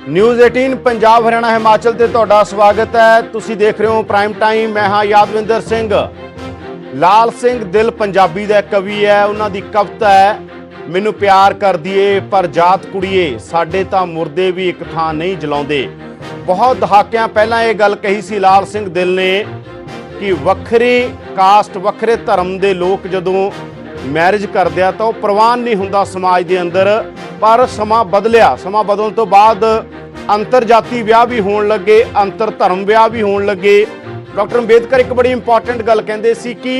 News 18 Punjab Haryana Himachal ते तुहाडा स्वागत है। तुसीं देख रहे हो प्राइम टाइम। मैं हाँ यादविंदर सिंह। लाल सिंह दिल पंजाबी दा कवि है। उन्हां दी कविता है मैनू प्यार कर दिए पर जात कुड़िए साडे तां मुर्दे भी एक थां नहीं जलाउंदे। बहुत दहाकियां पहलां ये गल कही सी लाल सिंह दिल ने कि वखरी कास्ट वखरे धर्म दे लोग जदों मैरिज करदे आ तां ओह प्रवान नहीं हुंदा समाज दे अंदर। पर समा बदलिया, समा बदलण तो बाद अंतर जाति विआह भी होण लगे, अंतर धर्म विआह भी होण लगे। डॉक्टर अंबेडकर एक बड़ी इंपॉर्टेंट गल कहंदे सी कि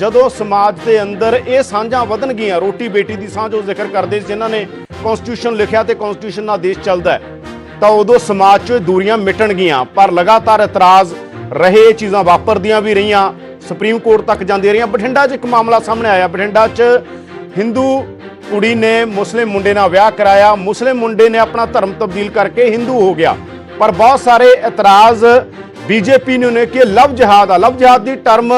जदों समाज के अंदर ये साझां वधन गियां, रोटी बेटी की साझ वो जिक्र करते जिन्हां ने कॉन्स्टिट्यूशन लिखिया तो कॉन्स्टिट्यूशन नाल देश चलता है, तो उदों समाज चों दूरियां मिटण गियां। पर लगातार इतराज़ रहे, ये चीज़ां वापरदियां भी रहियां, सुप्रीम कोर्ट तक जांदियां रहियां। बठिंडा च एक मामला सामने आया। बठिंडा च हिंदू कुड़ी ने मुस्लिम मुंडे नाल विआह कराया। मुस्लिम मुंडे ने अपना धर्म तब्दील करके हिंदू हो गया। पर बहुत सारे इतराज़ बीजेपी ने कि लव जिहाद आ। लव जिहाद की टर्म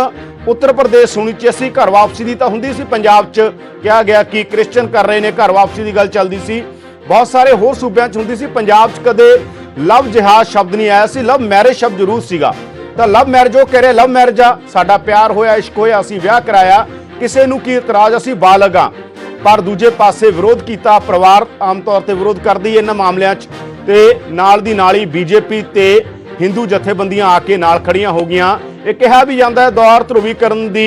उत्तर प्रदेश सुनी च सी, घर वापसी की तो हुंदी सी। पंजाब च कहा गया कि क्रिश्चन कर रहे हैं, घर वापसी की गल चलती सी। बहुत सारे होर सूबे च हुंदी सी। पंजाब च कदे लव जिहाद शब्द नहीं आया सी, लव मैरिज शब्द जरूर सीगा। तो लव मैरिज वो कह रहे लव मैरिज आ, साडा प्यार होया, इश्क होया, असीं विआह कराया, किसी नूं की इतराज़, असीं बालग आ। पर दूजे पासे विरोध किया परिवार आम तौर पर विरोध करदी इन्हां मामलिਆਂ 'ਚ ते नाल दी नाल ही बीजेपी ते हिंदू जथेबंदियां आके नाल खड़ियां हो गईयां। ये कहा भी जाता है दौर ध्रुवीकरण की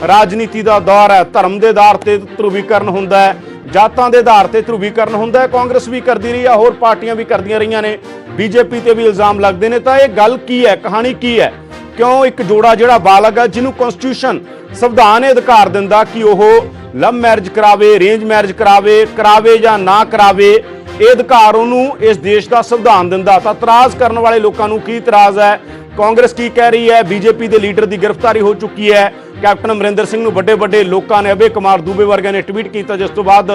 राजनीति का दौर है। धर्म के आधार पर ध्रुवीकरण होंदा है, जातां के आधार पर ध्रुवीकरण होंदा है। कांग्रेस भी करती रही है, होर पार्टियां भी करदियां रहियां ने, बीजेपी ते भी इल्जाम लगते हैं। तो ये गल की है, कहानी की है, क्यों एक जोड़ा जिहड़ा बालग है जिन्होंने कॉन्स्टिट्यूशन संविधान अधिकार दिंदा कि वह लव मैरिज करावे, अरेंज मैरिज करावे या ना करावे, ये अधिकार उन्होंने इस देश का संविधान दिंदा। तो इतराज़ करने वाले लोगों को की इतराज़ है, कांग्रेस की कह रही है, बीजेपी के लीडर की गिरफ्तारी हो चुकी है। कैप्टन अमरिंदर सिंह नूं बड़े बड़े लोगों ने, अभय कुमार दुबे वर्गे ने ट्वीट किया, जिस तो बाद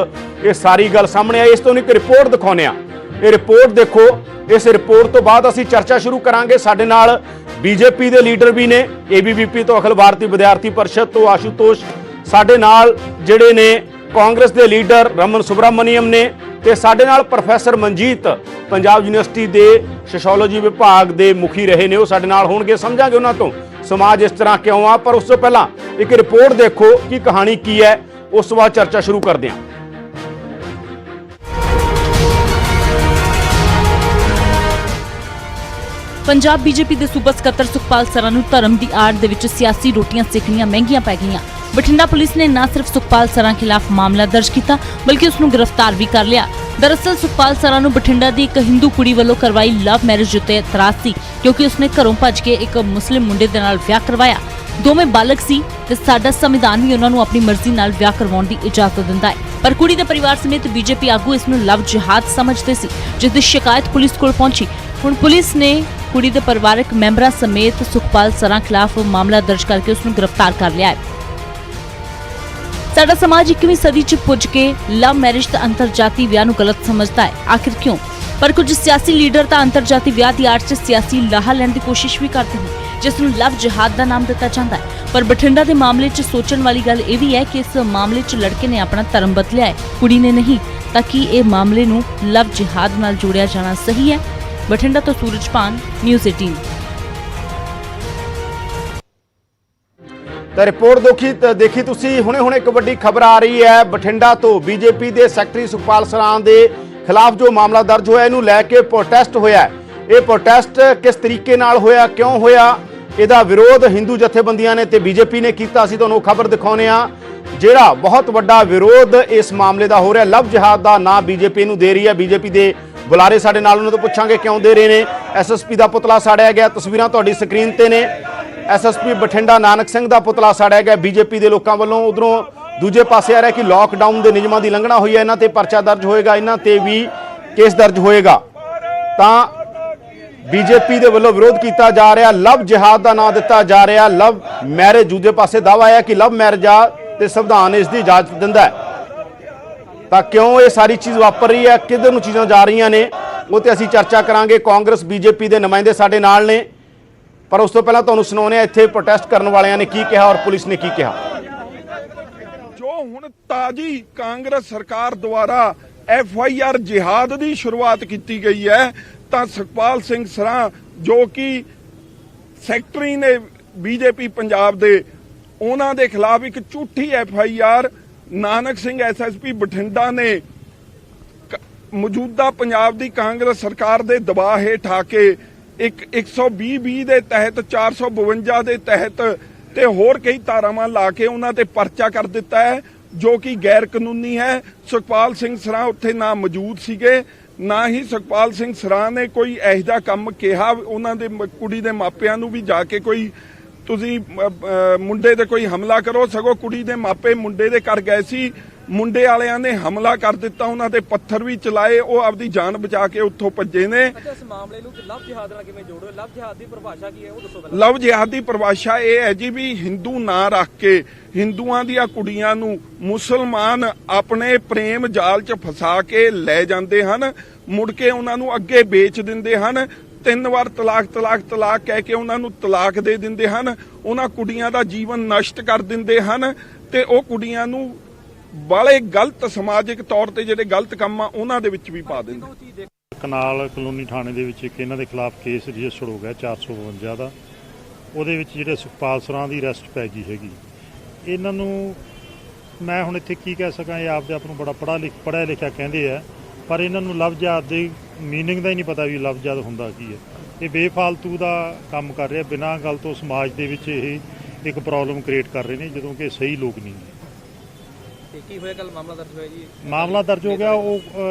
ये सारी गल सामने आई। इस तो एक रिपोर्ट दिखाने, ये रिपोर्ट देखो। इस रिपोर्ट तो बाद असीं चर्चा शुरू करांगे। साडे नाल बीजेपी के लीडर भी ने, ABVP तो अखिल भारतीय विद्यार्थी परिषद तो आशुतोष, साडे नाल जिहड़े ने कांग्रेस के लीडर रमन सुब्रमण्यम ने, ते साडे नाल प्रोफैसर मनजीत पंजाब यूनिवर्सिटी के सोशियोलॉजी विभाग के मुखी रहे ने, वो साडे नाल होणगे। समझांगे उन्हां तों समाज इस तरह क्यों आ। पर उस तो पहला एक रिपोर्ट देखो कि कहानी की है, उस तो बाद चर्चा शुरू करते हैं। पंजाब बीजेपी के सूबा सकत्तर सुखपाल सरा नूं धर्म की आड़ दे विच सियासी रोटियां सेकणियां महंगियां पै गईयां। बठिंडा पुलिस ने न सिर्फ सुखपाल सरा खिलाफ मामला दर्ज किया बल्कि उसनूं गिरफ्तार भी कर लिया। दरअसल सुखपाल सरा नूं बठिंडा की एक हिंदू कुड़ी वालों करवाई लव मैरिज उत्ते इतराज़ सी, क्योंकि उसने घरों भज के एक मुस्लिम मुंडे दे नाल विआह करवाया। दोवें बालग सी ते साडा संविधान भी उन्हां नूं अपनी मर्जी नाल विआह करवाउण दी इजाजत दिंदा है। पर कुड़ी दे परिवार समेत बीजेपी आगू इस नूं लव जिहाद समझदे सी, जिस दी शिकायत पुलिस कोल पहुंची। हुण पुलिस ने कुड़ी दे परिवारक मैंबरां समेत सुखपाल सरा खिलाफ मामला दर्ज करके उसनूं गिरफ्तार कर लिया है। साडा समाज 21वीं सदी च पुज के लव मैरिज ते अंतरजाती विआह नूं गलत समझदा है। आखिर क्यों? पर कुछ सियासी लीडर तां अंतरजाती विआह दी आड़ च सियासी लाहा लैण दी कोशिश भी करते हैं, जिस नूं लव जिहाद दा नाम दिता जाता है। पर बठिंडा दे मामले च सोचण वाली गल यह भी है कि इस मामले च लड़के ने अपना धर्म बदलिया है, कुड़ी ने नहीं। ताकि ये मामले नूं लव जिहाद नाल जोड़िया जाना सही है। बठिंडा तो सूरजपान, न्यूज़ 18। तो रिपोर्ट देखी तुसी। हुणे एक बड़ी खबर आ रही है बठिंडा तो। बीजेपी के सैकटरी सुखपाल सरा के खिलाफ जो मामला दर्ज होया, इनू लैके प्रोटेस्ट होया। ये प्रोटेस्ट किस तरीके नाल होया, क्यों होया, इसका विरोध हिंदू जथेबंदियां ने ते बीजेपी ने किया। असीं तुहानूं खबर दिखाउने आ, जिहड़ा बहुत वड्डा विरोध इस मामले का हो रहा। लव जिहाद का ना बीजेपी नूं दे रही है। बीजेपी के बुलारे साडे नाल, उन्हां तों पुछांगे क्यों दे रहे हैं। SSP का पुतला साड़िया गया, तस्वीरां तुहाडी स्क्रीन ते ने। SSP बठिंडा नानक सिंह का पुतला साड़िया गया बीजेपी के लोगों वालों। उधरों दूजे पासे आ रहा कि लॉकडाउन के नियमों की लंघना हुई है, इन्हां ते परचा दर्ज होएगा, इन्हां ते भी केस दर्ज होएगा। तां बीजेपी के वालों विरोध किया जा रहा। लव जिहाद का नाम दिता जा रहा, लव मैरिज। दूजे पासे दावा है कि लव मैरिज आ ते संविधान इसकी इजाजत दिंदा है। तो क्यों ये सारी चीज़ वापर रही है, किधर नूं चीज़ां जा रही ने, वो तो असीं चर्चा करांगे। कांग्रेस बीजेपी के नुमाइंदे साडे नाल ने, पर उस तो पहला तुहानूं सुणाउने इत्थे प्रोटेस्ट करने वालियां ने की कहा और पुलिस ने की कहा। जो हुण ताजी कांग्रेस सरकार द्वारा FIR जिहाद की शुरुआत की गई है, ਤਾਂ ਸੁਖਪਾਲ ਸਿੰਘ ਸਰਾਂ ਜੋ ਕਿ ਸੈਕਟਰੀ ਨੇ ਬੀਜੇਪੀ ਪੰਜਾਬ ਦੇ, ਉਹਨਾਂ ਦੇ ਖਿਲਾਫ ਇੱਕ ਝੂਠੀ FIR ਨਾਨਕ ਸਿੰਘ SSP ਬਠਿੰਡਾ ਨੇ ਮੌਜੂਦਾ ਪੰਜਾਬ ਦੀ ਕਾਂਗਰਸ ਸਰਕਾਰ ਦੇ ਦਬਾਅ ਹੇਠ ਆ ਕੇ ਇੱਕ 120 ਦੇ ਤਹਿਤ 452 ਦੇ ਤਹਿਤ ਤੇ ਹੋਰ ਕਈ ਧਾਰਾਵਾਂ ਲਾ ਕੇ ਉਹਨਾਂ ਤੇ ਪਰਚਾ ਕਰ ਦਿੱਤਾ ਹੈ, ਜੋ ਕਿ ਗੈਰ ਕਾਨੂੰਨੀ ਹੈ। ਸੁਖਪਾਲ ਸਿੰਘ ਸਰਾਂ ਉੱਥੇ ਨਾ ਮੌਜੂਦ ਸੀਗੇ, ਨਾ ਹੀ ਸੁਖਪਾਲ ਸਿੰਘ ਸਰਾਂ ਨੇ ਕੋਈ ਇਹੋ ਜਿਹਾ ਕੰਮ ਕਿਹਾ। ਉਹਨਾਂ ਦੇ ਕੁੜੀ ਦੇ ਮਾਪਿਆਂ ਨੂੰ ਵੀ ਜਾ ਕੇ ਕੋਈ ਤੁਸੀਂ ਮੁੰਡੇ ਤੇ ਕੋਈ ਹਮਲਾ ਕਰੋ, ਸਗੋਂ ਕੁੜੀ ਦੇ ਮਾਪੇ ਮੁੰਡੇ ਦੇ ਘਰ ਗਏ ਸੀ, ਮੁੰਡੇ ਵਾਲਿਆਂ ਨੇ ਹਮਲਾ ਕਰ ਦਿੱਤਾ, ਉਹਨਾਂ ਤੇ ਪੱਥਰ ਵੀ ਚਲਾਏ, ਉਹ ਆਪਦੀ ਜਾਨ ਬਚਾ ਕੇ ਉੱਥੋਂ ਭੱਜੇ ਨੇ। ਅੱਛਾ, ਇਸ ਮਾਮਲੇ ਨੂੰ ਲਵ ਜਿਹਾਦ ਨਾਲ ਕਿਵੇਂ ਜੋੜੋ? ਲਵ ਜਿਹਾਦ ਦੀ ਪਰਿਭਾਸ਼ਾ ਕੀ ਹੈ ਉਹ ਦੱਸੋ ਪਹਿਲਾਂ। ਲਵ ਜਿਹਾਦ ਦੀ ਪਰਿਭਾਸ਼ਾ ਇਹ ਹੈ ਜੀ ਵੀ ਹਿੰਦੂ ਨਾਂ ਰੱਖ ਕੇ ਹਿੰਦੂਆਂ ਦੀਆਂ ਕੁੜੀਆਂ ਨੂੰ ਮੁਸਲਮਾਨ ਆਪਣੇ ਪ੍ਰੇਮ ਜਾਲ 'ਚ ਫਸਾ ਕੇ ਲੈ ਜਾਂਦੇ ਹਨ, ਮੁੜ ਕੇ ਉਹਨਾਂ ਨੂੰ ਅੱਗੇ ਵੇਚ ਦਿੰਦੇ ਹਨ, 3 ਵਾਰ ਤਲਾਕ ਤਲਾਕ ਤਲਾਕ ਕਹਿ ਕੇ ਉਹਨਾਂ ਨੂੰ ਤਲਾਕ ਦੇ ਦਿੰਦੇ ਹਨ, ਉਹਨਾਂ ਕੁੜੀਆਂ ਦਾ ਜੀਵਨ ਨਸ਼ਟ ਕਰ ਦਿੰਦੇ ਹਨ ਤੇ ਉਹ ਕੁੜੀਆਂ ਨੂੰ ਬਾਲੇ ਗਲਤ ਸਮਾਜਿਕ ਤੌਰ ਤੇ ਜਿਹੜੇ ਗਲਤ ਕੰਮ ਆ ਉਹਨਾਂ ਦੇ ਵਿੱਚ ਵੀ ਪਾ ਦਿੰਦੇ। ਕਨਾਲ ਕਲੋਨੀ ਥਾਣੇ ਦੇ ਵਿੱਚ ਇੱਕ ਇਹਨਾਂ ਦੇ ਖਿਲਾਫ ਕੇਸ ਰਜਿਸਟਰ ਹੋ ਗਿਆ 452 ਦਾ। ਉਹਦੇ ਵਿੱਚ ਜਿਹੜੇ ਸੁਖਪਾਲ ਸਰਾਂ ਦੀ ਅਰੈਸਟ ਪੈ ਗਈ ਹੈਗੀ। ਇਹਨਾਂ ਨੂੰ ਮੈਂ ਹੁਣ ਇੱਥੇ ਕੀ ਕਹਿ ਸਕਾਂ, ਇਹ ਆਪਦੇ ਆਪ ਨੂੰ ਬੜਾ ਪੜ੍ਹਿਆ ਲਿਖਿਆ ਕਹਿੰਦੇ ਆ, ਪਰ ਇਹਨਾਂ ਨੂੰ ਲਵ ਜਿਹਾਦ ਦੇ ਮੀਨਿੰਗ ਦਾ ਹੀ ਨਹੀਂ ਪਤਾ ਵੀ ਲਵ ਜਿਹਾਦ ਹੁੰਦਾ ਕੀ ਹੈ। ਇਹ ਬੇਫਾਲਤੂ ਦਾ ਕੰਮ ਕਰ ਰਿਹਾ, ਬਿਨਾਂ ਗੱਲ ਤੋਂ ਸਮਾਜ ਦੇ ਵਿੱਚ ਇਹ ਇੱਕ ਪ੍ਰੋਬਲਮ ਕ੍ਰੀਏਟ ਕਰ ਰਹੇ ਨੇ, ਜਦੋਂ ਕਿ ਸਹੀ ਲੋਕ ਨਹੀਂ। ਕੀ ਹੋਇਆ ਕੱਲ ਮਾਮਲਾ ਦਰਜ ਹੋਇਆ ਜੀ? ਮਾਮਲਾ ਦਰਜ ਹੋ ਗਿਆ। ਉਹ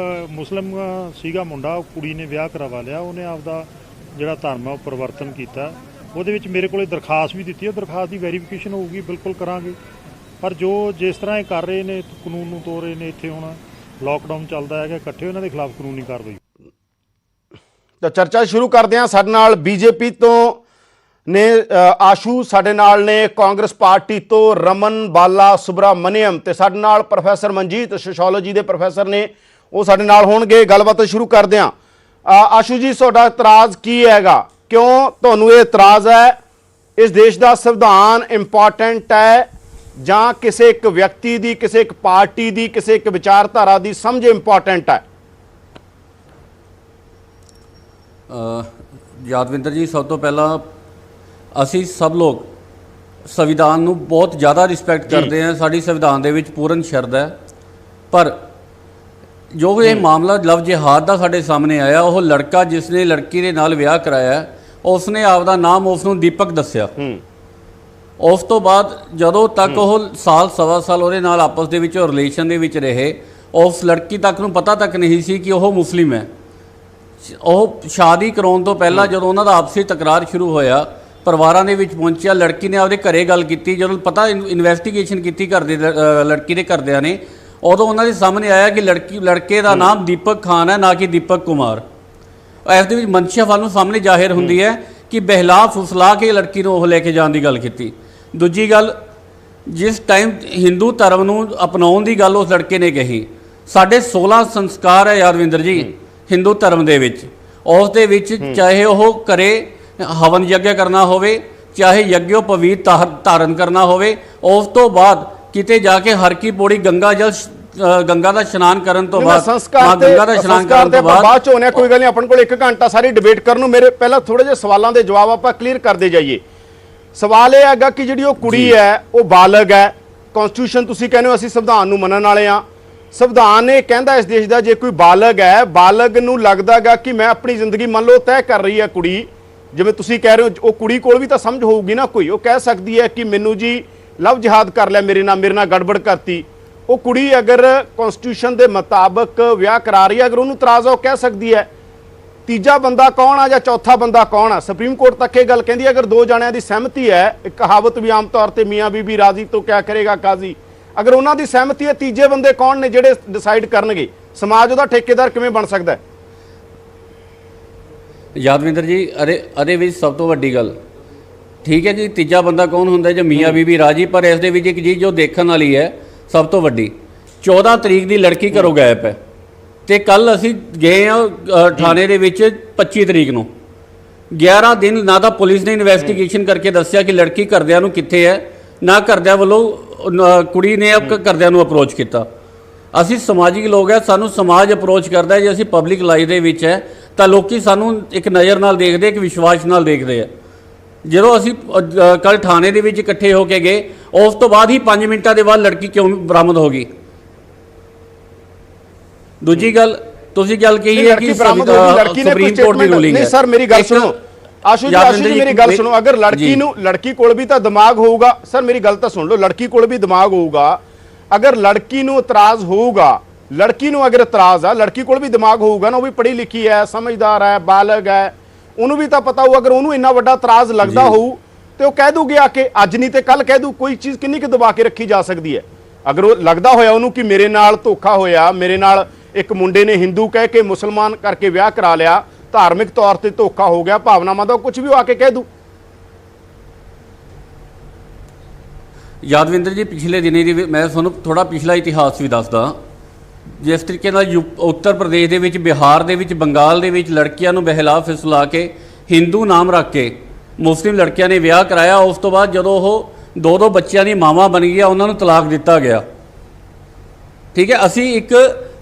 ਮੁਸਲਿਮ ਸੀਗਾ ਮੁੰਡਾ, ਉਹ ਕੁੜੀ ਨੇ ਵਿਆਹ ਕਰਵਾ ਲਿਆ, ਉਹਨੇ ਆਪਦਾ ਜਿਹੜਾ ਧਰਮ ਹੈ ਉਹ ਪਰਿਵਰਤਨ ਕੀਤਾ। ਉਹਦੇ ਵਿੱਚ ਮੇਰੇ ਕੋਲੇ ਦਰਖਾਸਤ ਵੀ ਦਿੱਤੀ ਹੈ, ਦਰਖਾਸਤ ਦੀ ਵੈਰੀਫਿਕੇਸ਼ਨ ਹੋਊਗੀ, ਬਿਲਕੁਲ ਕਰਾਂਗੇ। ਪਰ ਜੋ ਜਿਸ ਤਰ੍ਹਾਂ ਇਹ ਕਰ ਰਹੇ ਨੇ, ਕਾਨੂੰਨ ਨੂੰ ਤੋੜ ਰਹੇ ਨੇ, ਇੱਥੇ ਹੁਣ ਲਾਕਡਾਊਨ ਚੱਲਦਾ ਹੈਗਾ, ਇਕੱਠੇ ਉਹਨਾਂ ਦੇ ਖਿਲਾਫ ਕਾਨੂੰਨੀ ਕਾਰਵਾਈ। ਤਾਂ ਚਰਚਾ ਸ਼ੁਰੂ ਕਰਦੇ ਹਾਂ। ਸਾਡੇ ਨਾਲ ਬੀਜੇਪੀ ਤੋਂ ਨੇ ਆਸ਼ੂ ਸਾਡੇ ਨਾਲ ਨੇ, ਕਾਂਗਰਸ ਪਾਰਟੀ ਤੋਂ ਰਮਨ ਬਾਲਾ ਸੁਬਰਾਮਨੀਅਮ, ਤੇ ਸਾਡੇ ਨਾਲ ਪ੍ਰੋਫੈਸਰ ਮਨਜੀਤ ਸੋਸ਼ੀਓਲੋਜੀ ਦੇ ਪ੍ਰੋਫੈਸਰ ਨੇ, ਉਹ ਸਾਡੇ ਨਾਲ ਹੋਣਗੇ। ਗੱਲਬਾਤ ਸ਼ੁਰੂ ਕਰਦੇ ਹਾਂ। ਆਸ਼ੂ ਜੀ, ਤੁਹਾਡਾ ਇਤਰਾਜ਼ ਕੀ ਹੈਗਾ? ਕਿਉਂ ਤੁਹਾਨੂੰ ਇਹ ਇਤਰਾਜ਼ ਹੈ? ਇਸ ਦੇਸ਼ ਦਾ ਸੰਵਿਧਾਨ ਇੰਪੋਰਟੈਂਟ ਹੈ ਜਾਂ ਕਿਸੇ ਇੱਕ ਵਿਅਕਤੀ ਦੀ, ਕਿਸੇ ਇੱਕ ਪਾਰਟੀ ਦੀ, ਕਿਸੇ ਇੱਕ ਵਿਚਾਰਧਾਰਾ ਦੀ ਸਮਝ ਇੰਪੋਰਟੈਂਟ ਹੈ? ਯਾਦਵਿੰਦਰ ਜੀ, ਸਭ ਤੋਂ ਪਹਿਲਾਂ ਅਸੀਂ ਸਭ ਲੋਕ ਸੰਵਿਧਾਨ ਨੂੰ ਬਹੁਤ ਜ਼ਿਆਦਾ ਰਿਸਪੈਕਟ ਕਰਦੇ ਹਾਂ, ਸਾਡੀ ਸੰਵਿਧਾਨ ਦੇ ਵਿੱਚ ਪੂਰਨ ਸ਼ਰਧਾ ਹੈ। ਪਰ ਜੋ ਇਹ ਮਾਮਲਾ ਲਵ ਜਿਹਾਦ ਦਾ ਸਾਡੇ ਸਾਹਮਣੇ ਆਇਆ, ਉਹ ਲੜਕਾ ਜਿਸ ਨੇ ਲੜਕੀ ਦੇ ਨਾਲ ਵਿਆਹ ਕਰਾਇਆ, ਉਸਨੇ ਆਪਦਾ ਨਾਮ ਉਸ ਨੂੰ ਦੀਪਕ ਦੱਸਿਆ। ਉਸ ਤੋਂ ਬਾਅਦ ਜਦੋਂ ਤੱਕ ਉਹ ਸਾਲ ਸਵਾ ਸਾਲ ਉਹਦੇ ਨਾਲ ਆਪਸ ਦੇ ਵਿੱਚ ਰਿਲੇਸ਼ਨ ਦੇ ਵਿੱਚ ਰਹੇ, ਉਸ ਲੜਕੀ ਤੱਕ ਨੂੰ ਪਤਾ ਤੱਕ ਨਹੀਂ ਸੀ ਕਿ ਉਹ ਮੁਸਲਿਮ ਹੈ। ਉਹ ਸ਼ਾਦੀ ਕਰਾਉਣ ਤੋਂ ਪਹਿਲਾਂ ਜਦੋਂ ਉਹਨਾਂ ਦਾ ਆਪਸੀ ਤਕਰਾਰ ਸ਼ੁਰੂ ਹੋਇਆ, ਪਰਿਵਾਰਾਂ ਦੇ ਵਿੱਚ ਪਹੁੰਚਿਆ, ਲੜਕੀ ਨੇ ਆਪਦੇ ਘਰੇ ਗੱਲ ਕੀਤੀ। ਜਦੋਂ ਪਤਾ ਇਨਵੈਸਟੀਗੇਸ਼ਨ ਕੀਤੀ ਲੜਕੀ ਦੇ ਘਰਦਿਆਂ ਨੇ, ਉਦੋਂ ਉਹਨਾਂ ਦੇ ਸਾਹਮਣੇ ਆਇਆ ਕਿ ਲੜਕੇ ਦਾ ਨਾਮ ਦੀਪਕ ਖਾਨ ਹੈ, ਨਾ ਕਿ ਦੀਪਕ ਕੁਮਾਰ। ਇਸ ਦੇ ਵਿੱਚ ਮਨਸ਼ਾ ਵੱਲ ਨੂੰ ਸਾਹਮਣੇ ਜ਼ਾਹਿਰ ਹੁੰਦੀ ਹੈ ਕਿ ਬਹਿਲਾ ਫੁਸਲਾ ਕੇ ਲੜਕੀ ਨੂੰ ਉਹ ਲੈ ਕੇ ਜਾਣ ਦੀ ਗੱਲ ਕੀਤੀ। ਦੂਜੀ ਗੱਲ, ਜਿਸ ਟਾਈਮ ਹਿੰਦੂ ਧਰਮ ਨੂੰ ਅਪਣਾਉਣ ਦੀ ਗੱਲ ਉਸ ਲੜਕੇ ਨੇ ਕਹੀ, ਸਾਡੇ 16 ਸੰਸਕਾਰ ਹੈ ਯਾਦਵਿੰਦਰ ਜੀ ਹਿੰਦੂ ਧਰਮ ਦੇ ਵਿੱਚ। ਉਸ ਦੇ ਵਿੱਚ ਚਾਹੇ ਉਹ ਕਰੇ ਹਵਨ ਯੱਗ ਕਰਨਾ ਹੋਵੇ, ਚਾਹੇ ਯੱਗਿਓ ਪਵੀਤ ਧਾਰਨ ਕਰਨਾ ਹੋਵੇ, ਉਸ ਤੋਂ ਬਾਅਦ ਕਿਤੇ ਜਾ ਕੇ ਹਰ ਕੀ ਪੌੜੀ ਗੰਗਾ ਦਾ ਇਸ਼ਨਾਨ ਕਰਨ ਤੋਂ ਬਾਅਦ ਗੰਗਾ ਦਾ ਇਸ਼ਨਾਨ ਕਰਨ ਤੋਂ ਬਾਅਦ ਚ ਹੋਣਾ। ਕੋਈ ਗੱਲ ਨਹੀਂ, ਆਪਣੇ ਕੋਲ 1 ਘੰਟਾ ਸਾਰੀ ਡਿਬੇਟ ਕਰਨ ਨੂੰ। ਮੇਰੇ ਪਹਿਲਾਂ ਥੋੜੇ ਜਿਹੇ ਸਵਾਲਾਂ ਦੇ ਜਵਾਬ ਆਪਾਂ ਕਲੀਅਰ ਕਰਦੇ ਜਾਈਏ। ਸਵਾਲ ਇਹ ਹੈਗਾ ਕਿ ਜਿਹੜੀ ਉਹ ਕੁੜੀ ਹੈ ਉਹ ਬਾਲਗ ਹੈ। ਕਨਸਟੀਟਿਊਸ਼ਨ ਤੁਸੀਂ ਕਹਿੰਦੇ ਹੋ ਅਸੀਂ ਸੰਵਿਧਾਨ ਨੂੰ ਮੰਨਣ ਵਾਲੇ ਆ। ਸੰਵਿਧਾਨ ਇਹ ਕਹਿੰਦਾ ਇਸ ਦੇਸ਼ ਦਾ ਜੇ ਕੋਈ ਬਾਲਗ ਹੈ, ਬਾਲਗ ਨੂੰ ਲੱਗਦਾਗਾ ਕਿ ਮੈਂ ਆਪਣੀ ਜ਼ਿੰਦਗੀ ਮੰਨ ਲਓ ਤੈਅ ਕਰ ਰਹੀ ਹੈ ਕੁੜੀ, ਜਿਵੇਂ ਤੁਸੀਂ ਕਹਿ ਰਹੇ ਹੋ, ਉਹ ਕੁੜੀ ਕੋਲ ਵੀ ਤਾਂ ਸਮਝ ਹੋਊਗੀ ਨਾ ਕੋਈ। ਉਹ ਕਹਿ ਸਕਦੀ ਹੈ ਕਿ ਮੈਨੂੰ ਜੀ ਲਵ ਜਿਹਾਦ ਕਰ ਲਿਆ, ਮੇਰੇ ਨਾਲ ਗੜਬੜ ਕਰਤੀ। ਉਹ ਕੁੜੀ ਅਗਰ ਕਨਸਟੀਟਿਊਸ਼ਨ ਦੇ ਮੁਤਾਬਕ ਵਿਆਹ ਕਰਾ ਰਹੀ ਹੈ, ਅਗਰ ਉਹਨੂੰ ਇਤਰਾਜ਼ ਆ, ਉਹ ਕਹਿ ਸਕਦੀ ਹੈ। ਤੀਜਾ ਬੰਦਾ ਕੌਣ ਆ ਜਾਂ ਚੌਥਾ ਬੰਦਾ ਕੌਣ ਆ? ਸੁਪਰੀਮ ਕੋਰਟ ਤੱਕ ਇਹ ਗੱਲ ਕਹਿੰਦੀ ਹੈ ਅਗਰ 2 ਜਣਿਆਂ ਦੀ ਸਹਿਮਤੀ ਹੈ, ਇੱਕ ਕਹਾਵਤ ਵੀ ਆਮ ਤੌਰ ਤੇ ਮੀਆਂ ਬੀਬੀ ਰਾਜ਼ੀ ਤੋਂ ਕਿਆ ਕਰੇਗਾ ਕਾਜ਼ੀ, ਅਗਰ ਉਹਨਾਂ ਦੀ ਸਹਿਮਤੀ ਹੈ, ਤੀਜੇ ਬੰਦੇ ਕੌਣ ਨੇ ਜਿਹੜੇ ਡਿਸਾਈਡ ਕਰਨਗੇ? ਸਮਾਜ ਉਹਦਾ ਠੇਕੇਦਾਰ ਕਿਵੇਂ ਬਣ ਸਕਦਾ ਹੈ? ਯਾਦਵਿੰਦਰ ਜੀ, ਇਹਦੇ ਵਿੱਚ ਸਭ ਤੋਂ ਵੱਡੀ ਗੱਲ, ਠੀਕ ਹੈ ਜੀ, ਤੀਜਾ ਬੰਦਾ ਕੌਣ ਹੁੰਦਾ ਜੇ ਮੀਆਂ ਬੀਬੀ ਰਾਜੀ। ਪਰ ਇਸ ਦੇ ਵਿੱਚ ਇੱਕ ਚੀਜ਼ ਜੋ ਦੇਖਣ ਵਾਲੀ ਹੈ ਸਭ ਤੋਂ ਵੱਡੀ, 14 ਤਰੀਕ ਦੀ ਲੜਕੀ ਘਰੋਂ ਗਾਇਬ ਹੈ ਤੇ ਕੱਲ ਅਸੀਂ ਗਏ ਆ ਥਾਣੇ ਦੇ ਵਿੱਚ 25 ਤਰੀਕ ਨੂੰ। 11 ਦਿਨ ਨਾ ਤਾਂ ਪੁਲਿਸ ਨੇ ਇਨਵੈਸਟੀਗੇਸ਼ਨ ਕਰਕੇ ਦੱਸਿਆ ਕਿ ਲੜਕੀ ਘਰਦਿਆਂ ਨੂੰ ਕਿੱਥੇ ਹੈ, ਨਾ ਘਰਦਿਆਂ ਵੱਲੋਂ ਕੁੜੀ ਨੇ ਘਰਦਿਆਂ ਨੂੰ ਅਪਰੋਚ ਕੀਤਾ। ਅਸੀਂ ਸਮਾਜਿਕ ਲੋਕ ਹੈ, ਸਾਨੂੰ ਸਮਾਜ ਅਪਰੋਚ ਕਰਦਾ ਜੇ ਅਸੀਂ ਪਬਲਿਕ ਲਾਈਫ ਦੇ ਵਿੱਚ ਹੈ ਤਾਂ ਲੋਕੀ ਸਾਨੂੰ ਇੱਕ ਨਜ਼ਰ ਨਾਲ ਦੇਖਦੇ, ਇੱਕ ਵਿਸ਼ਵਾਸ ਨਾਲ ਦੇਖਦੇ ਆ। ਜਦੋਂ ਅਸੀਂ ਕੱਲ ਥਾਣੇ ਦੇ ਵਿੱਚ ਇਕੱਠੇ ਹੋ ਕੇ ਗਏ, ਉਸ ਤੋਂ ਬਾਅਦ ਹੀ 5 ਮਿੰਟਾਂ ਦੇ ਬਾਅਦ ਲੜਕੀ ਕਿਉਂ ਬਰਾਮਦ ਹੋ ਗਈ। ਦੂਜੀ ਗੱਲ ਤੁਸੀਂ ਗੱਲ ਕਹੀ ਹੈ ਕਿ ਸੁਪਰੀਮ ਕੋਰਟ ਦੀ ਰੂਲਿੰਗ ਹੈ। ਨਹੀਂ ਸਰ, ਮੇਰੀ ਗੱਲ ਸੁਣੋ ਆਸ਼ੂ ਜੀ, ਮੇਰੀ ਗੱਲ ਸੁਣੋ। ਅਗਰ ਲੜਕੀ ਕੋਲ ਵੀ ਤਾਂ ਦਿਮਾਗ ਹੋਊਗਾ ਸਰ, ਮੇਰੀ ਗੱਲ ਤਾਂ ਸੁਣ ਲਓ, ਲੜਕੀ ਕੋਲ ਵੀ ਦਿਮਾਗ ਹੋਊਗਾ। ਅਗਰ ਲੜਕੀ ਨੂੰ ਇਤਰਾਜ਼ ਹੋਊਗਾ, ਲੜਕੀ ਨੂੰ ਅਗਰ ਇਤਰਾਜ਼ ਆ, ਲੜਕੀ ਕੋਲ ਵੀ ਦਿਮਾਗ ਹੋਊਗਾ ਨਾ, ਉਹ ਵੀ ਪੜ੍ਹੀ ਲਿਖੀ ਹੈ, ਸਮਝਦਾਰ ਹੈ, ਬਾਲਗ ਹੈ, ਉਹਨੂੰ ਵੀ ਤਾਂ ਪਤਾ ਹੋਊ। ਅਗਰ ਉਹਨੂੰ ਇੰਨਾ ਵੱਡਾ ਇਤਰਾਜ਼ ਲੱਗਦਾ ਹੋਊ ਤੇ ਉਹ ਕਹਿ ਦੂਗੀ ਆ ਕੇ, ਅੱਜ ਨਹੀਂ ਤੇ ਕੱਲ ਕਹਿ ਦੂ। ਕੋਈ ਚੀਜ਼ ਕਿੰਨੀ ਕੁ ਦਬਾ ਕੇ ਰੱਖੀ ਜਾ ਸਕਦੀ ਹੈ? ਅਗਰ ਉਹ ਲੱਗਦਾ ਹੋਇਆ ਉਹਨੂੰ ਕਿ ਮੇਰੇ ਨਾਲ ਧੋਖਾ ਹੋਇਆ, ਮੇਰੇ ਨਾਲ ਇੱਕ ਮੁੰਡੇ ਨੇ ਹਿੰਦੂ ਕਹਿ ਕੇ ਮੁਸਲਮਾਨ ਕਰਕੇ ਵਿਆਹ ਕਰਾ ਲਿਆ, ਧਾਰਮਿਕ ਤੌਰ ਤੇ ਧੋਖਾ ਹੋ ਗਿਆ, ਭਾਵਨਾਵਾਂ ਦਾ ਕੁਝ ਵੀ ਆ ਕੇ ਕਹਿ ਦੂ। ਯਾਦਵਿੰਦਰ ਜੀ, ਪਿਛਲੇ ਦਿਨੀ ਦੀ ਮੈਂ ਤੁਹਾਨੂੰ ਥੋੜਾ ਪਿਛਲਾ ਇਤਿਹਾਸ ਵੀ ਦੱਸਦਾ। ਜਿਸ ਤਰੀਕੇ ਨਾਲ ਉੱਤਰ ਪ੍ਰਦੇਸ਼ ਦੇ ਵਿੱਚ, ਬਿਹਾਰ ਦੇ ਵਿੱਚ, ਬੰਗਾਲ ਦੇ ਵਿੱਚ ਲੜਕੀਆਂ ਨੂੰ ਬਹਿਲਾ ਫਿਸਲਾ ਕੇ ਹਿੰਦੂ ਨਾਮ ਰੱਖ ਕੇ ਮੁਸਲਿਮ ਲੜਕੀਆਂ ਨੇ ਵਿਆਹ ਕਰਾਇਆ। ਉਸ ਤੋਂ ਬਾਅਦ ਜਦੋਂ ਉਹ 2-2 ਬੱਚਿਆਂ ਦੀ ਮਾਵਾਂ ਬਣ ਗਈਆਂ, ਉਹਨਾਂ ਨੂੰ ਤਲਾਕ ਦਿੱਤਾ ਗਿਆ। ਠੀਕ ਹੈ, ਅਸੀਂ ਇੱਕ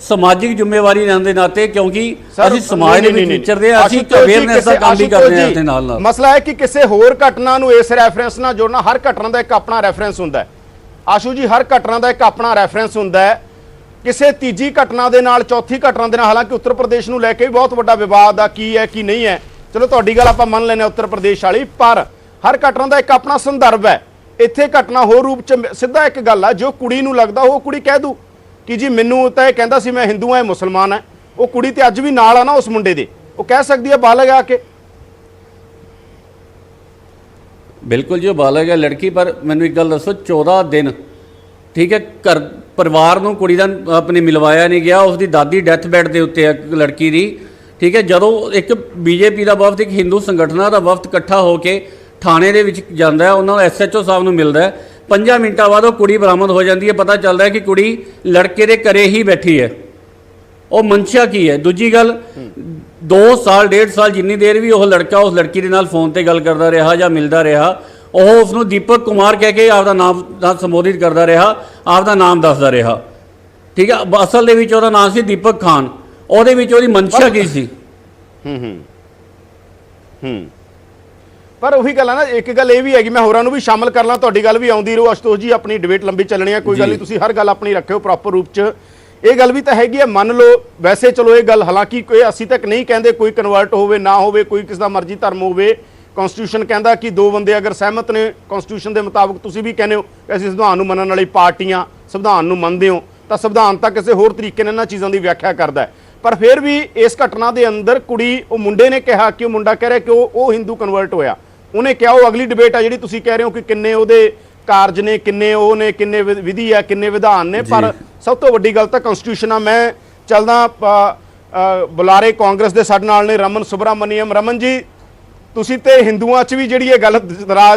ਸਮਾਜਿਕ ਜ਼ਿੰਮੇਵਾਰੀ ਲੈਣ ਦੇ ਨਾਤੇ, ਕਿਉਂਕਿ ਅਸੀਂ ਸਮਾਜ ਦੇ ਵਿੱਚ ਵਿਚਰਦੇ ਹਾਂ, ਅਸੀਂ ਅਵੇਅਰਨੈਸ ਦਾ ਕੰਮ ਵੀ ਕਰਦੇ ਹਾਂ। ਇਹਦੇ ਨਾਲ ਮਸਲਾ ਹੈ ਕਿ ਕਿਸੇ ਹੋਰ ਘਟਨਾ ਨੂੰ ਇਸ ਰੈਫਰੈਂਸ ਨਾਲ ਜੋੜਨਾ। ਹਰ ਘਟਨਾ ਦਾ ਇੱਕ ਆਪਣਾ ਰੈਫਰੈਂਸ ਹੁੰਦਾ ਹੈ ਆਸ਼ੂ ਜੀ, ਹਰ ਘਟਨਾ ਦਾ ਇੱਕ ਆਪਣਾ ਰੈਫਰੈਂਸ ਹੁੰਦਾ ਹੈ। ਕਿਸੇ ਤੀਜੀ ਘਟਨਾ ਦੇ ਨਾਲ, ਚੌਥੀ ਘਟਨਾ ਦੇ ਨਾਲ, ਹਾਲਾਂਕਿ ਉੱਤਰ ਪ੍ਰਦੇਸ਼ ਨੂੰ ਲੈ ਕੇ ਵੀ ਬਹੁਤ ਵੱਡਾ ਵਿਵਾਦ ਆ, ਕੀ ਹੈ ਕੀ ਨਹੀਂ ਹੈ, ਚਲੋ ਤੁਹਾਡੀ ਗੱਲ ਆਪਾਂ ਮੰਨ ਲੈਨੇ ਉੱਤਰ ਪ੍ਰਦੇਸ਼ ਵਾਲੀ, ਪਰ ਹਰ ਘਟਨਾ ਦਾ ਇੱਕ ਆਪਣਾ ਸੰਦਰਭ ਹੈ। ਇੱਥੇ ਘਟਨਾ ਹੋਰ ਰੂਪ ਚ ਸਿੱਧਾ ਇੱਕ ਗੱਲ ਆ, ਜੋ ਕੁੜੀ ਨੂੰ ਲੱਗਦਾ ਉਹ ਕੁੜੀ ਕਹਿ ਦੂ ਕਿ ਜੀ ਮੈਨੂੰ ਤਾਂ ਇਹ ਕਹਿੰਦਾ ਸੀ ਮੈਂ ਹਿੰਦੂ ਹਾਂ, ਮੁਸਲਮਾਨ ਹੈ। ਉਹ ਕੁੜੀ ਤੇ ਅੱਜ ਵੀ ਨਾਲ ਆ ਨਾ ਉਸ ਮੁੰਡੇ ਦੇ, ਉਹ ਕਹਿ ਸਕਦੀ ਹੈ ਬਾਲਗ ਆ ਕੇ। ਬਿਲਕੁਲ ਜੀ, ਉਹ ਬਾਲਗ ਹੈ ਲੜਕੀ। ਪਰ ਮੈਨੂੰ ਇੱਕ ਗੱਲ ਦੱਸੋ, 14 ਦਿਨ ਠੀਕ ਹੈ, ਘਰ ਪਰਿਵਾਰ ਨੂੰ ਕੁੜੀ ਦਾ ਆਪਣੇ ਮਿਲਵਾਇਆ ਨਹੀਂ ਗਿਆ। ਉਸ ਦੀ ਦਾਦੀ ਡੈਥ ਬੈੱਡ ਦੇ ਉੱਤੇ ਹੈ ਲੜਕੀ ਦੀ। ਠੀਕ ਹੈ, ਜਦੋਂ ਇੱਕ ਬੀਜੇਪੀ ਦਾ ਵਫਦ, ਇੱਕ ਹਿੰਦੂ ਸੰਗਠਨਾਂ ਦਾ ਵਫਦ ਇਕੱਠਾ ਹੋ ਕੇ ਥਾਣੇ ਦੇ ਵਿੱਚ ਜਾਂਦਾ ਹੈ, ਉਹਨਾਂ ਨੂੰ SHO ਸਾਹਿਬ ਨੂੰ ਮਿਲਦਾ ਹੈ, 5 ਮਿੰਟਾਂ ਬਾਅਦ ਉਹ ਕੁੜੀ ਬਰਾਮਦ ਹੋ ਜਾਂਦੀ ਹੈ। ਪਤਾ ਚੱਲਦਾ ਹੈ ਕਿ ਕੁੜੀ ਲੜਕੇ ਦੇ ਘਰੇ ਹੀ ਬੈਠੀ ਹੈ। ਉਹ ਮਨਸ਼ਾ ਕੀ ਹੈ? ਦੂਜੀ ਗੱਲ, 2 ਸਾਲ 1.5 ਸਾਲ ਜਿੰਨੀ ਦੇਰ ਵੀ ਉਹ ਲੜਕਾ ਉਸ ਲੜਕੀ ਦੇ ਨਾਲ ਫੋਨ ਤੇ ਗੱਲ ਕਰਦਾ ਰਿਹਾ ਜਾਂ ਮਿਲਦਾ ਰਿਹਾ, ਉਹ ਉਸ ਨੂੰ ਦੀਪਕ ਕੁਮਾਰ ਕਹਿ ਕੇ ਆਪਦਾ ਨਾਮ ਸੰਬੋਧਿਤ ਕਰਦਾ ਰਿਹਾ, ਆਪਦਾ ਨਾਮ ਦੱਸਦਾ ਰਿਹਾ। ਠੀਕ ਹੈ, ਅਸਲ ਦੇ ਵਿੱਚ ਉਹਦਾ ਨਾਮ ਸੀ ਦੀਪਕ ਖਾਨ। ਉਹਦੇ ਵਿੱਚ ਉਹਦੀ ਮਨਸ਼ਾ ਕੀ ਸੀ? ਪਰ ਉਹੀ ਗੱਲ ਹੈ ਨਾ, ਇੱਕ ਗੱਲ ਇਹ ਵੀ ਹੈਗੀ, ਮੈਂ ਹੋਰਾਂ ਨੂੰ ਵੀ ਸ਼ਾਮਲ ਕਰ ਲਾਂ, ਤੁਹਾਡੀ ਗੱਲ ਵੀ ਆਉਂਦੀ ਰਹੂ ਅਸ਼ਤੋਸ਼ ਜੀ, ਆਪਣੀ ਡਿਬੇਟ ਲੰਬੀ ਚੱਲਣੀ ਹੈ, ਕੋਈ ਗੱਲ ਨਹੀਂ, ਤੁਸੀਂ ਹਰ ਗੱਲ ਆਪਣੀ ਰੱਖਿਓ ਪ੍ਰੋਪਰ ਰੂਪ 'ਚ। ਇਹ ਗੱਲ ਵੀ ਤਾਂ ਹੈਗੀ ਹੈ, ਮੰਨ ਲਓ ਵੈਸੇ ਚਲੋ ਇਹ ਗੱਲ, ਹਾਲਾਂਕਿ ਕੋਈ ਅਸੀਂ ਤੱਕ ਨਹੀਂ ਕਹਿੰਦੇ ਕੋਈ ਕਨਵਰਟ ਹੋਵੇ ਨਾ ਹੋਵੇ, ਕੋਈ ਕਿਸ ਦਾ ਮਰਜ਼ੀ ਧਰਮ ਹੋਵੇ। ਕਨਸਟੀਟਿਊਸ਼ਨ ਕਹਿੰਦਾ ਕਿ 2 ਬੰਦੇ ਅਗਰ ਸਹਿਮਤ ਨੇ ਕਨਸਟੀਟਿਊਸ਼ਨ ਦੇ ਮੁਤਾਬਕ, ਤੁਸੀਂ ਵੀ ਕਹਿੰਦੇ ਹੋ ਕਿ ਅਸੀਂ ਸੰਵਿਧਾਨ ਨੂੰ ਮੰਨਣ ਵਾਲੀ ਪਾਰਟੀਆਂ ਸੰਵਿਧਾਨ ਨੂੰ ਮੰਨਦੇ ਹੋ, ਤਾਂ ਸੰਵਿਧਾਨ ਤਾਂ ਕਿਸੇ ਹੋਰ ਤਰੀਕੇ ਨਾਲ ਇਹਨਾਂ ਚੀਜ਼ਾਂ ਦੀ ਵਿਆਖਿਆ ਕਰਦਾ ਹੈ। ਪਰ ਫਿਰ ਵੀ ਇਸ ਘਟਨਾ ਦੇ ਅੰਦਰ ਕੁੜੀ, ਉਹ ਮੁੰਡੇ ਨੇ ਕਿਹਾ ਕਿ ਉਹ ਮੁੰਡਾ ਕਹਿ ਰਿਹਾ ਕਿ ਉਹ ਹਿੰਦੂ ਕਨਵਰਟ ਹੋਇਆ। ਉਹਨੇ ਕਿਹਾ, ਉਹ ਅਗਲੀ ਡਿਬੇਟ ਆ ਜਿਹੜੀ ਤੁਸੀਂ ਕਹਿ ਰਹੇ ਹੋ ਕਿ ਕਿੰਨੇ ਉਹਦੇ ਕਾਰਜ ਨੇ, ਕਿੰਨੇ ਉਹ ਨੇ, ਕਿੰਨੇ ਵਿਧੀ ਆ, ਕਿੰਨੇ ਵਿਧਾਨ ਨੇ। ਪਰ ਸਭ ਤੋਂ ਵੱਡੀ ਗੱਲ ਤਾਂ ਕਨਸਟੀਟਿਊਸ਼ਨ ਆ। ਮੈਂ ਚੱਲਦਾ ਬੁਲਾਰੇ ਕਾਂਗਰਸ ਦੇ ਸਾਡੇ ਨਾਲ ਨੇ ਰਮਨ ਸੁਬਰਾਮਨੀਅਮ। ਰਮਨ ਜੀ, ਤੁਸੀਂ ਤੇ ਹਿੰਦੂਆਂ 'ਚ ਵੀ ਜਿਹੜੀ ਇਹ ਗੱਲ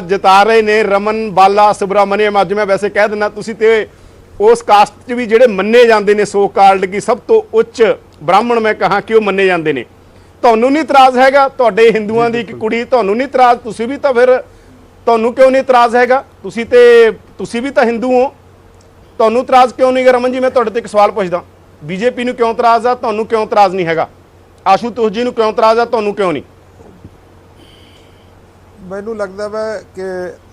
ਜਤਾ ਰਹੇ ਨੇ, ਰਮਨ ਬਾਲਾ ਸੁਬਰਾਮਨੀਅਮ, ਅੱਜ ਮੈਂ ਵੈਸੇ ਕਹਿ ਦਿੰਦਾ, ਤੁਸੀਂ ਤੇ ਉਸ ਕਾਸਟ 'ਚ ਵੀ ਜਿਹੜੇ ਮੰਨੇ ਜਾਂਦੇ ਨੇ ਸੋ ਕਾਲਡ ਕਿ ਸਭ ਤੋਂ ਉੱਚ ਬ੍ਰਾਹਮਣ, ਮੈਂ ਕਹਾਂ ਕਿ ਉਹ ਮੰਨੇ ਜਾਂਦੇ ਨੇ। ਤੁਹਾਨੂੰ ਨਹੀਂ ਇਤਰਾਜ਼ ਹੈਗਾ ਤੁਹਾਡੇ ਹਿੰਦੂਆਂ ਦੀ ਇੱਕ ਕੁੜੀ, ਤੁਹਾਨੂੰ ਨਹੀਂ ਇਤਰਾਜ਼? ਤੁਸੀਂ ਵੀ ਤਾਂ ਫਿਰ, ਤੁਹਾਨੂੰ ਕਿਉਂ ਨਹੀਂ ਇਤਰਾਜ਼ ਹੈਗਾ? ਤੁਸੀਂ ਵੀ ਤਾਂ ਹਿੰਦੂ ਹੋ, ਤੁਹਾਨੂੰ ਇਤਰਾਜ਼ ਕਿਉਂ ਨਹੀਂ? ਰਮਨ ਜੀ, ਮੈਂ ਤੁਹਾਡੇ ਤੇ ਇੱਕ ਸਵਾਲ ਪੁੱਛਦਾ, ਬੀਜੇਪੀ ਨੂੰ ਕਿਉਂ ਇਤਰਾਜ਼ ਆ, ਤੁਹਾਨੂੰ ਕਿਉਂ ਇਤਰਾਜ਼ ਨਹੀਂ ਹੈਗਾ? ਆਸ਼ੂਤੋਸ਼ ਜੀ ਨੂੰ ਕਿਉਂ ਇਤਰਾਜ਼ ਆ, ਤੁਹਾਨੂੰ ਕਿਉਂ ਨਹੀਂ? ਮੈਨੂੰ ਲੱਗਦਾ ਵਾ ਕਿ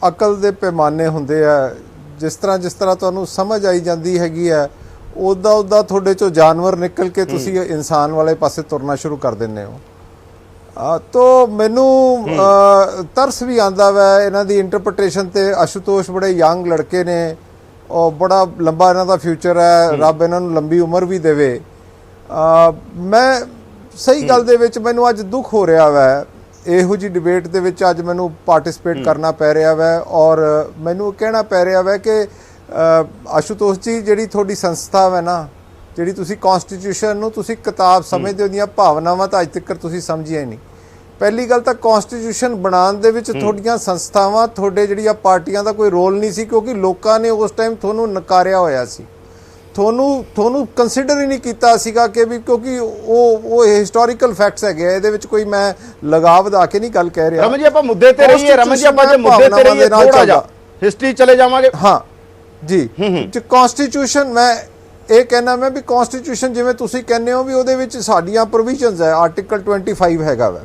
ਅਕਲ ਦੇ ਪੈਮਾਨੇ ਹੁੰਦੇ ਆ। ਜਿਸ ਤਰ੍ਹਾਂ ਤੁਹਾਨੂੰ ਸਮਝ ਆਈ ਜਾਂਦੀ ਹੈਗੀ ਹੈ, ਉੱਦਾਂ ਤੁਹਾਡੇ ਚੋਂ ਜਾਨਵਰ ਨਿਕਲ ਕੇ ਤੁਸੀਂ ਇਨਸਾਨ ਵਾਲੇ ਪਾਸੇ ਤੁਰਨਾ ਸ਼ੁਰੂ ਕਰ ਦਿੰਦੇ ਹੋ। ਤੋ ਮੈਨੂੰ ਤਰਸ ਵੀ ਆਉਂਦਾ ਵਾ ਇਹਨਾਂ ਦੀ ਇੰਟਰਪ੍ਰੀਟੇਸ਼ਨ ਤੇ। ਆਸ਼ੂਤੋਸ਼ ਬੜੇ ਯੰਗ ਲੜਕੇ ਨੇ, ਉਹ ਬੜਾ ਲੰਬਾ ਇਹਨਾਂ ਦਾ ਫਿਊਚਰ ਹੈ, ਰੱਬ ਇਹਨਾਂ ਨੂੰ ਲੰਬੀ ਉਮਰ ਵੀ ਦੇਵੇ। ਮੈਂ ਸਹੀ ਗੱਲ ਦੇ ਵਿੱਚ ਮੈਨੂੰ ਅੱਜ ਦੁੱਖ ਹੋ ਰਿਹਾ ਵਾ, ਇਹੋ ਜੀ ਡਿਬੇਟ ਦੇ ਵਿੱਚ ਅੱਜ ਮੈਨੂੰ ਪਾਰਟਿਸਿਪੇਟ ਕਰਨਾ ਪੈ ਰਿਹਾ ਵਾ। ਔਰ ਮੈਨੂੰ ਕਹਿਣਾ ਪੈ ਰਿਹਾ ਵਾ ਕਿ ਆਸ਼ੂਤੋਸ਼ ਜੀ, ਜਿਹੜੀ ਤੁਹਾਡੀ ਸੰਸਥਾ ਹੈ ਨਾ, ਜਿਹੜੀ ਤੁਸੀਂ ਕਨਸਟੀਟਿਊਸ਼ਨ ਨੂੰ ਤੁਸੀਂ ਕਿਤਾਬ ਸਮਝਦੇ ਹੋ, ਦੀਆਂ ਭਾਵਨਾਵਾਂ ਤਾਂ ਅੱਜ ਤੱਕ ਤੁਸੀਂ ਸਮਝੀਆਂ ਹੀ ਨਹੀਂ। ਪਹਿਲੀ ਗੱਲ ਤਾਂ ਕਨਸਟੀਟਿਊਸ਼ਨ ਬਣਾਉਣ ਦੇ ਵਿੱਚ ਤੁਹਾਡੀਆਂ ਸੰਸਥਾਵਾਂ, ਤੁਹਾਡੇ ਜਿਹੜੀਆਂ ਪਾਰਟੀਆਂ ਦਾ ਕੋਈ ਰੋਲ ਨਹੀਂ ਸੀ, ਕਿਉਂਕਿ ਲੋਕਾਂ ਨੇ ਉਸ ਟਾਈਮ ਤੁਹਾਨੂੰ ਨਕਾਰਿਆ ਹੋਇਆ ਸੀ। ਤੁਹਾਨੂੰ ਕੰਸੀਡਰ ਹੀ ਨਹੀਂ ਕੀਤਾ ਸੀਗਾ ਕਿ ਵੀ, ਕਿਉਂਕਿ ਉਹ ਹਿਸਟੋਰੀਕਲ ਫੈਕਟਸ ਹੈਗੇ ਆ। ਇਹਦੇ ਵਿੱਚ ਕੋਈ ਮੈਂ ਲਗਾ ਵਧਾ ਕੇ ਨਹੀਂ ਗੱਲ ਕਹਿ ਰਿਹਾ। ਰਮਨ ਜੀ, ਆਪਾਂ ਮੁੱਦੇ ਤੇ ਰਹੀਏ, ਰਮਨ ਜੀ, ਆਪਾਂ ਜੇ ਮੁੱਦੇ ਤੇ ਰਹੀਏ, ਥੋੜਾ ਜਿਹਾ ਹਿਸਟਰੀ ਚਲੇ ਜਾਵਾਂਗੇ। ਹਾਂ ਜੀ, ਕਨਸਟੀਟਿਊਸ਼ਨ, ਮੈਂ ਇਹ ਕਹਿਣਾ ਮੈਂ ਵੀ ਕਨਸਟੀਟਿਊਸ਼ਨ ਜਿਵੇਂ ਤੁਸੀਂ ਕਹਿੰਦੇ ਹੋ ਵੀ ਉਹਦੇ ਵਿੱਚ ਸਾਡੀਆਂ ਪ੍ਰੋਵੀਜ਼ਨਸ ਹੈ, ਆਰਟੀਕਲ 25 ਹੈਗਾ ਵਾ।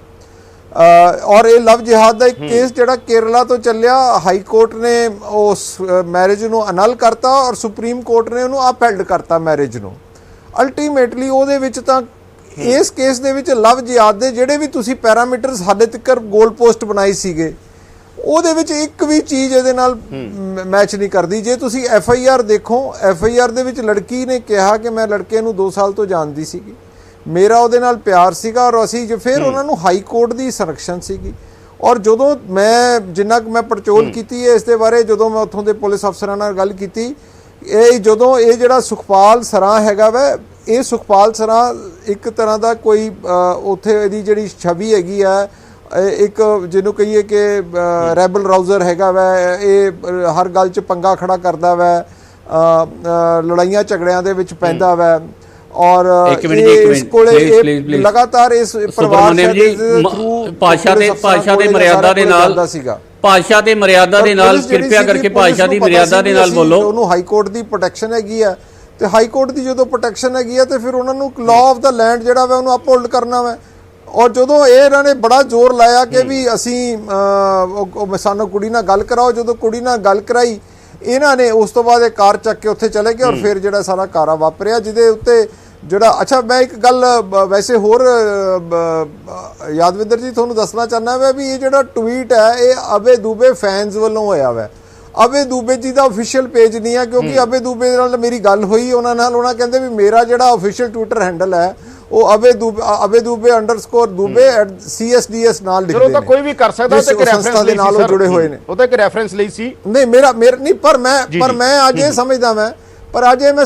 ਔਰ ਇਹ ਲਵ ਜਿਹਾਦ ਦਾ ਇੱਕ ਕੇਸ ਜਿਹੜਾ ਕੇਰਲਾ ਤੋਂ ਚੱਲਿਆ, ਹਾਈ ਕੋਰਟ ਨੇ ਉਸ ਮੈਰਿਜ ਨੂੰ ਅਨਲ ਕਰਤਾ ਔਰ ਸੁਪਰੀਮ ਕੋਰਟ ਨੇ ਉਹਨੂੰ ਅਪਹੈਲਡ ਕਰਤਾ ਮੈਰਿਜ ਨੂੰ। ਅਲਟੀਮੇਟਲੀ ਉਹਦੇ ਵਿੱਚ ਤਾਂ ਇਸ ਕੇਸ ਦੇ ਵਿੱਚ ਲਵ ਜਿਹਾਦ ਦੇ ਜਿਹੜੇ ਵੀ ਤੁਸੀਂ ਪੈਰਾਮੀਟਰਸ ਹਾਲੇ ਤੱਕ ਗੋਲ ਪੋਸਟ ਬਣਾਈ ਸੀਗੇ, ਉਹਦੇ ਵਿੱਚ ਇੱਕ ਵੀ ਚੀਜ਼ ਇਹਦੇ ਨਾਲ ਮੈਚ ਨਹੀਂ ਕਰਦੀ। ਜੇ ਤੁਸੀਂ FIR ਦੇਖੋ, FIR ਦੇ ਵਿੱਚ ਲੜਕੀ ਨੇ ਕਿਹਾ ਕਿ ਮੈਂ ਲੜਕੇ ਨੂੰ 2 ਸਾਲ ਤੋਂ ਜਾਣਦੀ ਸੀਗੀ, ਮੇਰਾ ਉਹਦੇ ਨਾਲ ਪਿਆਰ ਸੀਗਾ ਔਰ ਅਸੀਂ ਫਿਰ ਉਹਨਾਂ ਨੂੰ ਹਾਈ ਕੋਰਟ ਦੀ ਸੰਰਕਸ਼ਨ ਸੀਗੀ। ਔਰ ਜਦੋਂ ਮੈਂ ਜਿੰਨਾ ਕੁ ਮੈਂ ਪੜਚੋਲ ਕੀਤੀ ਹੈ ਇਸ ਦੇ ਬਾਰੇ, ਜਦੋਂ ਮੈਂ ਉੱਥੋਂ ਦੇ ਪੁਲਿਸ ਅਫਸਰਾਂ ਨਾਲ ਗੱਲ ਕੀਤੀ, ਜਦੋਂ ਇਹ ਜਿਹੜਾ ਸੁਖਪਾਲ ਸਰਾਂ ਹੈਗਾ ਵਾ, ਇਹ ਸੁਖਪਾਲ ਸਰਾਂ ਇੱਕ ਤਰ੍ਹਾਂ ਦਾ ਕੋਈ ਉੱਥੇ ਇਹਦੀ ਜਿਹੜੀ ਛਵੀ ਹੈਗੀ ਆ, ਇੱਕ ਜਿਹਨੂੰ ਕਹੀਏ ਕਿ ਰੈਬਲ ਰਾਊਜ਼ਰ ਹੈਗਾ ਵਾ, ਇਹ ਹਰ ਗੱਲ 'ਚ ਪੰਗਾ ਖੜਾ ਕਰਦਾ ਵਾ, ਲੜਾਈਆਂ ਝਗੜਿਆਂ ਦੇ ਵਿੱਚ ਪੈਂਦਾ ਵਾ ਔਰ ਇਸ ਕੋਲੇ ਲਗਾਤਾਰ ਇਸ ਪਰਿਵਾਰ ਭਾਸ਼ਾ ਦੇ ਮਰਿਆਦਾ ਦੇ ਨਾਲ ਸੀਗਾ, ਭਾਸ਼ਾ ਦੇ ਮਰਿਆਦਾ ਦੇ ਨਾਲ ਕਿਰਪਾ ਕਰਕੇ ਭਾਸ਼ਾ ਦੀ ਮਰਿਆਦਾ ਦੇ ਨਾਲ ਬੋਲੋ। ਉਹਨੂੰ ਹਾਈ ਕੋਰਟ ਦੀ ਪ੍ਰੋਟੈਕਸ਼ਨ ਹੈਗੀ ਆ ਤੇ ਹਾਈ ਕੋਰਟ ਦੀ ਜਦੋਂ ਪ੍ਰੋਟੈਕਸ਼ਨ ਹੈਗੀ ਆ ਤੇ ਫਿਰ ਉਹਨਾਂ ਨੂੰ ਲਾਅ ਆਫ ਦਾ ਲੈਂਡ ਜਿਹੜਾ ਵਾ ਉਹਨੂੰ ਅਪਹੋਲਡ ਕਰਨਾ ਵਾ। ਔਰ ਜਦੋਂ ਇਹਨਾਂ ਨੇ ਬੜਾ ਜ਼ੋਰ ਲਾਇਆ ਕਿ ਵੀ ਅਸੀਂ ਸਾਨੂੰ ਕੁੜੀ ਨਾਲ ਗੱਲ ਕਰਾਓ, ਜਦੋਂ ਕੁੜੀ ਨਾਲ ਗੱਲ ਕਰਾਈ ਇਹਨਾਂ ਨੇ ਉਸ ਤੋਂ ਬਾਅਦ ਇਹ ਕਾਰ ਚੱਕ ਕੇ ਉੱਥੇ ਚਲੇ ਗਏ ਔਰ ਫਿਰ ਜਿਹੜਾ ਸਾਰਾ ਕਾਰਾ ਵਾਪਰਿਆ, ਜਿਹਦੇ ਉੱਤੇ ਜਿਹੜਾ ਅੱਛਾ ਮੈਂ ਇੱਕ ਗੱਲ ਵੈਸੇ ਹੋਰ ਯਾਦਵਿੰਦਰ ਜੀ ਤੁਹਾਨੂੰ ਦੱਸਣਾ ਚਾਹੁੰਦਾ ਵਾ ਵੀ ਇਹ ਜਿਹੜਾ ਟਵੀਟ ਹੈ ਇਹ ਅਬੇ ਦੂਬੇ ਫੈਨਸ ਵੱਲੋਂ ਹੋਇਆ ਵਾ। ਅਬੇ ਦੂਬੇ ਜੀ ਦਾ ਅਫੀਸ਼ੀਅਲ ਪੇਜ ਨਹੀਂ ਹੈ, ਕਿਉਂਕਿ ਅਬੇ ਦੂਬੇ ਨਾਲ ਮੇਰੀ ਗੱਲ ਹੋਈ ਉਹਨਾਂ ਨਾਲ, ਉਹਨਾਂ ਕਹਿੰਦੇ ਵੀ ਮੇਰਾ ਜਿਹੜਾ ਅਫੀਸ਼ੀਅਲ ਟਵਿੱਟਰ ਹੈਂਡਲ ਹੈ ਉਹ ਅਬੇ ਦੂਬੇ _ਦੂਬੇ @CSDS ਨਾਲ ਲਿਖਦੇ ਨੇ। ਚਲੋ ਤਾਂ ਕੋਈ ਵੀ ਕਰ ਸਕਦਾ ਤੇ ਇੱਕ ਰੈਫਰੈਂਸ ਦੇ ਨਾਲ ਜੁੜੇ ਹੋਏ ਨੇ, ਉਹ ਤਾਂ ਇੱਕ ਰੈਫਰੈਂਸ ਲਈ ਸੀ। ਨਹੀਂ ਮੇਰਾ ਨਹੀਂ, ਪਰ ਮੈਂ ਅੱਜ ਇਹ ਸਮਝਦਾ ਮੈਂ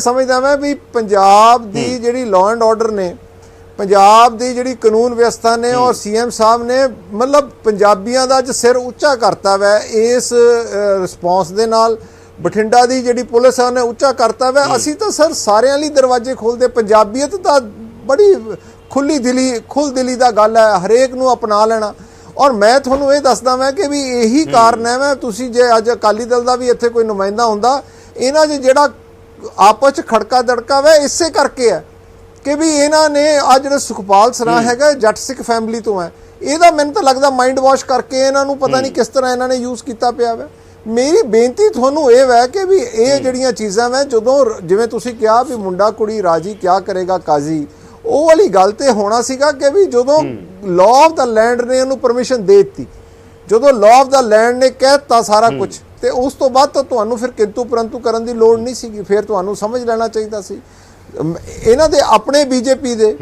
ਸਮਝਦਾ ਮੈਂ ਵੀ ਪੰਜਾਬ ਦੀ ਜਿਹੜੀ ਲਾਅ ਐਂਡ ਆਰਡਰ ਨੇ, ਪੰਜਾਬ ਦੀ ਜਿਹੜੀ ਕਾਨੂੰਨ ਵਿਵਸਥਾ ਨੇ ਔਰ CM ਸਾਹਿਬ ਨੇ ਮਤਲਬ ਪੰਜਾਬੀਆਂ ਦਾ ਅੱਜ ਸਿਰ ਉੱਚਾ ਕਰਤਾ ਵੈ ਇਸ ਰਿਸਪੌਂਸ ਦੇ ਨਾਲ। ਬਠਿੰਡਾ ਦੀ ਜਿਹੜੀ ਪੁਲਿਸ ਹੈ ਉਹਨੇ ਉੱਚਾ ਕਰਤਾ ਵੈ। ਅਸੀਂ ਤਾਂ ਸਰ ਸਾਰਿਆਂ ਲਈ ਦਰਵਾਜ਼ੇ ਖੋਲਦੇ, ਪੰਜਾਬੀਅਤ ਤਾਂ ਬੜੀ ਖੁੱਲ ਦਿਲੀ ਦਾ ਗੱਲ ਹੈ, ਹਰੇਕ ਨੂੰ ਅਪਣਾ ਲੈਣਾ। ਔਰ ਮੈਂ ਤੁਹਾਨੂੰ ਇਹ ਦੱਸਦਾ ਮੈਂ ਕਿ ਵੀ ਇਹੀ ਕਾਰਨ ਹੈ ਮੈਂ ਤੁਸੀਂ ਜੇ ਅੱਜ ਅਕਾਲੀ ਦਲ ਦਾ ਵੀ ਇੱਥੇ ਕੋਈ ਨੁਮਾਇੰਦਾ ਹੁੰਦਾ, ਇਹਨਾਂ 'ਚ ਜਿਹੜਾ ਆਪਸ 'ਚ ਖੜਕਾ ਦੜਕਾ ਵੈ ਇਸੇ ਕਰਕੇ ਹੈ ਕਿ ਵੀ ਇਹਨਾਂ ਨੇ ਆ ਜਿਹੜਾ ਸੁਖਪਾਲ ਸਰਾਂ ਹੈਗਾ ਜੱਟ ਸਿੱਖ ਫੈਮਿਲੀ ਤੋਂ ਹੈ, ਇਹਦਾ ਮੈਨੂੰ ਤਾਂ ਲੱਗਦਾ ਮਾਈਂਡ ਵਾਸ਼ ਕਰਕੇ ਇਹਨਾਂ ਨੂੰ ਪਤਾ ਨਹੀਂ ਕਿਸ ਤਰ੍ਹਾਂ ਇਹਨਾਂ ਨੇ ਯੂਜ਼ ਕੀਤਾ ਪਿਆ ਵੈ। ਮੇਰੀ ਬੇਨਤੀ ਤੁਹਾਨੂੰ ਇਹ ਵੈ ਕਿ ਵੀ ਇਹ ਜਿਹੜੀਆਂ ਚੀਜ਼ਾਂ ਵੈ, ਜਦੋਂ ਜਿਵੇਂ ਤੁਸੀਂ ਕਿਹਾ ਵੀ ਮੁੰਡਾ ਕੁੜੀ ਰਾਜੀ ਕਿਆ ਕਰੇਗਾ ਕਾਜ਼ੀ, ਉਹ ਵਾਲੀ ਗੱਲ ਤੇ ਹੋਣਾ ਸੀਗਾ ਕਿ ਵੀ ਜਦੋਂ ਲਾਅ ਆਫ ਦਾ ਲੈਂਡ ਨੇ ਉਹਨੂੰ ਪਰਮਿਸ਼ਨ ਦੇ ਦਿੱਤੀ, ਜਦੋਂ ਲਾਅ ਆਫ ਦਾ ਲੈਂਡ ਨੇ ਕਹਿ ਦਿੱਤਾ ਸਾਰਾ ਕੁਝ, ਤੇ ਉਸ ਤੋਂ ਬਾਅਦ ਤਾਂ ਤੁਹਾਨੂੰ ਫਿਰ ਕਿੰਤੂ ਪਰੰਤੂ ਕਰਨ ਦੀ ਲੋੜ ਨਹੀਂ ਸੀਗੀ। ਫਿਰ ਤੁਹਾਨੂੰ ਸਮਝ ਲੈਣਾ ਚਾਹੀਦਾ ਸੀ ਇਹਨਾਂ ਦੇ ਆਪਣੇ BJP ਦੇ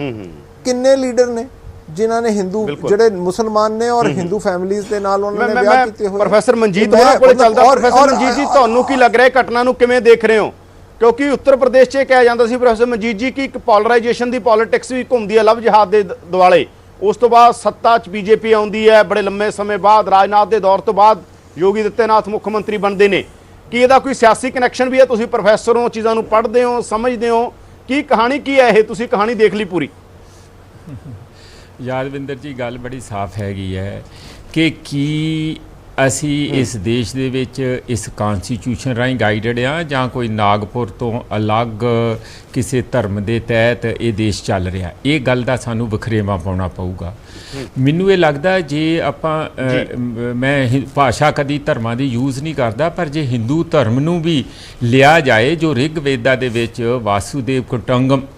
ਕਿੰਨੇ ਲੀਡਰ ਨੇ ਜਿਨ੍ਹਾਂ ਨੇ ਹਿੰਦੂ ਜਿਹੜੇ ਮੁਸਲਮਾਨ ਨੇ ਔਰ ਹਿੰਦੂ ਫੈਮਿਲੀਜ਼ ਦੇ ਨਾਲ ਉਹਨਾਂ ਨੇ ਵਿਆਹ ਕੀਤੇ ਹੋਏ। ਪ੍ਰੋਫੈਸਰ ਮਨਜੀਤ ਹੋਰਾਂ ਕੋਲ ਚੱਲਦਾ। ਪ੍ਰੋਫੈਸਰ ਮਨਜੀਤ ਜੀ, ਤੁਹਾਨੂੰ ਕੀ ਲੱਗ ਰਿਹਾ ਘਟਨਾ ਨੂੰ ਕਿਵੇਂ ਦੇਖ ਰਹੇ ਹੋ? ਕਿਉਂਕਿ ਉੱਤਰ ਪ੍ਰਦੇਸ਼ 'ਚ ਕਿਹਾ ਜਾਂਦਾ ਸੀ ਪ੍ਰੋਫੈਸਰ ਮਨਜੀਤ ਜੀ ਕਿ ਇੱਕ ਪੋਲਰਾਈਜੇਸ਼ਨ ਦੀ ਪੋਲਿਟਿਕਸ ਵੀ ਘੁੰਮਦੀ ਹੈ ਲਵ ਜਿਹਾਦ ਦੇ ਦੁਆਲੇ। ਉਸ ਤੋਂ ਬਾਅਦ ਸੱਤਾ 'ਚ BJP ਆਉਂਦੀ ਹੈ, ਬੜੇ ਲੰਮੇ ਸਮੇਂ ਬਾਅਦ ਰਾਜਨਾਥ ਦੇ ਦੌਰ ਤੋਂ ਬਾਅਦ ਯੋਗੀ ਆਦਿੱਤਿਆਨਾਥ ਮੁੱਖ ਮੰਤਰੀ ਬਣਦੇ ਨੇ। ਕੀ ਇਹਦਾ ਕੋਈ ਸਿਆਸੀ ਕਨੈਕਸ਼ਨ ਵੀ ਹੈ? ਤੁਸੀਂ ਪ੍ਰੋਫੈਸਰ ਹੋ, ਚੀਜ਼ਾਂ ਨੂੰ ਪੜ੍ਹਦੇ ਹੋ, ਸਮਝਦੇ ਹੋ, ਕੀ ਕਹਾਣੀ ਕੀ ਹੈ ਇਹ? ਤੁਸੀਂ ਕਹਾਣੀ ਦੇਖ ਲਈ ਪੂਰੀ? ਯਾਦਵਿੰਦਰ ਜੀ, ਗੱਲ ਬੜੀ ਸਾਫ਼ ਹੈਗੀ ਹੈ ਕਿ ਕੀ ਅਸੀਂ ਇਸ ਦੇਸ਼ ਦੇ ਵਿੱਚ ਇਸ ਕਨਸਟੀਟਿਊਸ਼ਨ ਰਾਹੀਂ ਗਾਈਡਡ ਆ ਜਾਂ ਕੋਈ ਨਾਗਪੁਰ ਤੋਂ ਅਲੱਗ ਕਿਸੇ ਧਰਮ ਦੇ ਤਹਿਤ ਇਹ ਦੇਸ਼ ਚੱਲ ਰਿਹਾ? ਇਹ ਗੱਲ ਦਾ ਸਾਨੂੰ ਵਖਰੇਵਾਂ ਪਾਉਣਾ ਪਊਗਾ। ਮੈਨੂੰ ਇਹ ਲੱਗਦਾ ਜੇ ਆਪਾਂ ਮੈਂ ਭਾਸ਼ਾ ਕਦੀ ਧਰਮਾਂ ਦੀ ਯੂਜ਼ ਨਹੀਂ ਕਰਦਾ, ਪਰ ਜੇ ਹਿੰਦੂ ਧਰਮ ਨੂੰ ਵੀ ਲਿਆ ਜਾਏ, ਜੋ ਰਿਗ ਵੇਦਾ ਦੇ ਵਿੱਚ ਵਾਸੂਦੇਵ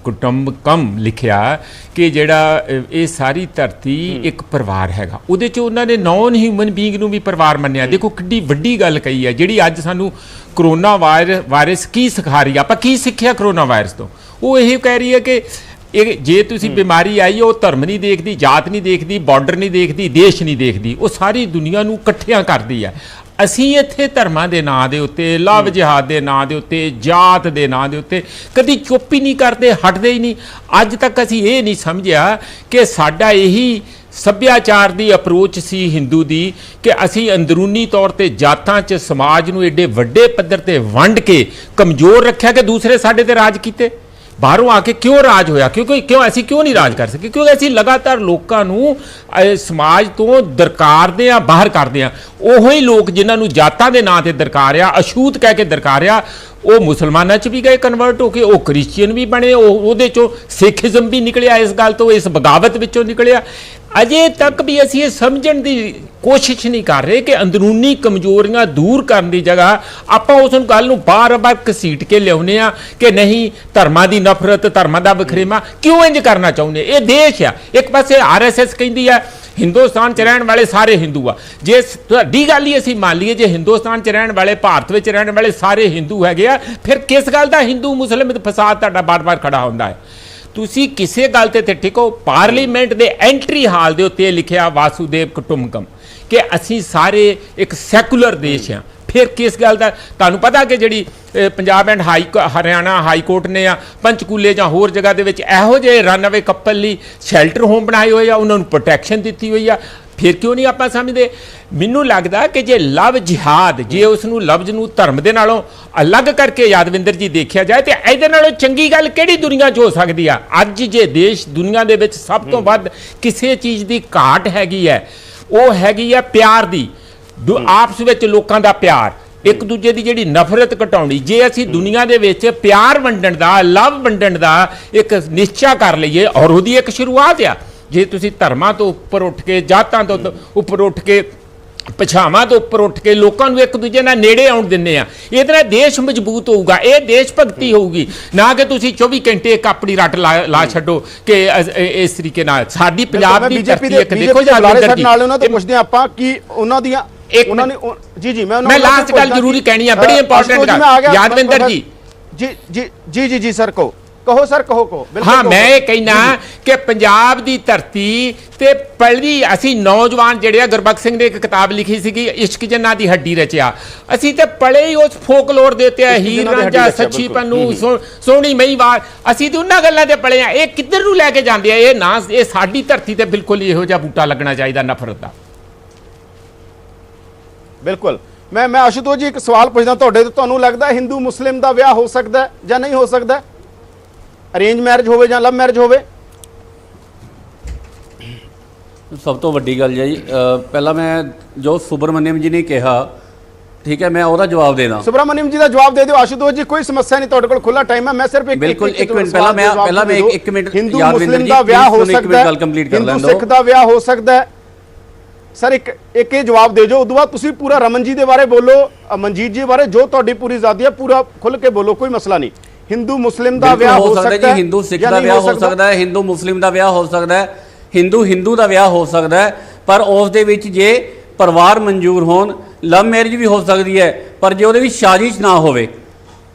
ਕੁਟੰਬਕਮ ਲਿਖਿਆ ਕਿ ਜਿਹੜਾ ਇਹ ਸਾਰੀ ਧਰਤੀ ਇੱਕ ਪਰਿਵਾਰ ਹੈਗਾ, ਉਹਦੇ 'ਚ ਉਹਨਾਂ ਨੇ ਨੌਨ ਹਿਊਮਨ ਬੀਇੰਗ ਨੂੰ ਵੀ ਪਰਿਵਾਰ ਮੰਨਿਆ। ਦੇਖੋ ਕਿੱਡੀ ਵੱਡੀ ਗੱਲ ਕਹੀ ਹੈ, ਜਿਹੜੀ ਅੱਜ ਸਾਨੂੰ ਕਰੋਨਾ ਵਾਇਰਸ ਕੀ ਸਿਖਾ ਰਹੀ ਹੈ। ਆਪਾਂ ਕੀ ਸਿੱਖਿਆ ਕਰੋਨਾ ਵਾਇਰਸ ਤੋਂ? ਉਹ ਇਹ ਕਹਿ ਰਹੀ ਹੈ ਕਿ ਇਹ ਜੇ ਤੁਸੀਂ ਬਿਮਾਰੀ ਆਈ, ਉਹ ਧਰਮ ਨਹੀਂ ਦੇਖਦੀ, ਜਾਤ ਨਹੀਂ ਦੇਖਦੀ, ਬਾਰਡਰ ਨਹੀਂ ਦੇਖਦੀ, ਦੇਸ਼ ਨਹੀਂ ਦੇਖਦੀ, ਉਹ ਸਾਰੀ ਦੁਨੀਆ ਨੂੰ ਇਕੱਠਿਆਂ ਕਰਦੀ ਹੈ। ਅਸੀਂ ਇੱਥੇ ਧਰਮਾਂ ਦੇ ਨਾਂ ਦੇ ਉੱਤੇ, ਲਵ ਜਿਹਾਦ ਦੇ ਨਾਂ ਦੇ ਉੱਤੇ, ਜਾਤ ਦੇ ਨਾਂ ਦੇ ਉੱਤੇ ਕਦੀ ਚੁੱਪ ਹੀ ਨਹੀਂ ਕਰਦੇ, ਹਟਦੇ ਹੀ ਨਹੀਂ। ਅੱਜ ਤੱਕ ਅਸੀਂ ਇਹ ਨਹੀਂ ਸਮਝਿਆ ਕਿ ਸਾਡਾ ਇਹੀ ਸੱਭਿਆਚਾਰ ਦੀ ਅਪਰੋਚ ਸੀ ਹਿੰਦੂ ਦੀ ਕਿ ਅਸੀਂ ਅੰਦਰੂਨੀ ਤੌਰ ਤੇ ਜਾਤਾਂ 'ਚ ਸਮਾਜ ਨੂੰ ਏਡੇ ਵੱਡੇ ਪੱਧਰ ਤੇ ਵੰਡ ਕੇ ਕਮਜ਼ੋਰ ਰੱਖਿਆ ਕਿ ਦੂਸਰੇ ਸਾਡੇ ਤੇ ਰਾਜ ਕੀਤੇ। ਬਾਹਰੋਂ ਆ ਕੇ ਕਿਉਂ ਰਾਜ ਹੋਇਆ, ਕਿਉਂ ਅਸੀਂ ਕਿਉਂ ਨਹੀਂ ਰਾਜ ਕਰ ਸਕੇ? ਕਿਉਂਕਿ ਅਸੀਂ ਲਗਾਤਾਰ ਲੋਕਾਂ ਨੂੰ ਸਮਾਜ ਤੋਂ ਦਰਕਾਰਦੇ ਆ, ਬਾਹਰ ਕਰਦੇ ਆ। ਉਹੋ ਹੀ ਲੋਕ ਜਿਨ੍ਹਾਂ ਨੂੰ ਜਾਤਾਂ ਦੇ ਨਾਂ ਤੇ ਦਰਕਾਰਿਆ, ਅਛੂਤ ਕਹਿ ਕੇ ਦਰਕਾਰਿਆ, ਉਹ ਮੁਸਲਮਾਨਾਂ 'ਚ ਵੀ ਗਏ ਕਨਵਰਟ ਹੋ ਕੇ, ਉਹ ਕ੍ਰਿਸਚੀਅਨ ਵੀ ਬਣੇ, ਉਹਦੇ 'ਚੋਂ ਸਿੱਖੀਜ਼ਮ ਵੀ ਨਿਕਲਿਆ, ਇਸ ਗੱਲ ਤੋਂ, ਇਸ ਬਗਾਵਤ ਵਿੱਚੋਂ ਨਿਕਲਿਆ। ਅਜੇ ਤੱਕ ਵੀ ਅਸੀਂ ਇਹ ਸਮਝਣ ਦੀ ਕੋਸ਼ਿਸ਼ ਨਹੀਂ ਕਰ ਰਹੇ ਕਿ ਅੰਦਰੂਨੀ ਕਮਜ਼ੋਰੀਆਂ ਦੂਰ ਕਰਨ ਦੀ ਜਗ੍ਹਾ ਆਪਾਂ ਉਸ ਗੱਲ ਨੂੰ ਬਾਰ-ਬਾਰ ਘਸੀਟ ਕੇ ਲਿਆਉਂਦੇ ਆ ਕਿ ਨਹੀਂ, ਧਰਮਾਂ ਦੀ ਨਫ਼ਰਤ, ਧਰਮਾਂ ਦਾ ਵਖਰੇਵਾਂ ਕਿਉਂ ਇੰਜ ਕਰਨਾ ਚਾਹੁੰਦੇ? ਇਹ ਦੇਸ਼ ਆ। ਇੱਕ ਪਾਸੇ RSS ਕਹਿੰਦੀ ਆ ਹਿੰਦੁਸਤਾਨ 'ਚ ਰਹਿਣ ਵਾਲੇ ਸਾਰੇ ਹਿੰਦੂ ਆ। ਜੇ ਤੁਹਾਡੀ ਗੱਲ ਹੀ ਅਸੀਂ ਮੰਨ ਲਈਏ, ਜੇ ਹਿੰਦੁਸਤਾਨ 'ਚ ਰਹਿਣ ਵਾਲੇ, ਭਾਰਤ ਵਿੱਚ ਰਹਿਣ ਵਾਲੇ ਸਾਰੇ ਹਿੰਦੂ ਹੈਗੇ ਆ, ਫਿਰ ਕਿਸ ਗੱਲ ਦਾ ਹਿੰਦੂ ਮੁਸਲਿਮ ਫਸਾਦ ਤੁਹਾਡਾ ਬਾਰ-ਬਾਰ ਖੜਾ ਹੁੰਦਾ ਹੈ? ਤੁਸੀਂ ਕਿਸੇ ਗੱਲ ਤੇ ਟਿਕੋ। ਪਾਰਲੀਮੈਂਟ ਦੇ ਐਂਟਰੀ ਹਾਲ ਦੇ ਉੱਤੇ ਲਿਖਿਆ ਵਾਸੂਦੇਵ ਕੁਟੁੰਬਕਮ ਕਿ ਅਸੀਂ ਸਾਰੇ ਇੱਕ ਸੈਕੂਲਰ ਦੇਸ਼ ਹਾਂ। ਫਿਰ ਕਿਸ ਗੱਲ ਦਾ? ਤੁਹਾਨੂੰ ਪਤਾ ਕਿ ਜਿਹੜੀ Punjab and Haryana high court ਨੇ ਆ ਪੰਚਕੂਲੇ ਜਾਂ ਹੋਰ ਜਗ੍ਹਾ ਦੇ ਵਿੱਚ ਇਹੋ ਜਿਹੇ ਰਨਅਵੇ ਕਪਲ ਲਈ ਸ਼ੈਲਟਰ ਹੋਮ ਬਣਾਏ ਹੋਏ ਆ, ਉਹਨਾਂ ਨੂੰ ਪ੍ਰੋਟੈਕਸ਼ਨ ਦਿੱਤੀ ਹੋਈ ਆ। ਫਿਰ ਕਿਉਂ ਨਹੀਂ ਆਪਾਂ ਸਮਝਦੇ? ਮੈਨੂੰ ਲੱਗਦਾ ਕਿ ਜੇ ਲਵ ਜਿਹਾਦ, ਜੇ ਉਸ ਨੂੰ ਲਫ਼ਜ਼ ਨੂੰ ਧਰਮ ਦੇ ਨਾਲੋਂ ਅਲੱਗ ਕਰਕੇ ਯਾਦਵਿੰਦਰ ਜੀ ਦੇਖਿਆ ਜਾਏ ਤੇ ਇਹਦੇ ਨਾਲੋਂ ਚੰਗੀ ਗੱਲ ਕਿਹੜੀ ਦੁਨੀਆ 'ਚ ਹੋ ਸਕਦੀ ਆ? ਅੱਜ ਜੇ ਦੇਸ਼ ਦੁਨੀਆ ਦੇ ਵਿੱਚ ਸਭ ਤੋਂ ਵੱਧ ਕਿਸੇ ਚੀਜ਼ ਦੀ ਘਾਟ ਹੈਗੀ ਹੈ, ਉਹ ਹੈਗੀ ਆ ਪਿਆਰ ਦੀ, ਆਪਸ ਵਿੱਚ ਲੋਕਾਂ ਦਾ ਪਿਆਰ, ਇੱਕ ਦੂਜੇ ਦੀ ਜਿਹੜੀ ਨਫ਼ਰਤ ਘਟਾਉਣੀ। ਜੇ ਅਸੀਂ ਦੁਨੀਆ ਦੇ ਵਿੱਚ ਪਿਆਰ ਵੰਡਣ ਦਾ, ਲਵ ਵੰਡਣ ਦਾ ਇੱਕ ਨਿਸ਼ਚਾ ਕਰ ਲਈਏ, ਔਰ ਉਹਦੀ ਇੱਕ ਸ਼ੁਰੂਆਤ ਆ, ਜੇ ਤੁਸੀਂ ਧਰਮਾਂ ਤੋਂ ਉੱਪਰ ਉੱਠ ਕੇ, ਜਾਤਾਂ ਤੋਂ ਉੱਪਰ ਉੱਠ ਕੇ, ਪਛਾਵਾਂ ਤੋਂ ਉੱਪਰ ਉੱਠ ਕੇ ਲੋਕਾਂ ਨੂੰ ਇੱਕ ਦੂਜੇ ਨਾਲ ਨੇੜੇ ਆਉਣ ਦਿੰਦੇ ਆ, ਇਹਦੇ ਨਾਲ ਦੇਸ਼ ਮਜ਼ਬੂਤ ਹੋਊਗਾ। ਇਹ ਦੇਸ਼ ਭਗਤੀ ਹੋਊਗੀ, ਨਾ ਕਿ ਤੁਸੀਂ 24 ਘੰਟੇ ਇੱਕ ਆਪਣੀ ਰੱਟ ਲਾ ਛੱਡੋ ਕਿ ਇਸ ਤਰੀਕੇ ਨਾਲ। ਸਾਡੀ ਪੰਜਾਬ ਦੀ ਧਰਤੀ ਇੱਕ ਦੇਖੋ ਯਾਦਵਿੰਦਰ ਜੀ ਨਾਲ ਉਹਨਾਂ ਤੋਂ ਪੁੱਛਦੇ ਆਪਾਂ ਕਿ ਉਹਨਾਂ ਦੀਆਂ ਉਹਨਾਂ ਨੇ ਜੀ ਮੈਂ ਲਾਸਟ ਗੱਲ ਜ਼ਰੂਰੀ ਕਹਿਣੀ ਆ, ਬੜੀ ਇੰਪੋਰਟੈਂਟ ਗੱਲ ਯਾਦਵਿੰਦਰ ਜੀ। ਜੀ ਸਰ ਕਹੋ ਸਰ, ਕਹੋ। ਹਾਂ, ਮੈਂ ਇਹ ਕਹਿਣਾ ਕਿ ਪੰਜਾਬ ਦੀ ਧਰਤੀ ਤੇ ਪਹਿਲੀ ਅਸੀਂ ਨੌਜਵਾਨ ਜਿਹੜੇ ਆ, ਗੁਰਬਖਸ਼ ਸਿੰਘ ਨੇ ਇੱਕ ਕਿਤਾਬ ਲਿਖੀ ਸੀਗੀ, ਇਸ਼ਕ ਜੰਨਾ ਦੀ ਹੱਡੀ ਰਚਿਆ। ਅਸੀਂ ਤੇ ਪਲੇ ਹੀ ਉਸ ਫੋਕਲੋਰ ਦੇ ਉੱਤੇ, ਹੀਰ ਰਾਂਝਾ, ਸੱਚੀ ਪੰਨੂ, ਸੋਹਣੀ ਮਹੀਂਵਾਲ, ਅਸੀਂ ਤੇ ਉਹਨਾਂ ਗੱਲਾਂ ਤੇ ਪਲੇ ਆ। ਇਹ ਕਿੱਧਰ ਨੂੰ ਲੈ ਕੇ ਜਾਂਦੇ ਆ? ਇਹ ਨਾ, ਇਹ ਸਾਡੀ ਧਰਤੀ ਤੇ ਬਿਲਕੁਲ ਇਹੋ ਜਿਹਾ ਬੂਟਾ ਲੱਗਣਾ ਚਾਹੀਦਾ ਨਫ਼ਰਤ ਦਾ। ਬਿਲਕੁਲ। ਮੈਂ ਆਸ਼ੂਤੋਸ਼ ਜੀ ਇੱਕ ਸਵਾਲ ਪੁੱਛਦਾ ਤੁਹਾਡੇ ਤੋਂ, ਤੁਹਾਨੂੰ ਲੱਗਦਾ ਹਿੰਦੂ ਮੁਸਲਿਮ ਦਾ ਵਿਆਹ ਹੋ ਸਕਦਾ ਜਾਂ ਨਹੀਂ ਹੋ ਸਕਦਾ? ਅਰੇਂਜ ਮੈਰਿਜ ਹੋਵੇ ਜਾਂ ਲਵ ਮੈਰਿਜ ਹੋਵੇ? ਸਭ ਤੋਂ ਵੱਡੀ ਗੱਲ ਜੀ, ਪਹਿਲਾਂ ਮੈਂ ਜੋ ਸੁਬਰਮਨਿਅਮ ਜੀ ਨੇ ਕਿਹਾ, ਠੀਕ ਹੈ, ਮੈਂ ਉਹਦਾ ਜਵਾਬ ਦੇਣਾ। ਸੁਬਰਮਨਿਅਮ ਜੀ ਦਾ ਜਵਾਬ ਦੇ ਦਿਓ। ਆਸ਼ੂਤੋਸ਼ ਜੀ ਕੋਈ ਸਮੱਸਿਆ ਨਹੀਂ, ਤੁਹਾਡੇ ਕੋਲ ਖੁੱਲਾ ਟਾਈਮ ਹੈ। ਮੈਂ ਸਿਰਫ ਇੱਕ ਮਿੰਟ ਪਹਿਲਾਂ ਮੈਂ ਇੱਕ ਮਿੰਟ ਹਿੰਦੂ ਮੁਸਲਿਮ ਦਾ ਵਿਆਹ ਹੋ ਸਕਦਾ ਹੈ, ਗੱਲ ਕੰਪਲੀਟ ਕਰ ਲੈਣ ਦਿਓ। ਸਿੱਖ ਦਾ ਵਿਆਹ ਹੋ ਸਕਦਾ ਹੈ। ਸਰ ਇੱਕ ਇਹ ਜਵਾਬ ਦੇ ਜੋ, ਉਦੋਂ ਬਾਅਦ ਤੁਸੀਂ ਪੂਰਾ ਰਮਨ ਜੀ ਦੇ ਬਾਰੇ ਬੋਲੋ, ਮਨਜੀਤ ਜੀ ਬਾਰੇ, ਜੋ ਤੁਹਾਡੀ ਪੂਰੀ ਆਜ਼ਾਦੀ ਹੈ, ਪੂਰਾ ਖੁੱਲ ਕੇ ਬੋਲੋ, ਕੋਈ ਮਸਲਾ ਨਹੀਂ। ਹਿੰਦੂ ਮੁਸਲਿਮ ਦਾ ਵਿਆਹ ਹੋ ਸਕਦਾ ਹੈ, ਹਿੰਦੂ ਸਿੱਖ ਦਾ ਵਿਆਹ ਹੋ ਸਕਦਾ ਹੈ, ਹਿੰਦੂ ਮੁਸਲਿਮ ਦਾ ਵਿਆਹ ਹੋ ਸਕਦਾ ਹੈ, ਹਿੰਦੂ ਦਾ ਵਿਆਹ ਹੋ ਸਕਦਾ ਹੈ, ਪਰ ਉਸ ਦੇ ਵਿੱਚ ਜੇ ਪਰਿਵਾਰ ਮਨਜ਼ੂਰ ਹੋਣ, ਲਵ ਮੈਰਿਜ ਵੀ ਹੋ ਸਕਦੀ ਹੈ, ਪਰ ਜੇ ਉਹਦੇ ਵਿੱਚ ਸਾਜ਼ਿਸ਼ ਨਾ ਹੋਵੇ।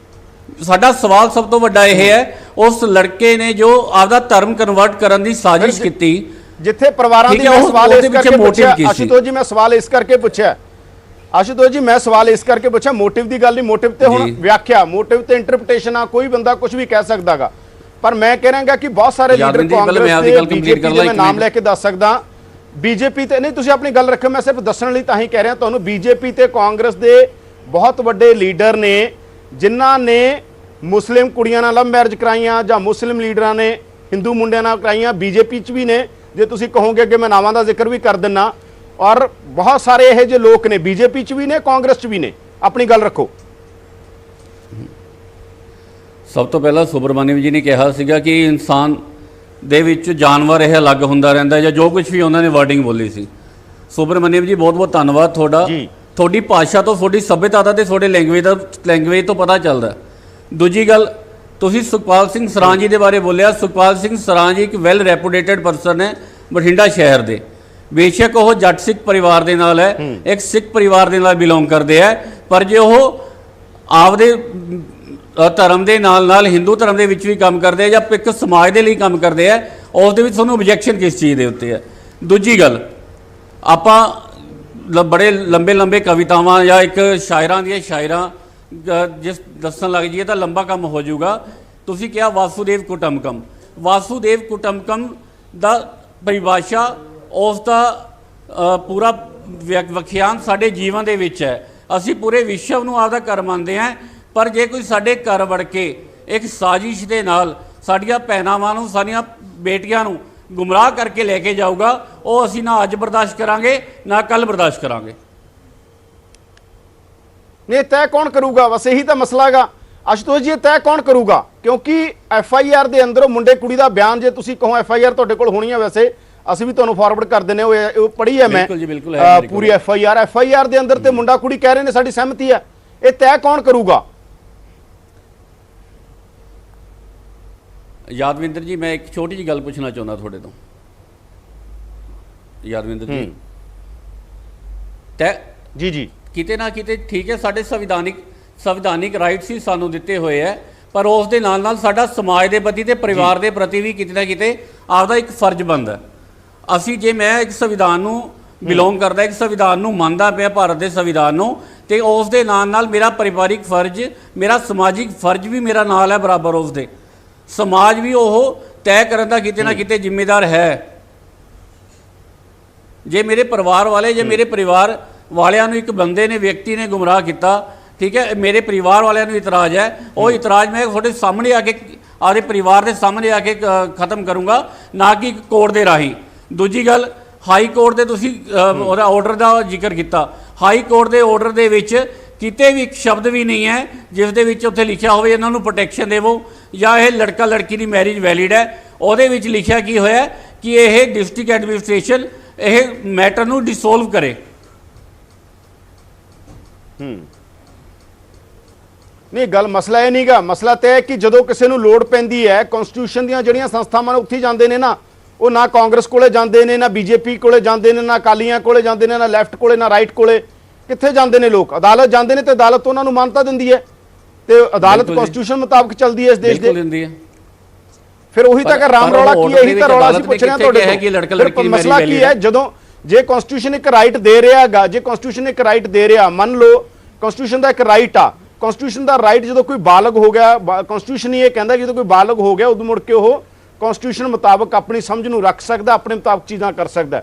ਸਾਡਾ ਸਵਾਲ ਸਭ ਤੋਂ ਵੱਡਾ ਇਹ ਹੈ, ਉਸ ਲੜਕੇ ਨੇ ਜੋ ਆਪਦਾ ਧਰਮ ਕਨਵਰਟ ਕਰਨ ਦੀ ਸਾਜ਼ਿਸ਼ ਕੀਤੀ, ਜਿੱਥੇ ਪਰਿਵਾਰਾਂ ਦੀ ਮੈਂ ਸਵਾਲ ਇਸ ਕਰਕੇ ਪੁੱਛਿਆ ਆਸ਼ੂਤੋਸ਼ ਜੀ, ਮੈਂ ਸਵਾਲ ਇਸ ਕਰਕੇ ਪੁੱਛਿਆ ਆਸ਼ੂਤੋਸ਼ ਜੀ, ਮੈਂ ਸਵਾਲ ਇਸ ਕਰਕੇ ਪੁੱਛਿਆ, ਮੋਟਿਵ ਦੀ ਗੱਲ ਨਹੀਂ, ਮੋਟਿਵ ਤੇ ਹੁਣ ਵਿਆਖਿਆ, ਮੋਟਿਵ ਤੇ ਇੰਟਰਪ੍ਰੀਟੇਸ਼ਨ ਆ, ਕੋਈ ਬੰਦਾ ਕੁਝ ਵੀ ਕਹਿ ਸਕਦਾਗਾ। ਪਰ ਮੈਂ ਕਹਿ ਰਹਾਂਗਾ ਕਿ ਬਹੁਤ ਸਾਰੇ ਲੀਡਰ ਕਾਂਗਰਸ ਦੇ, ਬੀਜੇਪੀ ਦੇ, ਮੈਂ ਨਾਮ ਲੈ ਕੇ ਦੱਸ ਸਕਦਾ, ਬੀਜੇਪੀ ਤੇ ਨਹੀਂ, ਤੁਸੀਂ ਆਪਣੀ ਗੱਲ ਰੱਖੋ, ਮੈਂ ਸਿਰਫ ਦੱਸਣ ਲਈ ਤਾਂ ਹੀ ਕਹਿ ਰਿਹਾ ਤੁਹਾਨੂੰ। ਬੀਜੇਪੀ ਤੇ ਕਾਂਗਰਸ ਦੇ ਬਹੁਤ ਵੱਡੇ ਲੀਡਰ ਨੇ ਜਿਨ੍ਹਾਂ ਨੇ ਮੁਸਲਿਮ ਕੁੜੀਆਂ ਨਾਲ ਲਵ ਮੈਰਿਜ ਕਰਾਈਆਂ ਜਾਂ ਮੁਸਲਿਮ ਲੀਡਰਾਂ ਨੇ ਹਿੰਦੂ ਮੁੰਡਿਆਂ ਨਾਲ ਕਰਾਈਆਂ, ਬੀਜੇਪੀ 'ਚ ਵੀ ਨੇ। ਜੇ ਤੁਸੀਂ ਕਹੋਗੇ ਕਿ ਮੈਂ ਨਾਵਾਂ ਦਾ ਜ਼ਿਕਰ ਵੀ ਕਰ ਦਿੰਨਾ, ਔਰ ਬਹੁਤ ਸਾਰੇ ਇਹੋ ਜਿਹੇ ਲੋਕ ਨੇ ਬੀਜੇਪੀ 'ਚ ਵੀ ਨੇ, ਕਾਂਗਰਸ 'ਚ ਵੀ ਨੇ। ਆਪਣੀ ਗੱਲ ਰੱਖੋ। ਸਭ ਤੋਂ ਪਹਿਲਾਂ ਸੁਬਰਮਨਿਅਮ ਜੀ ਨੇ ਕਿਹਾ ਸੀਗਾ ਕਿ ਇਨਸਾਨ ਦੇ ਵਿੱਚ ਜਾਨਵਰ ਇਹ ਅਲੱਗ ਹੁੰਦਾ ਰਹਿੰਦਾ, ਜਾਂ ਜੋ ਕੁਝ ਵੀ ਉਹਨਾਂ ਨੇ ਵਰਡਿੰਗ ਬੋਲੀ ਸੀ। ਸੁਬਰਮਨਿਅਮ ਜੀ ਬਹੁਤ ਬਹੁਤ ਧੰਨਵਾਦ ਤੁਹਾਡਾ। ਤੁਹਾਡੀ ਭਾਸ਼ਾ ਤੋਂ, ਤੁਹਾਡੀ ਸੱਭਿਅਤਾ ਦਾ ਤੇ ਤੁਹਾਡੇ ਲੈਂਗੁਏਜ ਤੋਂ ਪਤਾ ਚੱਲਦਾ। ਦੂਜੀ ਗੱਲ, ਤੁਸੀਂ ਸੁਖਪਾਲ ਸਿੰਘ ਸਰਾਂ ਜੀ ਦੇ ਬਾਰੇ ਬੋਲਿਆ। ਸੁਖਪਾਲ ਸਿੰਘ ਸਰਾਂ ਜੀ ਇੱਕ ਵੈਲ ਰੈਪੂਟੇਟਡ ਪਰਸਨ ਹੈ ਬਠਿੰਡਾ ਸ਼ਹਿਰ ਦੇ। ਬੇਸ਼ੱਕ ਉਹ ਜੱਟ ਸਿੱਖ ਪਰਿਵਾਰ ਦੇ ਨਾਲ ਹੈ, ਇੱਕ ਸਿੱਖ ਪਰਿਵਾਰ ਦੇ ਨਾਲ ਬਿਲੋਂਗ ਕਰਦੇ ਹੈ, ਪਰ ਜੇ ਉਹ ਆਪਦੇ ਧਰਮ ਦੇ ਨਾਲ ਹਿੰਦੂ ਧਰਮ ਦੇ ਵਿੱਚ ਵੀ ਕੰਮ ਕਰਦੇ ਆ ਜਾਂ ਇੱਕ ਸਮਾਜ ਦੇ ਲਈ ਕੰਮ ਕਰਦੇ ਆ, ਉਸ ਦੇ ਵਿੱਚ ਤੁਹਾਨੂੰ ਓਬਜੈਕਸ਼ਨ ਕਿਸ ਚੀਜ਼ ਦੇ ਉੱਤੇ ਹੈ? ਦੂਜੀ ਗੱਲ, ਆਪਾਂ ਬੜੇ ਲੰਬੇ ਕਵਿਤਾਵਾਂ ਜਾਂ ਇੱਕ ਸ਼ਾਇਰਾਂ ਦੀਆਂ ਸ਼ਾਇਰਾਂ ਜਿਸ ਦੱਸਣ ਲੱਗ ਜਾਈਏ ਤਾਂ ਲੰਬਾ ਕੰਮ ਹੋ ਜਾਊਗਾ। ਤੁਸੀਂ ਕਿਹਾ ਵਾਸੂਦੇਵ ਕੁਟੰਬਕਮ। ਵਾਸੂਦੇਵ ਕੁਟੰਬਕਮ ਦਾ ਪਰਿਭਾਸ਼ਾ, ਉਸ ਦਾ ਪੂਰਾ ਵਿਖਿਆਨ ਸਾਡੇ ਜੀਵਨ ਦੇ ਵਿੱਚ ਹੈ। ਅਸੀਂ ਪੂਰੇ ਵਿਸ਼ਵ ਨੂੰ ਆਪਦਾ ਘਰ ਮੰਨਦੇ ਹਾਂ, ਪਰ ਜੇ ਕੋਈ ਸਾਡੇ ਘਰ ਵੜ ਕੇ ਇੱਕ ਸਾਜ਼ਿਸ਼ ਦੇ ਨਾਲ ਸਾਡੀਆਂ ਭੈਣਾਵਾਂ ਨੂੰ, ਸਾਡੀਆਂ ਬੇਟੀਆਂ ਨੂੰ ਗੁੰਮਰਾਹ ਕਰਕੇ ਲੈ ਕੇ ਜਾਊਗਾ, ਉਹ ਅਸੀਂ ਨਾ ਅੱਜ ਬਰਦਾਸ਼ਤ ਕਰਾਂਗੇ ਨਾ ਕੱਲ ਬਰਦਾਸ਼ਤ ਕਰਾਂਗੇ। ਨੇ ਤੈਅ ਕੌਣ ਕਰੂਗਾ? ਬਸ ਇਹੀ ਤਾਂ ਮਸਲਾ ਹੈਗਾ ਆਸ਼ੂਤੋਸ਼ ਜੀ, ਇਹ ਤੈਅ ਕੌਣ ਕਰੂਗਾ? ਕਿਉਂਕਿ FIR ਦੇ ਅੰਦਰ ਉਹ ਮੁੰਡੇ ਕੁੜੀ ਦਾ ਬਿਆਨ, ਜੇ ਤੁਸੀਂ ਕਹੋ FIR ਤੁਹਾਡੇ ਕੋਲ ਹੋਣੀ ਹੈ, ਵੈਸੇ ਅਸੀਂ ਵੀ ਤੁਹਾਨੂੰ ਫਾਰਵਰਡ ਕਰ ਦਿੰਦੇ ਉਹ ਪੜ੍ਹੀ ਹੈ ਮੈਂ ਬਿਲਕੁਲ ਜੀ, ਬਿਲਕੁਲ ਹੈ ਮੇਰੇ ਕੋਲ। ਪੂਰੀ FIR ਦੇ ਅੰਦਰ ਤੇ ਮੁੰਡਾ ਕੁੜੀ ਕਹਿ ਰਹੇ ਨੇ ਸਾਡੀ ਸਹਿਮਤੀ ਹੈ, ਇਹ ਤੈਅ ਕੌਣ ਕਰੂਗਾ? ਯਾਦਵਿੰਦਰ ਜੀ, ਮੈਂ ਇੱਕ ਛੋਟੀ ਜਿਹੀ ਗੱਲ ਪੁੱਛਣਾ ਚਾਹੁੰਦਾ ਤੁਹਾਡੇ ਤੋਂ। ਯਾਦਵਿੰਦਰ ਜੀ, ਤੈਅ ਜੀ ਕਿਤੇ ਨਾ ਕਿਤੇ ਠੀਕ ਹੈ, ਸਾਡੇ ਸੰਵਿਧਾਨਿਕ ਰਾਈਟ ਸੀ ਸਾਨੂੰ ਦਿੱਤੇ ਹੋਏ ਹੈ, ਪਰ ਉਸ ਦੇ ਨਾਲ ਨਾਲ ਸਾਡਾ ਸਮਾਜ ਦੇ ਪ੍ਰਤੀ ਤੇ ਪਰਿਵਾਰ ਦੇ ਪ੍ਰਤੀ ਵੀ ਕਿਤੇ ਨਾ ਕਿਤੇ ਆਪਦਾ ਇੱਕ ਫਰਜ਼ ਬਣਦਾ ਹੈ। ਅਸੀਂ ਜੇ ਮੈਂ ਇੱਕ ਸੰਵਿਧਾਨ ਨੂੰ ਬਿਲੋਂਗ ਕਰਦਾ, ਇੱਕ ਸੰਵਿਧਾਨ ਨੂੰ ਮੰਨਦਾ ਪਿਆ, ਭਾਰਤ ਦੇ ਸੰਵਿਧਾਨ ਨੂੰ, ਤੇ ਉਸ ਦੇ ਨਾਲ ਨਾਲ ਮੇਰਾ ਪਰਿਵਾਰਿਕ ਫਰਜ਼, ਮੇਰਾ ਸਮਾਜਿਕ ਫਰਜ਼ ਵੀ ਮੇਰਾ ਨਾਲ ਹੈ ਬਰਾਬਰ। ਉਸ ਦੇ ਸਮਾਜ ਵੀ ਉਹ ਤੈਅ ਕਰਨ ਦਾ ਕਿਤੇ ਨਾ ਕਿਤੇ ਜ਼ਿੰਮੇਦਾਰ ਹੈ। ਜੇ ਮੇਰੇ ਪਰਿਵਾਰ ਵਾਲੇ, ਜੇ ਮੇਰੇ ਪਰਿਵਾਰ ਵਾਲਿਆਂ ਨੂੰ ਇੱਕ ਬੰਦੇ ਨੇ, ਵਿਅਕਤੀ ਨੇ ਗੁੰਮਰਾਹ ਕੀਤਾ, ਠੀਕ ਹੈ, ਮੇਰੇ ਪਰਿਵਾਰ ਵਾਲਿਆਂ ਨੂੰ ਇਤਰਾਜ਼ ਹੈ, ਉਹ ਇਤਰਾਜ਼ ਮੈਂ ਤੁਹਾਡੇ ਸਾਹਮਣੇ ਆ ਕੇ, ਆਪਦੇ ਪਰਿਵਾਰ ਦੇ ਸਾਹਮਣੇ ਆ ਕੇ ਖਤਮ ਕਰੂੰਗਾ, ਨਾ ਕਿ ਕੋਰਟ ਦੇ ਰਾਹੀਂ। ਦੂਜੀ ਗੱਲ, ਹਾਈ ਕੋਰਟ ਦੇ ਤੁਸੀਂ ਉਹਦਾ ਆਰਡਰ ਦਾ ਜ਼ਿਕਰ ਕੀਤਾ। ਹਾਈ ਕੋਰਟ ਦੇ ਆਰਡਰ ਦੇ ਵਿੱਚ ਕਿਤੇ ਵੀ ਇੱਕ ਸ਼ਬਦ ਵੀ ਨਹੀਂ ਹੈ ਜਿਸ ਦੇ ਵਿੱਚ ਉੱਥੇ ਲਿਖਿਆ ਹੋਵੇ ਇਹਨਾਂ ਨੂੰ ਪ੍ਰੋਟੈਕਸ਼ਨ ਦੇਵੋ ਜਾਂ ਇਹ ਲੜਕਾ ਲੜਕੀ ਦੀ ਮੈਰਿਜ ਵੈਲਿਡ ਹੈ। ਉਹਦੇ ਵਿੱਚ ਲਿਖਿਆ ਕੀ ਹੋਇਆ ਕਿ ਇਹ ਡਿਸਟ੍ਰਿਕਟ ਐਡਮਿਨਿਸਟ੍ਰੇਸ਼ਨ ਇਹ ਮੈਟਰ ਨੂੰ ਡਿਸੋਲਵ ਕਰੇ। ਨਹੀਂ, ਗੱਲ ਮਸਲਾ ਇਹ ਨਹੀਂਗਾ। ਮਸਲਾ ਤੇ ਹੈ ਕਿ ਜਦੋਂ ਕਿਸੇ ਨੂੰ ਲੋੜ ਪੈਂਦੀ ਹੈ, ਕਨਸਟੀਟਿਊਸ਼ਨ ਦੀਆਂ ਜਿਹੜੀਆਂ ਸੰਸਥਾਵਾਂ ਨੇ ਉੱਥੇ ਜਾਂਦੇ ਨੇ ਨਾ, ਉਹ ਨਾ ਕਾਂਗਰਸ ਕੋਲੇ ਜਾਂਦੇ ਨੇ, ਨਾ BJP ਕੋਲੇ ਜਾਂਦੇ ਨੇ, ਨਾ ਅਕਾਲੀਆਂ ਕੋਲੇ ਜਾਂਦੇ ਨੇ, ਨਾ ਲੈਫਟ ਕੋਲੇ, ਨਾ ਰਾਈਟ ਕੋਲੇ। ਕਿੱਥੇ ਜਾਂਦੇ ਨੇ ਲੋਕ? ਅਦਾਲਤ ਜਾਂਦੇ ਨੇ ਤੇ ਅਦਾਲਤ ਉਹਨਾਂ ਨੂੰ ਮਾਨਤਾ ਦਿੰਦੀ ਹੈ ਤੇ ਅਦਾਲਤ ਕਨਸਟੀਟਿਊਸ਼ਨ ਮੁਤਾਬਕ ਚੱਲਦੀ ਹੈ ਇਸ ਦੇਸ਼ ਦੇ। ਫਿਰ ਉਹੀ ਤਾਂ ਕਿ ਰਾਮ ਰੌਲਾ ਕੀ ਹੈ, ਇਹੀ ਤਾਂ ਰੌਲਾ ਅਸੀਂ ਪੁੱਛ ਰਹੇ ਹਾਂ ਤੁਹਾਡੇ ਤੋਂ। ਮਸਲਾ ਕੀ ਹੈ? ਜਦੋਂ ਜੇ ਕਨਸਟੀਟਿਊਸ਼ਨ ਇੱਕ ਰਾਈਟ ਦੇ ਰਿਹਾ ਹੈਗਾ, ਜੇ ਕਨਸਟੀਟਿਊਸ਼ਨ ਇੱਕ ਰਾਈਟ ਦੇ ਰਿਹਾ, ਮੰਨ ਲਓ ਕਨਸਟੀਟਿਊਸ਼ਨ ਦਾ ਇੱਕ ਰਾਈਟ ਆ, ਕਨਸਟੀਟਿਊਸ਼ਨ ਦਾ ਰਾਈਟ ਜਦੋਂ ਕੋਈ ਬਾਲਗ ਹੋ ਗਿਆ, ਕਨਸਟੀਟਿਊਸ਼ਨ ਹੀ ਇਹ ਕਹਿੰਦਾ ਜਦੋਂ ਕੋਈ ਬਾਲਗ ਹੋ ਗਿਆ ਉਦੋਂ ਮੁੜ ਕੇ ਉਹ ਕਨਸਟੀਟਿਊਸ਼ਨ ਮੁਤਾਬਕ ਆਪਣੀ ਸਮਝ ਨੂੰ ਰੱਖ ਸਕਦਾ, ਆਪਣੇ ਮੁਤਾਬਕ ਚੀਜ਼ਾਂ ਕਰ ਸਕਦਾ।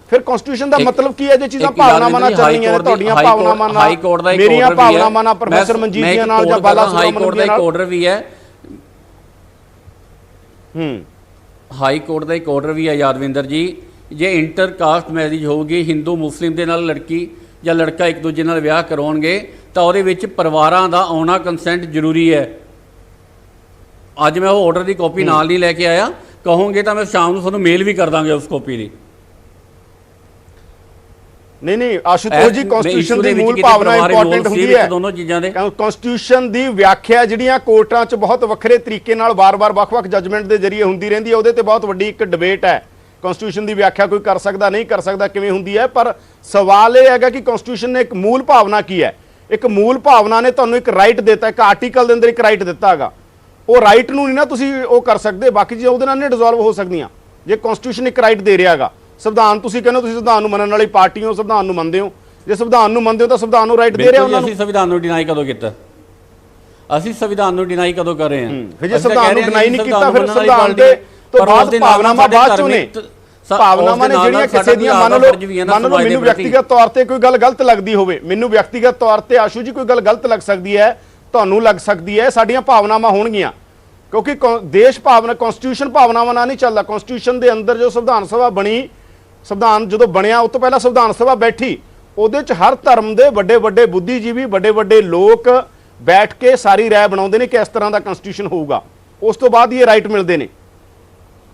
ਫਿਰ ਕਨਸਟੀਟਿਊਸ਼ਨ ਦਾ ਮਤਲਬ ਕੀ ਹੈ? ਜੇ ਚੀਜ਼ਾਂ ਭਾਵਨਾਵਾਂ ਨਾਲ ਚੱਲਣੀਆਂ ਨੇ, ਤੁਹਾਡੀਆਂ ਭਾਵਨਾਵਾਂ ਨਾਲ, ਮੇਰੀਆਂ ਭਾਵਨਾਵਾਂ ਨਾਲ, ਪ੍ਰੋਫੈਸਰ ਮਨਜੀਤ ਜੀ ਨਾਲ ਜਾਂ ਬਾਲਾ ਸੁਬਰਾਮਨਿਅਮ ਜੀ ਨਾਲ। ਆਰਡਰ ਵੀ ਹੈ, ਹਾਈ ਕੋਰਟ ਦਾ ਇੱਕ ਆਰਡਰ ਵੀ ਹੈ ਯਾਦਵਿੰਦਰ ਜੀ, ਜੇ ਇੰਟਰਕਾਸਟ ਮੈਰਿਜ ਹੋਊਗੀ, ਹਿੰਦੂ ਮੁਸਲਿਮ ਦੇ ਨਾਲ ਲੜਕੀ ਜਾਂ ਲੜਕਾ ਇੱਕ ਦੂਜੇ ਨਾਲ ਵਿਆਹ ਕਰਵਾਉਣਗੇ ਤਾਂ ਉਹਦੇ ਵਿੱਚ ਪਰਿਵਾਰਾਂ ਦਾ ਆਉਣਾ ਕੰਸੈਂਟ ਜ਼ਰੂਰੀ ਹੈ। ਅੱਜ ਮੈਂ ਉਹ ਆਰਡਰ ਦੀ ਕਾਪੀ ਨਾਲ ਨਹੀਂ ਲੈ ਕੇ ਆਇਆ, ਕਹੋਗੇ ਤਾਂ ਮੈਂ ਸ਼ਾਮ ਨੂੰ ਤੁਹਾਨੂੰ ਮੇਲ ਵੀ ਕਰ ਦਾਂਗੇ ਉਸ ਕਾਪੀ ਦੀ। ਨਹੀਂ ਆਸ਼ੂਤੋਸ਼ ਜੀ, ਕਨਸਟੀਟਿਊਸ਼ਨ ਦੀ ਮੂਲ ਭਾਵਨਾ ਇੰਪੋਰਟੈਂਟ ਹੁੰਦੀ ਹੈ। ਦੋਨੋਂ ਚੀਜ਼ਾਂ ਦੇ ਕਨਸਟੀਟਿਊਸ਼ਨ ਦੀ ਵਿਆਖਿਆ ਜਿਹੜੀਆਂ ਕੋਰਟਾਂ 'ਚ ਬਹੁਤ ਵੱਖਰੇ ਤਰੀਕੇ ਨਾਲ ਵਾਰ-ਵਾਰ ਵੱਖ-ਵੱਖ ਜੱਜਮੈਂਟ ਦੇ ਜ਼ਰੀਏ ਹੁੰਦੀ ਰਹਿੰਦੀ ਹੈ, ਉਹਦੇ ਤੇ ਬਹੁਤ ਵੱਡੀ ਇੱਕ ਡਿਬੇਟ ਹੈ। ਕਨਸਟੀਟਿਊਸ਼ਨ ਦੀ ਵਿਆਖਿਆ ਕੋਈ ਕਰ ਸਕਦਾ, ਨਹੀਂ ਕਰ ਸਕਦਾ, ਕਿਵੇਂ ਹੁੰਦੀ ਹੈ। ਪਰ ਸਵਾਲ ਇਹ ਹੈਗਾ ਕਿ ਕਨਸਟੀਟਿਊਸ਼ਨ ਨੇ ਇੱਕ ਮੂਲ ਭਾਵਨਾ ਕੀ ਹੈ? ਇੱਕ ਮੂਲ ਭਾਵਨਾ ਨੇ ਤੁਹਾਨੂੰ ਇੱਕ ਰਾਈਟ ਦਿੱਤਾ, ਇੱਕ ਆਰਟੀਕਲ ਦੇ ਅੰਦਰ ਇੱਕ ਰਾਈਟ ਦਿੱਤਾ ਹੈਗਾ। ਉਹ ਰਾਈਟ ਨੂੰ ਨਹੀਂ ਨਾ ਤੁਸੀਂ ਉਹ ਕਰ ਸਕਦੇ, ਬਾਕੀ ਚੀਜ਼ਾਂ ਉਹਦੇ ਨਾਲ ਨਹੀਂ ਡਿਸੋਲਵ ਹੋ ਸਕਦੀਆਂ। ਜੇ ਕਨਸਟੀਟਿਊਸ਼ਨ ਇੱਕ ਰਾਈਟ ਦੇ ਰਿਹਾ ਹੈਗਾ, ਸੰਵਿਧਾਨ ਤੁਸੀਂ ਕਹਿੰਦੇ ਤੁਸੀਂ ਸੰਵਿਧਾਨ ਨੂੰ ਮੰਨਣ ਵਾਲੀ ਪਾਰਟੀ ਹੋ, ਸੰਵਿਧਾਨ ਨੂੰ ਮੰਨਦੇ ਹੋ, ਜੇ ਸੰਵਿਧਾਨ ਨੂੰ ਮੰਨਦੇ ਹੋ ਤਾਂ ਸੰਵਿਧਾਨ ਨੂੰ ਰਾਈਟ ਦੇ ਰਿਹਾ ਉਹਨਾਂ ਨੂੰ। ਅਸੀਂ ਸੰਵਿਧਾਨ ਨੂੰ ਡਿਨਾਈ ਕਦੋਂ ਕੀਤਾ? ਅਸੀਂ ਸੰਵਿਧਾਨ ਨੂੰ ਡਿਨਾਈ ਕਦੋਂ ਕਰ ਰਹੇ ਹਾਂ? ਫਿਰ ਜੇ ਸੰਵਿਧਾਨ ਨੂੰ ਡਿਨਾਈ ਨਹੀਂ ਕੀਤਾ, ਫਿਰ ਸੰਵਿਧਾਨ ਦੇ ਤੋਂ ਬਾਅਦ ਭਾਵਨਾਵਾਂ ਬਾਅਦ ਚੋਂ ਨੇ, ਭਾਵਨਾਵਾਂ ਨੇ ਜਿਹੜੀਆਂ ਕਿਸੇ ਦੀਆਂ ਮੰਨ ਲਓ ਮੈਨੂੰ ਵਿਅਕਤੀਗਤ ਤੌਰ ਤੇ ਕੋਈ ਗੱਲ ਗਲਤ ਲੱਗਦੀ ਹੋਵੇ, ਮੈਨੂੰ ਵਿਅਕਤੀਗਤ ਤੌਰ ਤੇ ਆਸ਼ੂ ਜੀ ਕੋਈ ਗੱਲ ਗਲਤ ਲੱਗ ਸਕਦੀ ਹੈ, ਤੁਹਾਨੂੰ ਲੱਗ ਸਕਦੀ ਹੈ, ਸਾਡੀਆਂ ਭਾਵਨਾਵਾਂ ਹੋਣਗੀਆਂ, ਕਿਉਂਕਿ ਦੇਸ਼ ਭਾਵਨਾ, ਕਨਸਟੀਟਿਊਸ਼ਨ ਭਾਵਨਾਵਾਂ ਨਾਲ ਨਹੀਂ ਚੱਲਦਾ। ਕਨਸਟੀਟਿਊਸ਼ਨ ਦੇ ਅੰਦਰ ਜੋ ਸੰਵਿਧਾਨ ਸਭਾ ਬਣੀ, ਸੰਵਿਧਾਨ ਜਦੋਂ ਬਣਿਆ ਉਸ ਤੋਂ ਪਹਿਲਾਂ ਸੰਵਿਧਾਨ ਸਭਾ ਬੈਠੀ, ਉਹਦੇ 'ਚ ਹਰ ਧਰਮ ਦੇ ਵੱਡੇ ਵੱਡੇ ਬੁੱਧੀਜੀਵੀ, ਵੱਡੇ ਵੱਡੇ ਲੋਕ ਬੈਠ ਕੇ ਸਾਰੀ ਰਾਏ ਬਣਾਉਂਦੇ ਨੇ ਕਿ ਇਸ ਤਰ੍ਹਾਂ ਦਾ ਕਨਸਟੀਟਿਊਸ਼ਨ ਹੋਊਗਾ। ਉਸ ਤੋਂ ਬਾਅਦ ਇਹ ਰਾਈਟ ਮਿਲਦੇ ਨੇ।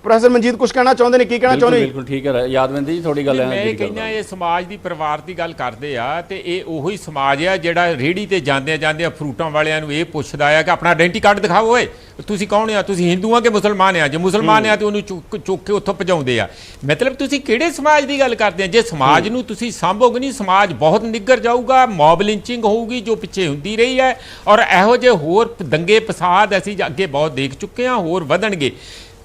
ਪ੍ਰੋਫੈਸਰ ਮਨਜੀਤ ਕੁਝ ਕਹਿਣਾ ਚਾਹੁੰਦੇ ਨੇ, ਕੀ ਕਹਿਣਾ ਚਾਹੁੰਦੇ? ਬਿਲਕੁਲ ਠੀਕ ਹੈ ਯਾਦਵਿੰਦਰ ਜੀ, ਥੋੜੀ ਗੱਲ ਹੈ। ਮੈਂ ਕਹਿੰਦਾ ਇਹ ਸਮਾਜ ਦੀ, ਪਰਿਵਾਰ ਦੀ ਗੱਲ ਕਰਦੇ ਆ, ਤੇ ਇਹ ਉਹੀ ਸਮਾਜ ਆ ਜਿਹੜਾ ਰੇਹੜੀ ਤੇ ਜਾਂਦੇ ਆ ਫਰੂਟਾਂ ਵਾਲਿਆਂ ਨੂੰ ਇਹ ਪੁੱਛਦਾ ਆ ਕਿ ਆਪਣਾ ਆਇਡੈਂਟੀ ਕਾਰਡ ਦਿਖਾਓ, ਓਏ ਤੁਸੀਂ ਕੌਣ ਆ, ਤੁਸੀਂ ਹਿੰਦੂ ਆ ਕਿ ਮੁਸਲਮਾਨ ਆ? ਜੇ ਮੁਸਲਮਾਨ ਆ ਤੇ ਉਹਨੂੰ ਚੁੱਕ ਕੇ ਉੱਥੋਂ ਭਜਾਉਂਦੇ ਆ। ਮਤਲਬ ਤੁਸੀਂ ਕਿਹੜੇ ਸਮਾਜ ਦੀ ਗੱਲ ਕਰਦੇ ਆ? ਜੇ ਸਮਾਜ ਨੂੰ ਤੁਸੀਂ ਸਾਂਭੋਗੇ ਨਹੀਂ, ਸਮਾਜ ਬਹੁਤ ਨਿੱਘਰ ਜਾਊਗਾ, ਮੌਬ ਲਿੰਚਿੰਗ ਹੋਊਗੀ ਜੋ ਪਿੱਛੇ ਹੁੰਦੀ ਰਹੀ ਹੈ, ਔਰ ਇਹੋ ਜਿਹੇ ਹੋਰ ਦੰਗੇ ਫਸਾਦ ਅਸੀਂ ਅੱਗੇ ਬਹੁਤ ਦੇਖ ਚੁੱਕੇ ਹਾਂ, ਹੋਰ ਵਧਣਗੇ।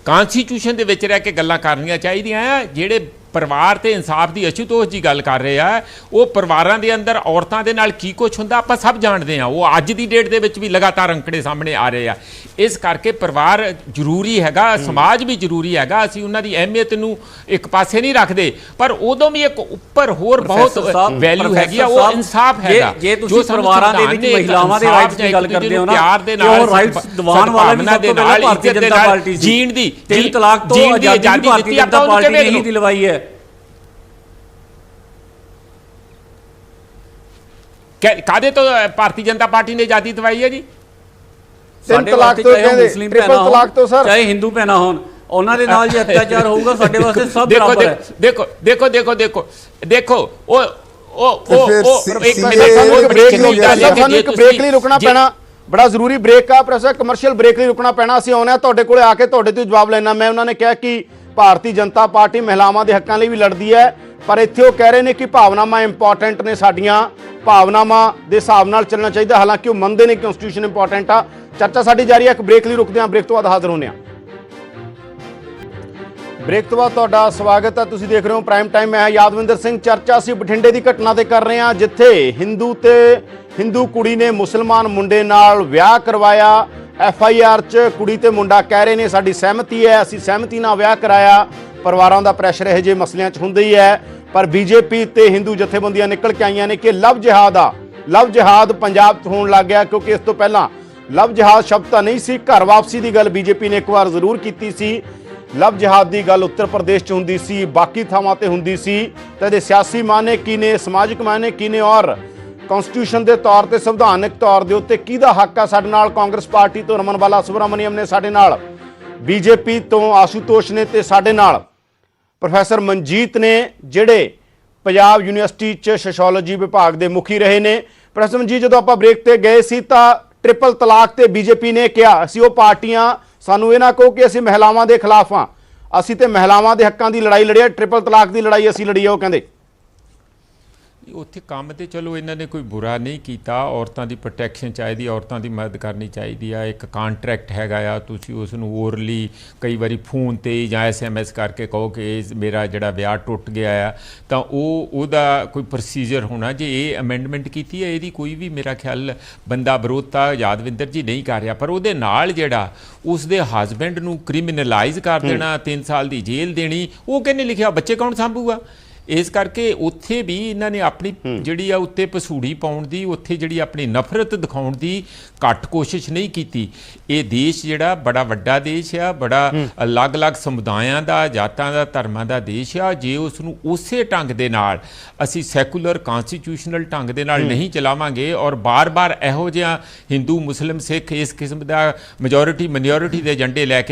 ਕਨਸਟੀਟਿਊਸ਼ਨ ਦੇ ਵਿੱਚ ਰਹਿ ਕੇ ਗੱਲਾਂ ਕਰਨੀਆਂ ਚਾਹੀਦੀਆਂ ਆ। ਜਿਹੜੇ ਪਰਿਵਾਰ ਤੇ ਇਨਸਾਫ ਦੀ ਅਸ਼ੂਤੋਸ਼ ਜੀ ਗੱਲ ਕਰ ਰਹੇ ਆ, ਉਹ ਪਰਿਵਾਰਾਂ ਦੇ ਅੰਦਰ ਔਰਤਾਂ ਦੇ ਨਾਲ ਕੀ ਕੁਛ ਹੁੰਦਾ ਆਪਾਂ ਸਭ ਜਾਣਦੇ ਆ। ਉਹ ਅੱਜ ਦੀ ਡੇਟ ਦੇ ਵਿੱਚ ਵੀ ਲਗਾਤਾਰ ਅੰਕੜੇ ਸਾਹਮਣੇ ਆ ਰਹੇ ਆ। ਇਸ ਕਰਕੇ ਪਰਿਵਾਰ ਜ਼ਰੂਰੀ ਹੈਗਾ, ਸਮਾਜ ਵੀ ਜ਼ਰੂਰੀ ਹੈਗਾ। ਅਸੀਂ ਉਹਨਾਂ ਦੀ ਅਹਿਮੀਅਤ ਨੂੰ ਇੱਕ ਪਾਸੇ ਨਹੀਂ ਰੱਖਦੇ, ਪਰ ਉਦੋਂ ਵੀ ਇੱਕ ਉੱਪਰ ਹੋਰ ਬਹੁਤ ਵੈਲਿਊ ਹੈਗੀ ਆ, ਉਹ ਇਨਸਾਫ ਹੈਗਾ। ਜੇ ਤੁਸੀਂ ਪਰਿਵਾਰਾਂ ਦੇ ਵਿੱਚ ਮਹਿਲਾਵਾਂ ਦੇ ਰਾਈਟਸ ਦੀ ਗੱਲ ਕਰਦੇ ਹੋ ਨਾ, ਪਿਆਰ ਦੇ ਨਾਲ, ਉਹ ਰਾਈਟਸ ਦਿਵਾਉਣ ਵਾਲਾ ਵੀ ਸਭ ਤੋਂ ਪਹਿਲਾਂ ਭਾਰਤੀ ਜਨਤਾ ਪਾਰਟੀ ਸੀ। ਜੀਣ ਦੀ 3 ਤਲਾਕ ਤੋਂ ਆਜ਼ਾਦੀ ਭਾਰਤੀ ਜਨਤਾ ਪਾਰਟੀ ਨੇ ਹੀ ਦਿਲਵਾਈ ਹੈ। ਕਾਦੇ ਤੋਂ ਭਾਰਤੀ ਜਨਤਾ ਪਾਰਟੀ ਨੇ ਆਜ਼ਾਦੀ ਦਿਵਾਈ ਹੈ ਜੀ? 3 ਤਲਾਕ ਤੋਂ ਕਹਿੰਦੇ, ਟ੍ਰਿਪਲ ਤਲਾਕ ਤੋਂ ਸਰ, ਚਾਹੇ ਹਿੰਦੂ ਭੈਣਾਂ ਹੋਣ, ਉਹਨਾਂ ਦੇ ਨਾਲ ਜੇ ਅਤਿਆਚਾਰ ਹੋਊਗਾ ਸਾਡੇ ਵਾਸਤੇ ਸਭ ਬਰਾਬਰ ਹੈ। ਦੇਖੋ ਦੇਖੋ ਦੇਖੋ ਦੇਖੋ ਦੇਖੋ ਉਹ ਇੱਕ ਬ੍ਰੇਕ ਲਈ ਰੁਕਣਾ ਪੈਣਾ, ਬੜਾ ਜ਼ਰੂਰੀ ਬ੍ਰੇਕ ਆ ਪ੍ਰੋਫੈਸਰ, ਕਮਰਸ਼ੀਅਲ ਬ੍ਰੇਕ ਲਈ ਰੁਕਣਾ ਪੈਣਾ। ਅਸੀਂ ਆਉਣੇ ਆ ਤੁਹਾਡੇ ਕੋਲੇ, ਆ ਕੇ ਤੁਹਾਡੇ ਤੋਂ ਜਵਾਬ ਲੈਣਾ। ਮੈਂ ਉਹਨਾਂ ਨੇ ਕਿਹਾ ਕਿ ਭਾਰਤੀ ਜਨਤਾ ਪਾਰਟੀ ਮਹਿਲਾਵਾਂ ਦੇ ਹੱਕਾਂ ਲਈ ਵੀ ਲੜਦੀ ਹੈ, ਪਰ ਇੱਥੇ ਉਹ ਕਹਿ ਰਹੇ ਨੇ ਕਿ ਭਾਵਨਾਵਾਂ ਇੰਪੋਰਟੈਂਟ ਨੇ, ਸਾਡੀਆਂ ਭਾਵਨਾਵਾਂ ਦੇ ਹਿਸਾਬ ਨਾਲ ਚੱਲਣਾ ਚਾਹੀਦਾ। ਹਾਲਾਂਕਿ ਉਹ ਮੰਨਦੇ ਨੇ ਕਨਸਟੀਟਿਊਸ਼ਨ ਇੰਪੋਰਟੈਂਟ ਆ। ਚਰਚਾ ਸਾਡੀ ਜਾਰੀ ਹੈ, ਇੱਕ ਬ੍ਰੇਕ ਲਈ ਰੁਕਦੇ ਹਾਂ, ਬ੍ਰੇਕ ਤੋਂ ਬਾਅਦ ਹਾਜ਼ਰ ਹੁੰਦੇ ਹਾਂ। ਬ੍ਰੇਕ ਤੋਂ ਬਾਅਦ ਤੁਹਾਡਾ ਸਵਾਗਤ ਹੈ, ਤੁਸੀਂ ਦੇਖ ਰਹੇ ਹੋ ਪ੍ਰਾਈਮ ਟਾਈਮ। ਮੈਂ ਯਾਦਵਿੰਦਰ ਸਿੰਘ। ਚਰਚਾ ਅਸੀਂ ਬਠਿੰਡੇ ਦੀ ਘਟਨਾ ਤੇ ਕਰ ਰਹੇ ਹਾਂ, ਜਿੱਥੇ ਹਿੰਦੂ ਕੁੜੀ ਨੇ ਮੁਸਲਮਾਨ ਮੁੰਡੇ ਨਾਲ ਵਿਆਹ ਕਰਵਾਇਆ। FIR 'ਚ ਕੁੜੀ ਤੇ ਮੁੰਡਾ ਕਹਿ ਰਹੇ ਨੇ ਸਾਡੀ ਸਹਿਮਤੀ ਹੈ, ਅਸੀਂ ਸਹਿਮਤੀ ਨਾਲ ਵਿਆਹ ਕਰਾਇਆ। ਪਰਿਵਾਰਾਂ ਦਾ ਪ੍ਰੈਸ਼ਰ ਇਹੋ ਜਿਹੇ ਮਸਲਿਆਂ 'ਚ ਹੁੰਦਾ ਹੀ ਹੈ, ਪਰ BJP ਤੇ ਹਿੰਦੂ ਜਥੇਬੰਦੀਆਂ ਨਿਕਲ ਕੇ ਆਈਆਂ ਨੇ ਕਿ ਲਵ ਜਿਹਾਦ ਪੰਜਾਬ 'ਚ ਹੋਣ ਲੱਗ ਗਿਆ। ਕਿਉਂਕਿ ਇਸ ਤੋਂ ਪਹਿਲਾਂ ਲਵ ਜਿਹਾਦ ਸ਼ਬਦ ਤਾਂ ਨਹੀਂ ਸੀ, ਘਰ ਵਾਪਸੀ ਦੀ ਗੱਲ BJP ਨੇ ਇੱਕ ਵਾਰ ਜ਼ਰੂਰ ਕੀਤੀ ਸੀ। ਲਵ ਜਿਹਾਦ ਦੀ ਗੱਲ ਉੱਤਰ ਪ੍ਰਦੇਸ਼ 'ਚ ਹੁੰਦੀ ਸੀ, ਬਾਕੀ ਥਾਵਾਂ ਤੇ ਹੁੰਦੀ ਸੀ। ਤਾਂ ਇਹਦੇ ਸਿਆਸੀ ਮਾਇਨੇ ਕੀ ਨੇ, ਸਮਾਜਿਕ ਮਾਇਨੇ ਕੀ ਨੇ, ਔਰ ਕਨਸਟੀਟਿਊਸ਼ਨ ਦੇ ਤੌਰ ਤੇ, ਸੰਵਿਧਾਨਕ ਤੌਰ ਦੇ ਉੱਤੇ ਕਿਹਦਾ ਹੱਕ ਆ? ਸਾਡੇ ਨਾਲ ਕਾਂਗਰਸ ਪਾਰਟੀ ਤੋਂ ਰਮਨ ਬਾਲਾ ਸੁਬਰਾਮਨੀਅਮ ਨੇ, ਸਾਡੇ ਨਾਲ BJP ਤੋਂ ਆਸ਼ੂਤੋਸ਼ ਨੇ, ਤੇ ਸਾਡੇ ਨਾਲ ਪ੍ਰੋਫੈਸਰ ਮਨਜੀਤ ਨੇ, ਜਿਹੜੇ ਪੰਜਾਬ ਯੂਨੀਵਰਸਿਟੀ 'ਚ ਸੋਸ਼ੀਓਲੋਜੀ ਵਿਭਾਗ ਦੇ ਮੁਖੀ ਰਹੇ ਨੇ। ਪ੍ਰੋਫੈਸਰ ਮਨਜੀਤ, ਜਦੋਂ ਆਪਾਂ ਬ੍ਰੇਕ ਤੇ ਗਏ ਸੀ ਤਾਂ ਟ੍ਰਿਪਲ ਤਲਾਕ ਤੇ BJP ਨੇ ਕਿਹਾ ਅਸੀਂ ਉਹ ਪਾਰਟੀਆਂ, ਸਾਨੂੰ ਇਹ ਨਾ ਕਹੋ ਕਿ ਅਸੀਂ ਮਹਿਲਾਵਾਂ ਦੇ ਖਿਲਾਫ ਹਾਂ, ਅਸੀਂ ਤੇ ਮਹਿਲਾਵਾਂ ਦੇ ਹੱਕਾਂ ਦੀ ਲੜਾਈ ਲੜੀ ਹੈ, ਟ੍ਰਿਪਲ ਤਲਾਕ ਦੀ ਲੜਾਈ ਅਸੀਂ ਲੜੀ ਹੈ, ਉਹ ਕਹਿੰਦੇ। ਉੱਥੇ ਕੰਮ ਤੇ ਚਲੋ ਇਹਨਾਂ ਨੇ ਕੋਈ ਬੁਰਾ ਨਹੀਂ ਕੀਤਾ, ਔਰਤਾਂ ਦੀ ਪ੍ਰੋਟੈਕਸ਼ਨ ਚਾਹੀਦੀ, ਔਰਤਾਂ ਦੀ ਮਦਦ ਕਰਨੀ ਚਾਹੀਦੀ ਆ। ਇੱਕ ਕੰਟਰੈਕਟ ਹੈਗਾ ਆ, ਤੁਸੀਂ ਉਸ ਨੂੰ ਓਰਲੀ ਕਈ ਵਾਰੀ ਫੋਨ ਤੇ ਜਾਂ SMS ਕਰਕੇ ਕਹੋ ਕਿ ਮੇਰਾ ਜਿਹੜਾ ਵਿਆਹ ਟੁੱਟ ਗਿਆ ਆ, ਤਾਂ ਉਹਦਾ ਕੋਈ ਪ੍ਰੋਸੀਜਰ ਹੋਣਾ। ਜੇ ਇਹ ਅਮੈਂਡਮੈਂਟ ਕੀਤੀ ਹੈ, ਇਹਦੀ ਕੋਈ ਵੀ ਮੇਰਾ ਖਿਆਲ ਬੰਦਾ ਵਿਰੋਧਤਾ ਯਾਦਵਿੰਦਰ ਜੀ ਨਹੀਂ ਕਰ ਰਿਹਾ, ਪਰ ਉਹਦੇ ਨਾਲ ਜਿਹੜਾ ਉਸ ਦੇ ਹਸਬੈਂਡ ਨੂੰ ਕ੍ਰਿਮੀਨਲਾਈਜ਼ ਕਰ ਦੇਣਾ, 3 ਸਾਲ ਦੀ ਜੇਲ੍ਹ ਦੇਣੀ, ਉਹ ਕਿਹਨੇ ਲਿਖਿਆ? ਬੱਚੇ ਕੌਣ ਸਾਂਭੂਗਾ? ਇਸ ਕਰਕੇ ਉੱਥੇ ਵੀ ਇਹਨਾਂ ਨੇ ਆਪਣੀ ਜਿਹੜੀ ਆ ਉੱਤੇ ਪਸੂੜੀ ਪਾਉਣ ਦੀ, ਉੱਥੇ ਜਿਹੜੀ ਆਪਣੀ ਨਫ਼ਰਤ ਦਿਖਾਉਣ ਦੀ ਘੱਟ ਕੋਸ਼ਿਸ਼ ਨਹੀਂ ਕੀਤੀ। ਇਹ ਦੇਸ਼ ਜਿਹੜਾ ਬੜਾ ਵੱਡਾ ਦੇਸ਼ ਆ, ਬੜਾ ਅਲੱਗ-ਅਲੱਗ ਸਮੁਦਾਇਆਂ ਦਾ, ਜਾਤਾਂ ਦਾ, ਧਰਮਾਂ ਦਾ ਦੇਸ਼ ਆ। ਜੇ ਉਸ ਨੂੰ ਉਸੇ ਢੰਗ ਦੇ ਨਾਲ ਅਸੀਂ ਸੈਕੂਲਰ ਕਨਸਟੀਟਿਊਸ਼ਨਲ ਢੰਗ ਦੇ ਨਾਲ ਨਹੀਂ ਚਲਾਵਾਂਗੇ, ਔਰ ਬਾਰ-ਬਾਰ ਇਹੋ ਜਿਹਾ ਹਿੰਦੂ, ਮੁਸਲਿਮ, ਸਿੱਖ ਇਸ ਕਿਸਮ ਦਾ ਮੈਜੋਰਿਟੀ ਮਾਈਨੋਰਿਟੀ ਦੇ ਏਜੰਡੇ ਲੈ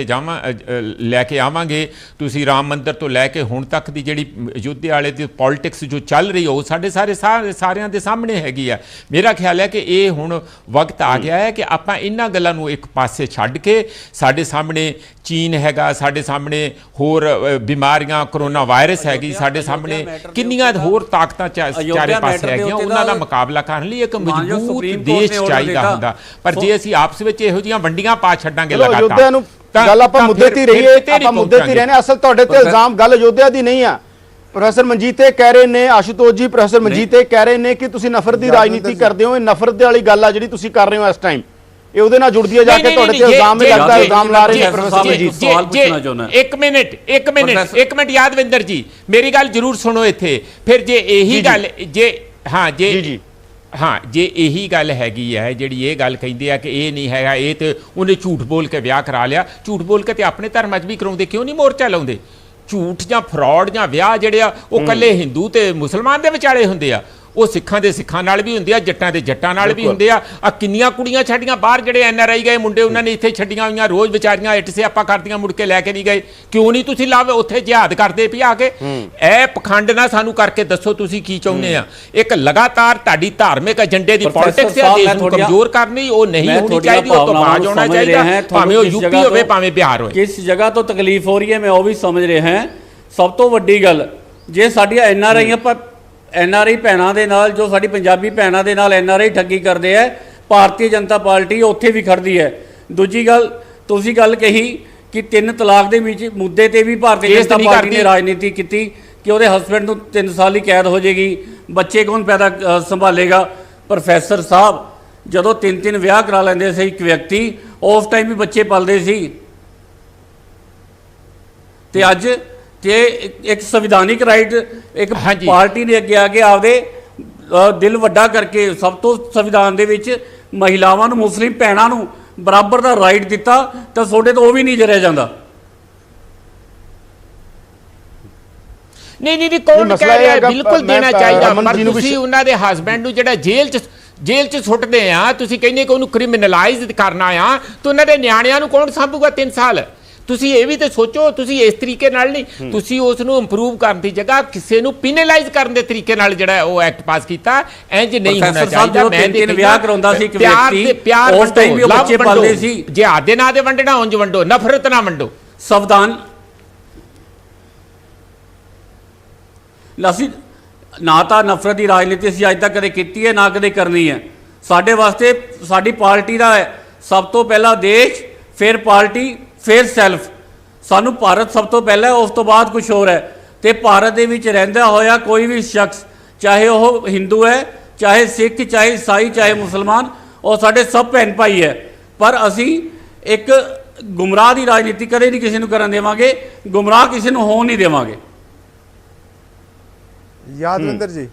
ਕੇ ਆਵਾਂਗੇ। ਤੁਸੀਂ ਰਾਮ ਮੰਦਿਰ ਤੋਂ ਲੈ ਕੇ ਹੁਣ ਤੱਕ ਦੀ ਜਿਹੜੀ ਅਯੁੱਧਿਆ ਵਾਲੇ ਦੀ ਪੋਲਿਟਿਕਸ ਜੋ ਚੱਲ ਰਹੀ ਉਹ ਸਾਡੇ ਸਾਰਿਆਂ ਦੇ ਸਾਹਮਣੇ ਹੈਗੀ ਆ। ਮੇਰਾ ਖਿਆਲ ਹੈ ਕਿ ਇਹ ਹੁਣ ਵਕਤ ਆ ਗਿਆ ਹੈ ਕਿ ਆਪਾਂ ਇਹਨਾਂ ਗੱਲਾਂ ਨੂੰ ਇੱਕ ਪਾਸੇ ਛੱਡ ਕੇ, ਸਾਡੇ ਸਾਹਮਣੇ ਚੀਨ ਹੈਗਾ, ਸਾਡੇ ਸਾਹਮਣੇ ਹੋਰ ਬਿਮਾਰੀਆਂ, ਕਰੋਨਾ ਵਾਇਰਸ ਹੈਗੀ, ਸਾਡੇ ਸਾਹਮਣੇ ਕਿੰਨੀਆਂ ਹੋਰ ਤਾਕਤਾਂ ਚਾਰੇ ਪਾਸੇ ਹੈਗੀਆਂ, ਉਹਨਾਂ ਦਾ ਮੁਕਾਬਲਾ ਕਰਨ ਲਈ ਇੱਕ ਮਜ਼ਬੂਤ ਦੇਸ਼ ਚਾਹੀਦਾ ਹੁੰਦਾ। ਪਰ ਜੇ ਅਸੀਂ ਆਪਸ ਵਿੱਚ ਇਹੋ ਜਿਹੀਆਂ ਵੰਡੀਆਂ ਪਾ ਛੱਡਾਂਗੇ ਲਗਾਤਾਰ, ਗੱਲ ਆਪਾਂ ਮੁੱਦੇ ਤੇ ਰਹੀਏ, ਆਪਾਂ ਮੁੱਦੇ ਤੇ ਰਹਿਣੇ। ਅਸਲ ਤੁਹਾਡੇ ਤੇ ਇਲਜ਼ਾਮ ਗੱਲ ਅਯੋਧਿਆ ਦੀ ਨਹੀਂ ਆ। ਪ੍ਰੋਫੈਸਰ ਮਨਜੀਤ ਇਹ ਕਹਿ ਰਹੇ ਨੇ, ਆਸ਼ੂਤੋਸ਼ ਜੀ, ਪ੍ਰੋਫੈਸਰ ਮਨਜੀਤ ਇਹ ਕਹਿ ਰਹੇ ਨੇ ਕਿ ਤੁਸੀਂ ਨਫ਼ਰਤ ਦੀ ਰਾਜਨੀਤੀ ਕਰਦੇ ਹੋ। ਇਹ ਨਫ਼ਰਤ ਵਾਲੀ ਗੱਲ ਆ ਜਿਹੜੀ ਤੁਸੀਂ ਕਰ ਰਹੇ ਹੋ ਇਸ ਟਾਈਮ, ਇਹ ਉਹਦੇ ਨਾਲ ਜੁੜਦੀ ਹੈ ਜਾ ਕੇ ਤੁਹਾਡੇ ਤੇ ਇਲਜ਼ਾਮ ਲੱਗਦਾ, ਇਲਜ਼ਾਮ ਲਾ ਰਹੇ ਨੇ ਪ੍ਰੋਫੈਸਰ ਮਨਜੀਤ। ਸਵਾਲ ਪੁੱਛਣਾ ਚਾਹੁੰਦਾ। ਇੱਕ ਮਿੰਟ ਯਾਦਵਿੰਦਰ ਜੀ, ਮੇਰੀ ਗੱਲ ਜ਼ਰੂਰ ਸੁਣੋ ਇੱਥੇ। ਫਿਰ ਜੇ ਇਹੀ ਗੱਲ ਜੇ ਇਹੀ ਗੱਲ ਹੈਗੀ ਹੈ, ਜਿਹੜੀ ਇਹ ਗੱਲ ਕਹਿੰਦੇ ਆ ਕਿ ਇਹ ਨਹੀਂ ਹੈਗਾ, ਇਹ ਤੇ ਉਹਨੇ ਝੂਠ ਬੋਲ ਕੇ ਵਿਆਹ ਕਰਾ ਲਿਆ, ਝੂਠ ਬੋਲ ਕੇ ਤੇ ਆਪਣੇ ਧਰਮਾਂ 'ਚ ਵੀ ਕਰਾਉਂਦੇ, ਕਿਉਂ ਨਹੀਂ ਮੋਰਚਾ ਲਾਉਂਦੇ? ਝੂਠ ਜਾਂ ਫਰਾਡ ਜਾਂ ਵਿਆਹ ਜਿਹੜੇ ਆ ਉਹ ਇਕੱਲੇ ਹਿੰਦੂ ਤੇ ਮੁਸਲਮਾਨ ਦੇ ਵਿਚਾਲੇ ਹੁੰਦੇ ਆ, ਉਹ ਸਿੱਖਾਂ ਦੇ ਸਿੱਖਾਂ ਨਾਲ ਵੀ ਹੁੰਦੇ ਆ, ਜੱਟਾਂ ਦੇ ਜੱਟਾਂ ਨਾਲ ਵੀ ਹੁੰਦੇ ਆ। ਕਿੰਨੀਆਂ ਕੁੜੀਆਂ ਛੱਡੀਆਂ ਬਾਹਰ, ਜਿਹੜੇ NRI ਗਏ ਮੁੰਡੇ, ਉਹਨਾਂ ਨੇ ਇੱਥੇ ਛੱਡੀਆਂ ਹੋਈਆਂ, ਰੋਜ਼ ਵਿਚਾਰੀਆਂ ਇੱਟ ਸਿਆਪਾ ਕਰਦੀਆਂ, ਮੁੜ ਕੇ ਲੈ ਕੇ ਨਹੀਂ ਗਏ। ਕਿਉਂ ਨਹੀਂ ਤੁਸੀਂ ਲਾਵੇ ਉੱਥੇ ਜਿਹਾਦ ਕਰਦੇ ਵੀ ਆ ਕੇ? ਇਹ ਪਖੰਡ ਨਾ ਸਾਨੂੰ ਕਰਕੇ ਦੱਸੋ ਤੁਸੀਂ ਕੀ ਚਾਹੁੰਦੇ ਆ। ਇੱਕ ਲਗਾਤਾਰ ਤੁਹਾਡੀ ਧਾਰਮਿਕ ਏਜੰਡੇ ਦੀ ਪੋਲਿਟਿਕਸ ਹੈ, ਦੇਸ਼ ਨੂੰ ਕਮਜ਼ੋਰ ਕਰਨੀ, ਉਹ ਨਹੀਂ ਹੋਣੀ ਚਾਹੀਦੀ, ਉਹ ਤੋਂ ਬਾਅਦ ਆਉਣਾ ਚਾਹੀਦਾ, ਭਾਵੇਂ ਉਹ UP ਹੋਵੇ ਭਾਵੇਂ ਬਿਹਾਰ ਹੋਵੇ। ਕਿਸ ਜਗ੍ਹਾ ਤੋਂ ਤਕਲੀਫ ਹੋ ਰਹੀ ਹੈ ਮੈਂ ਉਹ ਵੀ ਸਮਝ ਰਿਹਾ ਹਾਂ। ਸਭ ਤੋਂ ਵੱਡੀ ਗੱਲ, ਜੇ ਸਾਡੀਆਂ NRI ਭੈਣਾਂ ਦੇ ਨਾਲ, ਜੋ ਸਾਡੀ ਪੰਜਾਬੀ ਭੈਣਾਂ ਦੇ ਨਾਲ NRI ਠੱਗੀ ਕਰਦੇ ਹੈ, ਭਾਰਤੀ ਜਨਤਾ ਪਾਰਟੀ ਉੱਥੇ ਵੀ ਖੜਦੀ ਹੈ। ਦੂਜੀ ਗੱਲ, ਤੁਸੀਂ ਗੱਲ ਕਹੀ ਕਿ 3 ਤਲਾਕ ਦੇ ਵਿੱਚ ਮੁੱਦੇ ਤੇ ਵੀ ਭਾਰਤੀ ਜਨਤਾ ਪਾਰਟੀ ਨੇ ਰਾਜਨੀਤੀ ਕੀਤੀ। ਕਿ ਉਹਦੇ ਹਸਬੈਂਡ ਨੂੰ 3 ਸਾਲ ਦੀ ਕੈਦ ਹੋ ਜਾਏਗੀ, ਬੱਚੇ ਕੌਣ ਪੈਦਾ ਸੰਭਾਲੇਗਾ। ਪ੍ਰੋਫੈਸਰ ਸਾਹਿਬ ਜਦੋਂ 3-3 ਵਿਆਹ ਕਰਾ ਲੈਂਦੇ ਸੀ ਇੱਕ ਵਿਅਕਤੀ, ਉਸ ਟਾਈਮ ਵੀ ਬੱਚੇ ਪਲਦੇ ਸੀ। ਤੇ ਅੱਜ ਤੇ ਇੱਕ ਸੰਵਿਧਾਨਿਕ ਰਾਈਟ ਇੱਕ ਪਾਰਟੀ ਨੇ ਅੱਗੇ ਆ ਕੇ ਆਪਦੇ ਦਿਲ ਵੱਡਾ ਕਰਕੇ ਸਭ ਤੋਂ ਸੰਵਿਧਾਨ ਦੇ ਵਿੱਚ ਮਹਿਲਾਵਾਂ ਨੂੰ, ਮੁਸਲਿਮ ਭੈਣਾਂ ਨੂੰ ਬਰਾਬਰ ਦਾ ਰਾਈਟ ਦਿੱਤਾ, ਤਾਂ ਤੁਹਾਡੇ ਤੋਂ ਉਹ ਵੀ ਨਹੀਂ ਜਰਿਆ ਜਾਂਦਾ। ਨਹੀਂ ਕੌਣ ਕਹਿ ਰਿਹਾ ਬਿਲਕੁਲ ਦੇਣਾ ਚਾਹੀਦਾ, ਪਰ ਤੁਸੀਂ ਉਹਨਾਂ ਦੇ ਹਸਬੈਂਡ ਨੂੰ ਜਿਹੜਾ ਜੇਲ੍ਹ 'ਚ ਸੁੱਟਦੇ ਆ, ਤੁਸੀਂ ਕਹਿੰਦੇ ਕਿ ਉਹਨੂੰ ਕ੍ਰਿਮੀਨਲਾਈਜ਼ ਕਰਨਾ ਆ, ਤਾਂ ਉਹਨਾਂ ਦੇ ਨਿਆਣਿਆਂ ਨੂੰ ਕੌਣ ਸਾਂਭੂਗਾ 3 ਸਾਲ? ਤੁਸੀਂ ਇਹ ਵੀ ਤੇ ਸੋਚੋ, ਤੁਸੀਂ ਇਸ ਤਰੀਕੇ ਨਾਲ ਨਹੀਂ, ਤੁਸੀਂ ਉਸ ਨੂੰ ਇੰਪਰੂਵ ਕਰਨ ਦੀ ਜਗ੍ਹਾ ਕਿਸੇ ਨੂੰ ਪਿਨਲਾਈਜ਼ ਕਰਨ ਦੇ ਤਰੀਕੇ ਨਾਲ ਜਿਹੜਾ ਉਹ ਐਕਟ ਪਾਸ ਕੀਤਾ। ਇੰਜ ਨਹੀਂ ਹੋਣਾ ਚਾਹੀਦਾ। ਮੈਂ ਤਿੰਨ ਵਿਆਹ ਕਰਾਉਂਦਾ ਸੀ ਇੱਕ ਵਿਅਕਤੀ, ਪਿਆਰ ਉਸ ਟਾਈਮ ਵੀ ਉਹ ਬੱਚੇ ਪਾਲਦੇ ਸੀ। ਜਿਹਾਦ ਦੇ ਨਾਂ ਤੇ ਵੰਡਣਾ, ਉਂਝ ਵੰਡੋ, ਨਫ਼ਰਤ ਨਾ ਵੰਡੋ। ਸੰਵਿਧਾਨ ਅਸੀਂ ਨਾ ਤਾਂ ਨਫ਼ਰਤ ਦੀ ਰਾਜਨੀਤੀ ਅਸੀਂ ਅੱਜ ਤੱਕ ਕਦੇ ਕੀਤੀ ਹੈ, ਨਾ ਕਦੇ ਕਰਨੀ ਹੈ। ਸਾਡੇ ਵਾਸਤੇ ਸਾਡੀ ਪਾਰਟੀ ਦਾ ਹੈ ਸਭ ਤੋਂ ਪਹਿਲਾਂ ਦੇਸ਼, ਫਿਰ ਪਾਰਟੀ, ਫਿਰ ਸੈਲਫ। ਸਾਨੂੰ ਭਾਰਤ ਸਭ ਤੋਂ ਪਹਿਲਾਂ, ਉਸ ਤੋਂ ਬਾਅਦ ਕੁਝ ਹੋਰ ਹੈ। ਤੇ ਭਾਰਤ ਦੇ ਵਿੱਚ ਰਹਿੰਦਾ ਹੋਇਆ ਕੋਈ ਵੀ ਸ਼ਖਸ, ਚਾਹੇ ਉਹ ਹਿੰਦੂ ਹੈ, ਚਾਹੇ ਸਿੱਖ, ਚਾਹੇ ਈਸਾਈ, ਚਾਹੇ ਮੁਸਲਮਾਨ, ਉਹ ਸਾਡੇ ਸਭ ਭੈਣ ਭਾਈ ਹੈ। ਪਰ ਅਸੀਂ ਇੱਕ ਗੁੰਮਰਾਹ ਦੀ ਰਾਜਨੀਤੀ ਕਦੇ ਨਹੀਂ ਕਿਸੇ ਨੂੰ ਕਰਨ ਦੇਵਾਂਗੇ, ਗੁੰਮਰਾਹ ਕਿਸੇ ਨੂੰ ਹੋਣ ਨਹੀਂ ਦੇਵਾਂਗੇ। ਯਾਦਵਿੰਦਰ ਜੀ,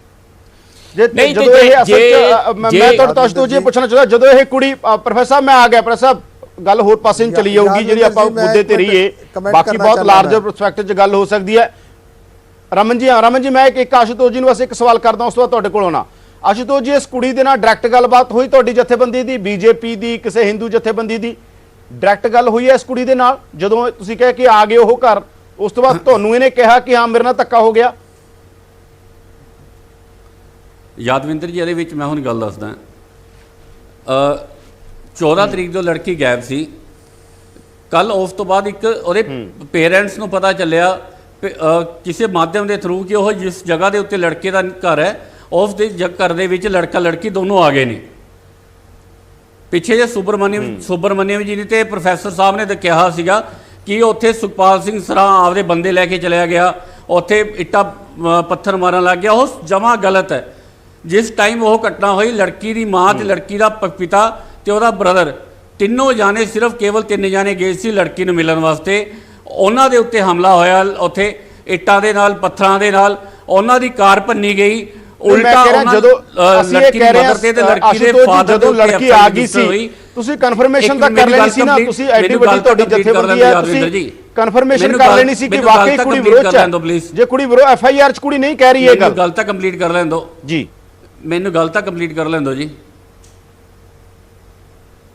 ਜਦੋਂ ਇਹ ਅਸਲ ਚ ਮੈਂ ਤੁਹਾਡੇ ਤੋਂ ਅਸ਼ਤੋਜ ਜੀ ਪੁੱਛਣਾ ਚਾਹੁੰਦਾ, ਜਦੋਂ ਇਹ ਕੁੜੀ ਪ੍ਰੋਫੈਸਰ ਸਾਹਿਬ ਮੈਂ ਆ ਗਿਆ, ਪ੍ਰੋਫੈਸਰ ਸਾਹਿਬ ਗੱਲ ਹੋਰ ਪਾਸੇ ਨੂੰ ਚਲੀ ਜਾਊਗੀ ਜਿਹੜੀ ਆਪਾਂ ਮੁੱਦੇ ਤੇ ਰਹੀਏ, ਬਾਕੀ ਬਹੁਤ ਲਾਰਜਰ ਪਰਸਪੈਕਟਿਵ 'ਚ ਗੱਲ ਹੋ ਸਕਦੀ ਹੈ। ਰਮਨ ਜੀ ਮੈਂ ਇੱਕ ਆਸ਼ੂਤੋਸ਼ ਜੀ ਨੂੰ ਬਸ ਇੱਕ ਸਵਾਲ ਕਰਦਾ, ਉਸ ਤੋਂ ਬਾਅਦ ਤੁਹਾਡੇ ਕੋਲ ਆਉਣਾ। ਆਸ਼ੂਤੋਸ਼ ਜੀ, ਇਸ ਕੁੜੀ ਦੇ ਨਾਲ ਡਾਇਰੈਕਟ ਗੱਲਬਾਤ ਹੋਈ ਤੁਹਾਡੀ ਜਥੇਬੰਦੀ ਦੀ, ਬੀਜੇਪੀ ਦੀ, ਕਿਸੇ ਹਿੰਦੂ ਜਥੇਬੰਦੀ ਦੀ ਡਾਇਰੈਕਟ ਗੱਲ ਹੋਈ ਹੈ ਇਸ ਕੁੜੀ ਦੇ ਨਾਲ? ਜਦੋਂ ਤੁਸੀਂ ਕਹੇ ਕਿ ਆ ਗਏ ਉਹ ਘਰ, ਉਸ ਤੋਂ ਬਾਅਦ ਤੁਹਾਨੂੰ ਇਹਨੇ ਕਿਹਾ ਕਿ ਹਾਂ ਮੇਰੇ ਨਾਲ ਧੱਕਾ ਹੋ ਗਿਆ? ਯਾਦਵਿੰਦਰ ਜੀ, ਇਹਦੇ ਵਿੱਚ ਮੈਂ ਹੁਣ ਗੱਲ ਦੱਸਦਾ। 14 ਤਰੀਕ ਤੋਂ ਲੜਕੀ ਗਾਇਬ ਸੀ। ਕੱਲ ਉਸ ਤੋਂ ਬਾਅਦ ਇੱਕ ਉਹਦੇ ਪੇਰੈਂਟਸ ਨੂੰ ਪਤਾ ਚੱਲਿਆ ਕਿਸੇ ਮਾਧਿਅਮ ਦੇ ਥਰੂ ਕਿ ਉਹ ਜਿਸ ਜਗ੍ਹਾ ਦੇ ਉੱਤੇ ਲੜਕੇ ਦਾ ਘਰ ਹੈ, ਉਸ ਦੇ ਘਰ ਦੇ ਵਿੱਚ ਲੜਕਾ ਲੜਕੀ ਦੋਨੋਂ ਆ ਗਏ ਨੇ। ਪਿੱਛੇ ਜੇ ਸੁਬਰਮਨੀਅਮ ਜੀ ਨੇ ਤੇ ਪ੍ਰੋਫੈਸਰ ਸਾਹਿਬ ਨੇ ਤਾਂ ਕਿਹਾ ਸੀਗਾ ਕਿ ਉੱਥੇ ਸੁਖਪਾਲ ਸਿੰਘ ਸਰਾਂ ਆਪਦੇ ਬੰਦੇ ਲੈ ਕੇ ਚਲਿਆ ਗਿਆ, ਉੱਥੇ ਇੱਟਾਂ ਪੱਥਰ ਮਾਰਨ ਲੱਗ ਗਿਆ। ਉਹ ਜਮਾਂ ਗਲਤ ਹੈ। ਜਿਸ ਟਾਈਮ ਉਹ ਘਟਨਾ ਹੋਈ, ਲੜਕੀ ਦੀ ਮਾਂ ਤੇ ਲੜਕੀ ਦਾ ਪਿਤਾ ਤੇ ਉਹਦਾ ਬ੍ਰਦਰ, ਤਿੰਨੋਂ ਜਾਣੇ, ਸਿਰਫ ਕੇਵਲ 3 ਜਾਣੇ ਗਏ ਸੀ ਲੜਕੀ ਨੂੰ ਮਿਲਣ ਵਾਸਤੇ। ਉਹਨਾਂ ਦੇ ਉੱਤੇ ਹਮਲਾ ਹੋਇਆ, ਉੱਥੇ ਇੱਟਾਂ ਦੇ ਨਾਲ, ਪੱਥਰਾਂ ਦੇ ਨਾਲ ਉਹਨਾਂ ਦੀ ਕਾਰ ਭੰਨੀ ਗਈ। ਉਲਟਾ ਜਦੋਂ ਅਸੀਂ ਇਹ ਕਹਿ ਰਹੇ ਹਾਂ ਜਦੋਂ ਲੜਕੀ ਆ ਗਈ ਸੀ, ਤੁਸੀਂ ਕਨਫਰਮੇਸ਼ਨ ਤਾਂ ਕਰ ਲੈਣੀ ਸੀ ਨਾ, ਤੁਸੀਂ ਐਡੀ ਵੱਡੀ ਤੁਹਾਡੀ ਜਥੇਬੰਦੀ ਹੈ, ਤੁਸੀਂ ਕਨਫਰਮੇਸ਼ਨ ਕਰ ਲੈਣੀ ਸੀ ਕਿ ਵਾਕਈ ਕੁੜੀ ਵਿਰੋਧ ਹੈ। ਜੇ ਕੁੜੀ ਵਿਰੋਧ FIR 'ਚ ਕੁੜੀ ਨਹੀਂ ਕਹਿ ਰਹੀ ਹੈ, ਗੱਲ ਤਾਂ ਕੰਪਲੀਟ ਕਰ ਲੈਣ ਦਿਓ ਜੀ, ਮੈਨੂੰ ਗੱਲ ਤਾਂ ਕੰਪਲੀਟ ਕਰ ਲੈਣ ਦਿਓ ਜੀ।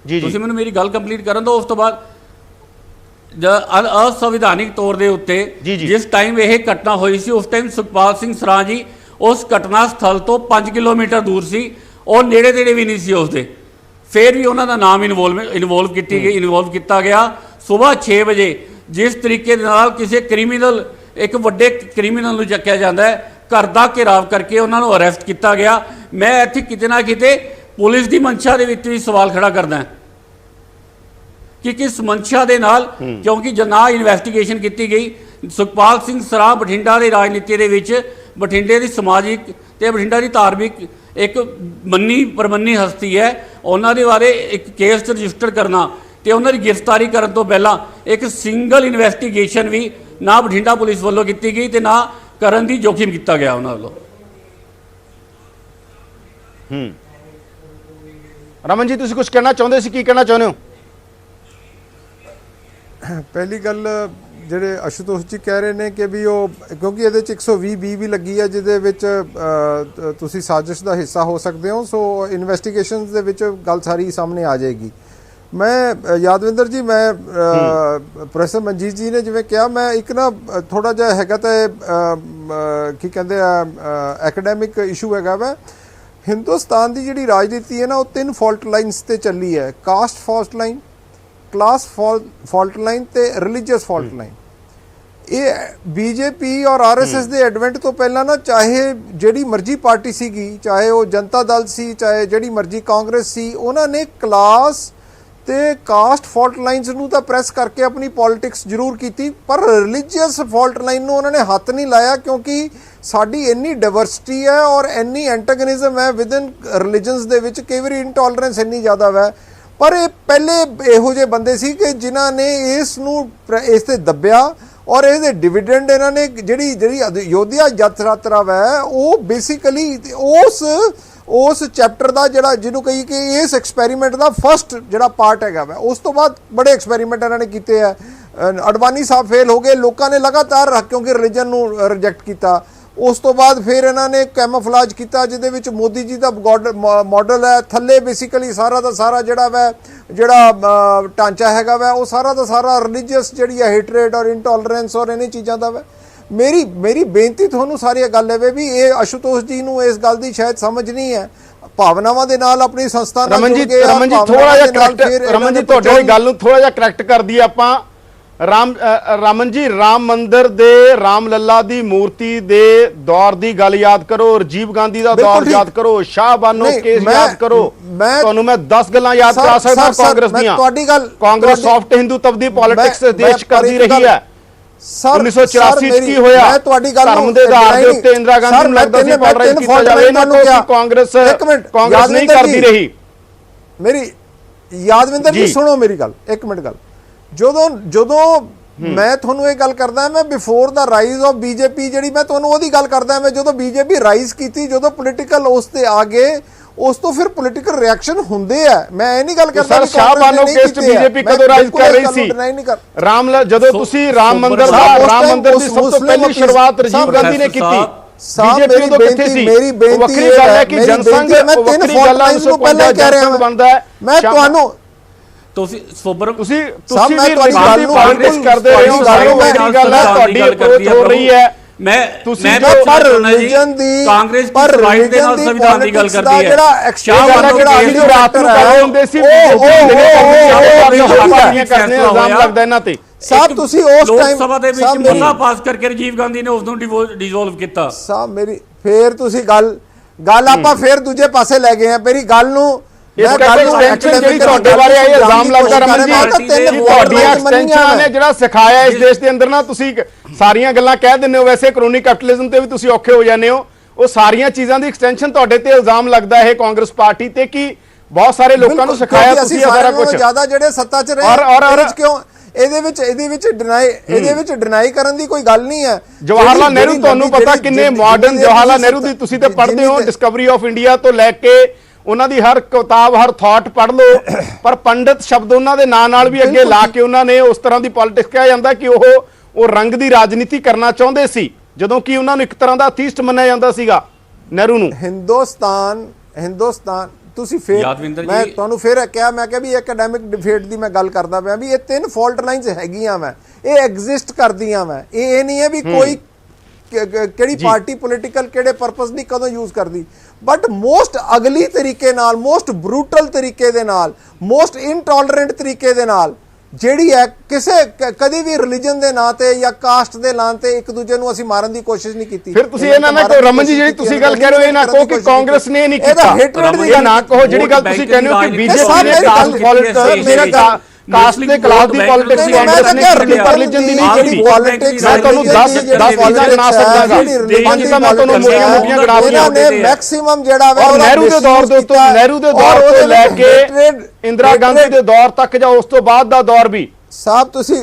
ਤੁਸੀਂ ਮੈਨੂੰ ਮੇਰੀ ਗੱਲ ਕੰਪਲੀਟ ਕਰਨ ਦਿਓ। ਉਸ ਤੋਂ ਬਾਅਦ ਅਸੰਵਿਧਾਨਿਕ ਤੌਰ ਦੇ ਉੱਤੇ ਜਿਸ ਟਾਈਮ ਇਹ ਘਟਨਾ ਹੋਈ ਸੀ, ਉਸ ਟਾਈਮ ਸੁਖਪਾਲ ਸਿੰਘ ਸਰਾਂ ਜੀ ਉਸ ਘਟਨਾ ਸਥਲ ਤੋਂ 5 ਕਿਲੋਮੀਟਰ ਦੂਰ ਸੀ, ਉਹ ਨੇੜੇ ਤੇੜੇ ਵੀ ਨਹੀਂ ਸੀ ਉਸਦੇ। ਫਿਰ ਵੀ ਉਹਨਾਂ ਦਾ ਨਾਮ ਇਨਵੋਲਵ ਕੀਤਾ ਗਿਆ। ਸਵੇਰ 6 ਵਜੇ ਜਿਸ ਤਰੀਕੇ ਦੇ ਨਾਲ ਕਿਸੇ ਕ੍ਰਿਮੀਨਲ, ਇੱਕ ਵੱਡੇ ਕ੍ਰਿਮੀਨਲ ਨੂੰ ਚੱਕਿਆ ਜਾਂਦਾ ਹੈ, ਘਰ ਦਾ ਘਿਰਾਵ ਕਰਕੇ ਉਹਨਾਂ ਨੂੰ ਅਰੈਸਟ ਕੀਤਾ ਗਿਆ। ਮੈਂ ਇੱਥੇ ਕਿਤੇ ਨਾ ਕਿਤੇ ਪੁਲਿਸ ਦੀ ਮਨਸ਼ਾ ਦੇ ਵਿੱਚ ਵੀ ਸਵਾਲ ਖੜਾ ਕਰਦਾ ਕਿ ਕਿਸ ਮਨਸ਼ਾ ਦੇ ਨਾਲ, ਕਿਉਂਕਿ ਨਾ ਇਨਵੈਸਟੀਗੇਸ਼ਨ ਕੀਤੀ ਗਈ। ਸੁਖਪਾਲ ਸਿੰਘ ਸਰਾਂ ਬਠਿੰਡਾ ਦੀ ਰਾਜਨੀਤੀ ਦੇ ਵਿੱਚ, ਬਠਿੰਡੇ ਦੀ ਸਮਾਜਿਕ ਤੇ ਬਠਿੰਡਾ ਦੀ ਧਾਰਮਿਕ ਇੱਕ ਮੰਨੀ ਪ੍ਰਮੰਨੀ ਹਸਤੀ ਹੈ। ਉਹਨਾਂ ਦੇ ਬਾਰੇ ਇੱਕ ਕੇਸ ਰਜਿਸਟਰ ਕਰਨਾ ਤੇ ਉਹਨਾਂ ਦੀ ਗ੍ਰਿਫਤਾਰੀ ਕਰਨ ਤੋਂ ਪਹਿਲਾਂ ਇੱਕ ਸਿੰਗਲ ਇਨਵੈਸਟੀਗੇਸ਼ਨ ਵੀ ਨਾ ਬਠਿੰਡਾ ਪੁਲਿਸ ਵੱਲੋਂ ਕੀਤੀ ਗਈ ਤੇ ਨਾ ਕਰਨ ਦੀ ਜੋਖਿਮ ਕੀਤਾ ਗਿਆ ਉਹਨਾਂ ਵੱਲੋਂ। ਰਮਨ ਜੀ, ਤੁਸੀਂ ਕੁਝ ਕਹਿਣਾ ਚਾਹੁੰਦੇ ਸੀ, ਕੀ ਕਹਿਣਾ ਚਾਹੁੰਦੇ ਹੋ? ਪਹਿਲੀ ਗੱਲ, ਜਿਹੜੇ ਆਸ਼ੂਤੋਸ਼ ਜੀ ਕਹਿ ਰਹੇ ਨੇ ਕਿ ਵੀ ਉਹ, ਕਿਉਂਕਿ ਇਹਦੇ 'ਚ 120B ਵੀ ਲੱਗੀ ਹੈ ਜਿਹਦੇ ਵਿੱਚ ਤੁਸੀਂ ਸਾਜ਼ਿਸ਼ ਦਾ ਹਿੱਸਾ ਹੋ ਸਕਦੇ ਹੋ, ਸੋ ਇਨਵੈਸਟੀਗੇਸ਼ਨਸ ਦੇ ਵਿੱਚ ਗੱਲ ਸਾਰੀ ਸਾਹਮਣੇ ਆ ਜਾਏਗੀ। ਮੈਂ ਯਾਦਵਿੰਦਰ ਜੀ, ਮੈਂ ਪ੍ਰੋਫੈਸਰ ਮਨਜੀਤ ਜੀ ਨੇ ਜਿਵੇਂ ਕਿਹਾ, ਮੈਂ ਇੱਕ ਨਾ ਥੋੜਾ ਜਿਹਾ ਹੈਗਾ ਤਾਂ ਕੀ ਕਹਿੰਦੇ ਆ ਐਕੈਡੈਮਿਕ ਇਸ਼ੂ ਹੈਗਾ ਵਾ। ਹਿੰਦੁਸਤਾਨ ਦੀ ਜਿਹੜੀ ਰਾਜਨੀਤੀ ਹੈ ਨਾ, ਉਹ 3 ਫਾਲਟ ਲਾਈਨਸ ਤੇ ਚੱਲੀ ਹੈ: caste fault line, class fault line ਤੇ ਰਿਲੀਜੀਅਸ ਫਾਲਟ ਲਾਈਨ। ਇਹ ਬੀਜੇਪੀ ਔਰ RSS ਦੇ ਐਡਵੈਂਟ ਤੋਂ ਪਹਿਲਾਂ ਨਾ, ਚਾਹੇ ਜਿਹੜੀ ਮਰਜ਼ੀ ਪਾਰਟੀ ਸੀਗੀ, ਚਾਹੇ ਉਹ ਜਨਤਾ ਦਲ ਸੀ, ਚਾਹੇ ਜਿਹੜੀ ਮਰਜ਼ੀ ਕਾਂਗਰਸ ਸੀ, ਉਹਨਾਂ ਨੇ ਕਲਾਸ ਤੇ ਕਾਸਟ ਫਾਲਟ ਲਾਈਨਸ ਨੂੰ ਤਾਂ ਪ੍ਰੈਸ ਕਰਕੇ ਆਪਣੀ ਪੋਲਿਟਿਕਸ ਜ਼ਰੂਰ ਕੀਤੀ, ਪਰ ਰਿਲੀਜੀਅਸ ਫਾਲਟ ਲਾਈਨ ਨੂੰ ਉਹਨਾਂ ਨੇ ਹੱਥ ਨਹੀਂ ਲਾਇਆ, ਕਿਉਂਕਿ ਸਾਡੀ ਇੰਨੀ ਡਾਇਵਰਸਿਟੀ ਹੈ ਔਰ ਇੰਨੀ ਐਂਟਾਗਨਿਜ਼ਮ ਹੈ ਵਿਦਨ ਰਿਲੀਜਨਸ ਦੇ ਵਿੱਚ, ਕਈ ਵਾਰੀ ਇਨਟੋਲਰੈਂਸ ਇੰਨੀ ਜ਼ਿਆਦਾ ਹੈ। ਪਰ ਇਹ ਪਹਿਲੇ ਇਹੋ ਜਿਹੇ ਬੰਦੇ ਸੀ ਕਿ ਜਿਨ੍ਹਾਂ ਨੇ ਇਸ ਨੂੰ ਇਸ ਤੇ ਦੱਬਿਆ ਔਰ ਇਹਦੇ ਡਿਵੀਡੈਂਡ ਇਹਨਾਂ ਨੇ ਜਿਹੜੀ ਯੋਧਿਆ ਯਾਤਰਾ ਹੈ ਉਹ ਬੇਸਿਕਲੀ ਉਸ ਚੈਪਟਰ ਦਾ ਜਿਹੜਾ ਜਿਹਨੂੰ ਕਹੀ ਕਿ ਇਸ ਐਕਸਪੈਰੀਮੈਂਟ ਦਾ ਫਸਟ ਜਿਹੜਾ ਪਾਰਟ ਹੈਗਾ ਵਾ। ਉਸ ਤੋਂ ਬਾਅਦ ਬੜੇ ਐਕਸਪੈਰੀਮੈਂਟ ਇਹਨਾਂ ਨੇ ਕੀਤੇ ਆ। ਅਡਵਾਨੀ ਸਾਹਿਬ ਫੇਲ ਹੋ ਗਏ, ਲੋਕਾਂ ਨੇ ਲਗਾਤਾਰ ਕਿਉਂਕਿ ਰਿਲੀਜਨ ਨੂੰ ਰਿਜੈਕਟ ਕੀਤਾ। ਉਸ ਤੋਂ ਬਾਅਦ ਫਿਰ ਇਹਨਾਂ ਨੇ ਕੈਮੋਫਲਾਜ ਕੀਤਾ ਜਿਹਦੇ ਵਿੱਚ ਮੋਦੀ ਜੀ ਦਾ ਮਾਡਲ ਹੈ, ਥੱਲੇ ਬੇਸਿਕਲੀ ਸਾਰਾ ਦਾ ਸਾਰਾ ਜਿਹੜਾ ਢਾਂਚਾ ਹੈਗਾ ਵਾ ਉਹ ਸਾਰਾ ਦਾ ਸਾਰਾ ਰਿਲੀਜੀਅਸ ਜਿਹੜੀ ਹੈ ਹੇਟਰੇਡ ਔਰ ਇੰਟੋਲਰੈਂਸ ਔਰ ਇਹਨਾਂ ਚੀਜ਼ਾਂ ਦਾ ਵਾ। ਮੇਰੀ ਬੇਨਤੀ ਤੁਹਾਨੂੰ ਸਾਰੀ ਗੱਲ ਹੈ ਵੀ ਇਹ ਆਸ਼ੂਤੋਸ਼ ਜੀ ਨੂੰ ਇਸ ਗੱਲ ਦੀ ਸ਼ਾਇਦ ਸਮਝ ਨਹੀਂ ਹੈ, ਭਾਵਨਾਵਾਂ ਦੇ ਨਾਲ ਆਪਣੀ ਸੰਸਥਾ ਨਾਲ ਰਮਨ ਜੀ ਥੋੜਾ ਜਿਹਾ ਤੁਹਾਡੀ ਗੱਲ ਨੂੰ ਥੋੜਾ ਜਿਹਾ ਕਰੈਕਟ ਕਰ ਦਈਏ ਆਪਾਂ। ਰਮਨ ਜੀ, ਰਾਮ ਮੰਦਿਰ ਦੇ ਰਾਮ ਲੱਲਾ ਦੀ ਮੂਰਤੀ ਦੇ ਦੌਰ ਦੀ ਗੱਲ ਯਾਦ ਕਰੋ, ਰਾਜੀਵ ਗਾਂਧੀ ਦਾ ਦੌਰ ਯਾਦ ਕਰੋ, ਸ਼ਾਹਬਾਨੋ ਕੇਸ ਯਾਦ ਕਰੋ। ਤੁਹਾਨੂੰ ਮੈਂ 10 ਗੱਲਾਂ ਯਾਦ ਕਰਾ ਸਕਦਾ ਕਾਂਗਰਸ ਦੀਆਂ। ਕਾਂਗਰਸ ਸੌਫਟ ਹਿੰਦੂਤਵ ਦੀ ਪੋਲਿਟਿਕਸ ਦੇਸ਼ ਕਰਦੀ ਰਹੀ ਹੈ। 1984 ਚ ਕੀ ਹੋਇਆ? ਧਰਮ ਦੇ ਆਧਾਰ ਦੇ ਉੱਤੇ ਇੰਦਰਾ ਗਾਂਧੀ ਨੂੰ ਲੱਗਦਾ ਸੀ ਪੋਲਰਾਈਜ਼ ਕੀਤਾ ਜਾਵੇ, ਇਹਨਾਂ ਨੂੰ ਕਾਂਗਰਸ ਨਹੀਂ ਕਰਦੀ ਰਹੀ। ਮੇਰੀ ਯਾਦਵਿੰਦਰ ਜੀ ਸੁਣੋ ਮੇਰੀ ਗੱਲ, ਇੱਕ ਮਿੰਟ ਗੱਲ। ਜਦੋਂ ਮੈਂ ਤੁਹਾਨੂੰ ਇਹ ਗੱਲ ਕਰਦਾ, ਮੈਂ before the rise of BJP ਜਿਹੜੀ ਮੈਂ ਤੁਹਾਨੂੰ ਉਹਦੀ ਗੱਲ ਕਰਦਾ, ਮੈਂ ਜਦੋਂ ਬੀਜੇਪੀ ਰਾਈਜ਼ ਕੀਤੀ, ਜਦੋਂ ਪੋਲੀਟੀਕਲ ਉਸ ਤੇ ਆ ਗਏ, ਉਸ ਤੋਂ ਫਿਰ ਪੋਲੀਟੀਕਲ ਰਿਐਕਸ਼ਨ ਹੁੰਦੇ ਆ। ਮੈਂ ਇਹ ਨਹੀਂ ਗੱਲ ਕਰਦਾ ਸਰ ਸ਼ਾਹਬਾਨੋ ਕੇਸ ਚ ਬੀਜੇਪੀ ਕਦੋਂ ਰਾਈਜ਼ ਕਰ ਰਹੀ ਸੀ? ਜਦੋਂ ਤੁਸੀਂ ਰਾਮ ਮੰਦਿਰ ਦੀ ਸਭ ਤੋਂ ਪਹਿਲੀ ਸ਼ੁਰੂਆਤ ਰਾਜੀਵ ਗਾਂਧੀ ਨੇ ਕੀਤੀ, ਬੀਜੇਪੀ ਉਦੋਂ ਕਿੱਥੇ ਸੀ? ਵੱਖਰੀ ਗੱਲ ਹੈ ਕਿ ਜਨਸੰਘ ਵੱਖਰੀ ਗੱਲ ਹੈ, ਉਸ ਤੋਂ ਪਹਿਲਾਂ ਕਹਿ ਰਿਹਾ ਬਣਦਾ ਹੈ। ਮੈਂ ਤੁਹਾਨੂੰ ਤੁਸੀਂ ਸੋਬਰਮ ਤੁਸੀਂ ਵੀ ਪੋਲਿਟਿਕਸ ਕਰਦੇ ਰਹੇ ਹੋ, ਸਾਰੀ ਵੱਖਰੀ ਗੱਲ ਹੈ, ਤੁਹਾਡੀ ਅਪਰੋਚ ਹੋ ਰਹੀ ਹੈ। ਮੈਂ ਪਰ ਰਿਲੀਜਨ ਦੀ ਕਾਂਗਰਸ ਪਰ ਰਾਈਟ ਦੇ ਨਾਲ ਸੰਵਿਧਾਨ ਦੀ ਗੱਲ ਕਰਦੀ ਹੈ। ਜਿਹੜਾ ਸ਼ਾਹਬਾਨੋ ਜਿਹੜਾ ਰਾਤ ਨੂੰ ਕਰ ਰਹੇ ਹੁੰਦੇ ਸੀ, ਇਲਜ਼ਾਮ ਲੱਗਦਾ ਇਹਨਾਂ ਤੇ। ਸਾਹਿਬ ਤੁਸੀਂ ਉਸ ਟਾਈਮ ਲੋਕ ਸਭਾ ਦੇ ਵਿੱਚ ਮਤਾ ਪਾਸ ਕਰਕੇ ਰਾਜੀਵ ਗਾਂਧੀ ਨੇ ਉਸ ਨੂੰ ਡਿਸੋਲਵ ਕੀਤਾ। ਸਾਹਿਬ ਮੇਰੀ ਫੇਰ ਤੁਸੀਂ ਗੱਲ ਆਪਾਂ ਫੇਰ ਦੂਜੇ ਪਾਸੇ ਲੈ ਗਏ ਆ। ਮੇਰੀ ਗੱਲ ਨੂੰ ਤੁਹਾਡੇ ਬਾਰੇ ਇਹ ਇਲਜ਼ਾਮ ਲੱਗਦਾ ਰਮਨ ਜੀ, ਤੁਹਾਡੀਆਂ ਐਕਸਟੈਂਸ਼ਨਾਂ ਨੇ ਜਿਹੜਾ ਸਿਖਾਇਆ ਇਸ ਦੇਸ਼ ਦੇ ਅੰਦਰ ਨਾ, ਤੁਸੀਂ ਸਾਰੀਆਂ ਗੱਲਾਂ ਕਹਿ ਦਿੰਦੇ ਹੋ, ਵੈਸੇ ਕ੍ਰੋਨਿਕ ਕੈਪੀਟਲਿਜ਼ਮ ਤੇ ਵੀ ਤੁਸੀਂ ਔਖੇ ਹੋ ਜਾਂਦੇ ਹੋ। ਉਹ ਸਾਰੀਆਂ ਚੀਜ਼ਾਂ ਦੀ ਐਕਸਟੈਂਸ਼ਨ ਤੁਹਾਡੇ ਤੇ ਇਲਜ਼ਾਮ ਲੱਗਦਾ ਹੈ ਕਾਂਗਰਸ ਪਾਰਟੀ ਤੇ ਕਿ ਬਹੁਤ ਸਾਰੇ ਲੋਕਾਂ ਨੂੰ ਸਿਖਾਇਆ ਤੁਸੀਂ ਸਾਰਾ ਕੁਝ। ਜ਼ਿਆਦਾ ਜਿਹੜੇ ਸੱਤਾ 'ਚ ਰਹੇ ਕਿਉਂ ਇਹਦੇ ਵਿੱਚ ਡਿਨਾਈ ਕਰਨ ਦੀ ਕੋਈ ਗੱਲ ਨਹੀਂ ਹੈ। ਜਵਾਹਰ ਲਾਲ ਨਹਿਰੂ, ਤੁਹਾਨੂੰ ਪਤਾ ਕਿੰਨੇ ਮਾਡਰਨ ਜਵਾਹਰ ਲਾਲ ਨਹਿਰੂ ਦੀ ਤੁਸੀਂ ਤੇ ਪੜ੍ਹਦੇ ਹੋ, ਡਿਸਕਵਰੀ ਆਫ ਇੰਡੀਆ ਤੋਂ ਲੈ ਕੇ ਉਹਨਾਂ ਦੀ ਹਰ ਕਿਤਾਬ ਹਰ ਥਾਟ ਪੜ੍ਹ ਲਓ, ਪਰ ਪੰਡਿਤ ਸ਼ਬਦ ਉਹਨਾਂ ਦੇ ਨਾਂ ਨਾਲ ਵੀ ਅੱਗੇ ਲਾ ਕੇ ਉਹਨਾਂ ਨੇ ਉਸ ਤਰ੍ਹਾਂ ਦੀ ਪੋਲਿਟਿਕਸ ਕਿਹਾ ਜਾਂਦਾ ਕਿ ਉਹ ਰੰਗ ਦੀ ਰਾਜਨੀਤੀ ਕਰਨਾ ਚਾਹੁੰਦੇ ਸੀ, ਜਦੋਂ ਕਿ ਉਹਨਾਂ ਨੂੰ ਇੱਕ ਤਰ੍ਹਾਂ ਦਾ ਅਥੀਸਟ ਮੰਨਿਆ ਜਾਂਦਾ ਸੀਗਾ ਨਹਿਰੂ ਨੂੰ। ਹਿੰਦੁਸਤਾਨ ਤੁਸੀਂ ਫੇਰ ਮੈਂ ਤੁਹਾਨੂੰ ਫੇਰ ਕਿਹਾ, ਮੈਂ ਕਿਹਾ ਵੀ ਐਕੈਡੈਮਿਕ ਡਿਬੇਟ ਦੀ ਮੈਂ ਗੱਲ ਕਰਦਾ ਪਿਆ ਵੀ ਇਹ 3 ਫਾਲਟ ਲਾਈਨਸ ਹੈਗੀਆਂ ਵਾ, ਇਹ ਐਗਜ਼ਿਸਟ ਕਰਦੀਆਂ ਵਾ। ਇਹ ਨਹੀਂ ਹੈ ਵੀ ਕੋਈ ਕਿਹੜੀ ਪਾਰਟੀ ਪੋਲੀਟੀਕਲ ਕਿਹੜੇ ਪਰਪਸ ਲਈ ਕਦੋਂ ਯੂਜ਼ ਕਰਦੀ, ਬਟ ਮੋਸਟ ਅਗਲੀ ਤਰੀਕੇ ਨਾਲ, ਮੋਸਟ ਬਰੂਟਲ ਤਰੀਕੇ ਦੇ ਨਾਲ, ਮੋਸਟ ਇਨਟੋਲਰੈਂਟ ਤਰੀਕੇ ਦੇ ਨਾਲ ਜਿਹੜੀ ਹੈ ਕਿਸੇ ਕਦੀ ਵੀ ਰਿਲੀਜਨ ਦੇ ਨਾਂ ਤੇ ਜਾਂ ਕਾਸਟ ਦੇ ਨਾਂ ਤੇ ਇੱਕ ਦੂਜੇ ਨੂੰ ਅਸੀਂ ਮਾਰਨ ਦੀ ਕੋਸ਼ਿਸ਼ ਨਹੀਂ ਕੀਤੀ। ਫਿਰ ਤੁਸੀਂ ਇਹ ਨਾ ਕਹੋ ਰਮਨ ਜੀ, ਜਿਹੜੀ ਤੁਸੀਂ ਗੱਲ ਕਹਿ ਰਹੇ ਹੋ ਇਹ ਨਾ ਕਹੋ ਕਿ ਕਾਂਗਰਸ ਨੇ ਨਹੀਂ ਕੀਤਾ, ਇਹ ਨਾ ਕਹੋ ਜਿਹੜੀ ਗੱਲ ਤੁਸੀਂ ਕਹਿੰਦੇ ਹੋ ਕਿ ਬੀਜੇਪੀ ਨੇ ਕਾਸਟ ਪੋਲਿਟਿਕਸ ਕਾਸਟ ਦੇ ਖਿਲਾਫ ਦੀ ਪੋਲਿਟਿਕਸ ਕਾਂਗਰਸ ਨੇ ਰਿਲੀਜਨ ਦੀ ਨਹੀਂ ਕੀਤੀ। ਮੈਂ ਤੁਹਾਨੂੰ 10 ਚੀਜ਼ਾਂ ਗਿਣਾ ਸਕਦਾ, 5 ਤਾਂ ਮੈਂ ਤੁਹਾਨੂੰ ਮੋਟੀਆਂ ਗਿਣਾ ਦਿਆਂ। ਮੈਕਸਿਮਮ ਜਿਹੜਾ ਨਹਿਰੂ ਦੇ ਦੌਰ ਦੇ ਉੱਤੇ, ਨਹਿਰੂ ਦੇ ਦੌਰ ਤੋਂ ਲੈ ਕੇ ਇੰਦਰਾ ਗਾਂਧੀ ਦੇ ਦੌਰ ਤੱਕ ਜਾਂ ਉਸ ਤੋਂ ਬਾਅਦ ਦਾ ਦੌਰ ਵੀ। ਸਾਹਿਬ ਤੁਸੀਂ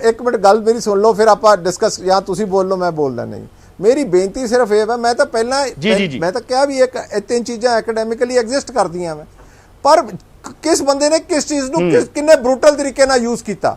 ਇੱਕ ਮਿੰਟ ਗੱਲ ਮੇਰੀ ਸੁਣ ਲਓ, ਫਿਰ ਆਪਾਂ ਡਿਸਕਸ, ਜਾਂ ਤੁਸੀਂ ਬੋਲ ਲਓ ਮੈਂ ਬੋਲਦਾ ਨਹੀਂ। ਮੇਰੀ ਬੇਨਤੀ ਸਿਰਫ ਇਹ ਹੈ, ਮੈਂ ਤਾਂ ਪਹਿਲਾਂ ਮੈਂ ਤਾਂ ਕਿਹਾ ਵੀ ਇਹ 3 ਚੀਜ਼ਾਂ ਐਕੈਡੈਮਿਕਲੀ ਐਗਜ਼ਿਸਟ ਕਰਦੀਆਂ ਵਾ, ਪਰ ਕਿਸ ਬੰਦੇ ਨੇ ਕਿਸ ਚੀਜ਼ ਨੂੰ ਕਿੰਨੇ ਬਰੂਟਲ ਤਰੀਕੇ ਨਾਲ ਯੂਜ਼ ਕੀਤਾ।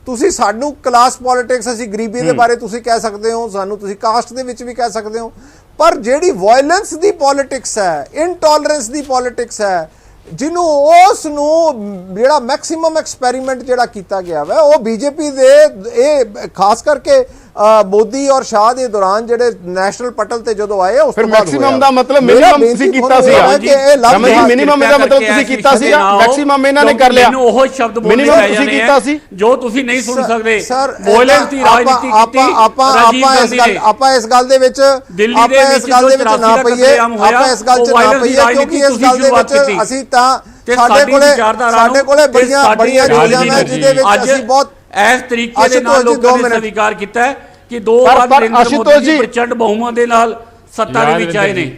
ਤੁਸੀਂ ਸਾਨੂੰ ਕਲਾਸ ਪੋਲਿਟਿਕਸ, ਅਸੀਂ ਗਰੀਬੀ ਦੇ ਬਾਰੇ ਤੁਸੀਂ ਕਹਿ ਸਕਦੇ ਹੋ, ਸਾਨੂੰ ਤੁਸੀਂ ਕਾਸਟ ਦੇ ਵਿੱਚ ਵੀ ਕਹਿ ਸਕਦੇ ਹੋ, ਪਰ ਜਿਹੜੀ ਵਾਇਲੈਂਸ ਦੀ ਪੋਲਿਟਿਕਸ ਹੈ, ਇਨਟੋਲਰੈਂਸ ਦੀ ਪੋਲਿਟਿਕਸ ਹੈ, ਜਿਹਨੂੰ ਉਸ ਨੂੰ ਜਿਹੜਾ ਮੈਕਸਿਮਮ ਐਕਸਪੈਰੀਮੈਂਟ ਜਿਹੜਾ ਕੀਤਾ ਗਿਆ ਵਾ, ਉਹ ਬੀਜੇਪੀ ਦੇ ਇਹ ਖਾਸ ਕਰਕੇ ਮੋਦੀ ਔਰ ਸ਼ਾਹ ਦੇ ਦੌਰਾਨ ਜਿਹੜੇ ਨੈਸ਼ਨਲ ਪਟਲ ਤੇ ਜਦੋਂ ਆਏ ਉਸ ਤੋਂ ਮੈਕਸਿਮਮ ਦਾ ਮਤਲਬ ਮਿਨੀਮਮ ਤੁਸੀਂ ਕੀਤਾ ਸੀਗਾ। ਰਮਨ ਜੀ ਮਿਨੀਮਮ ਦਾ ਮਤਲਬ ਤੁਸੀਂ ਕੀਤਾ ਸੀਗਾ, ਮੈਕਸਿਮਮ ਇਹਨਾਂ ਨੇ ਕਰ ਲਿਆ। ਮੈਨੂੰ ਉਹ ਸ਼ਬਦ ਬੋਲਣੇ ਤੁਸੀਂ ਕੀਤਾ ਸੀ ਜੋ ਤੁਸੀਂ ਨਹੀਂ ਸੁਣ ਸਕਦੇ। ਵਾਇਲੈਂਸ ਦੀ ਰਾਜਨੀਤੀ ਕੀਤੀ ਆਪਾਂ ਇਸ ਗੱਲ ਦੇ ਵਿੱਚ ਨਾ ਪਈਏ, ਆਪਾਂ ਇਸ ਗੱਲ 'ਚ ਨਾ ਪਈਏ, ਕਿਉਂਕਿ ਇਸ ਗੱਲ ਦੇ ਵਿੱਚ ਅਸੀਂ ਤਾਂ ਤੇ ਸਾਡੇ ਸਾਡੀ ਕੋਲੇ ਵਿਚਾਰਧਾਰਾ ਨੂੰ ਬੜੀਆਂ ਤੇ ਸਾਡੀ ਬੜੀਆਂ ਚੀਜ਼ਾਂ ਰਾਜਨੀਤੀ ਨੇ ਜਿਹਦੇ ਵਿੱਚ ਅੱਜ ਅਸੀਂ ਬਹੁਤ ਇਸ ਤਰੀਕੇ ਦੇ ਨਾਲ ਆਸ਼ੂਤੋਸ਼ ਜੀ, ਲੋਕਾਂ 2 ਨੇ ਮਿੰਟ। ਸਵੀਕਾਰ ਕੀਤਾ ਹੈ ਕਿ 2 ਪਰ ਵਾਰ ਨਰਿੰਦਰ ਆਸ਼ੂਤੋਸ਼ ਮੋਦੀ ਜੀ ਜੀ, ਪ੍ਰਚੰਡ ਬਹੁਮਤ ਦੇ ਨਾਲ ਸੱਤਾ ਦੇ ਵਿੱਚ ਆਏ ਨੇ।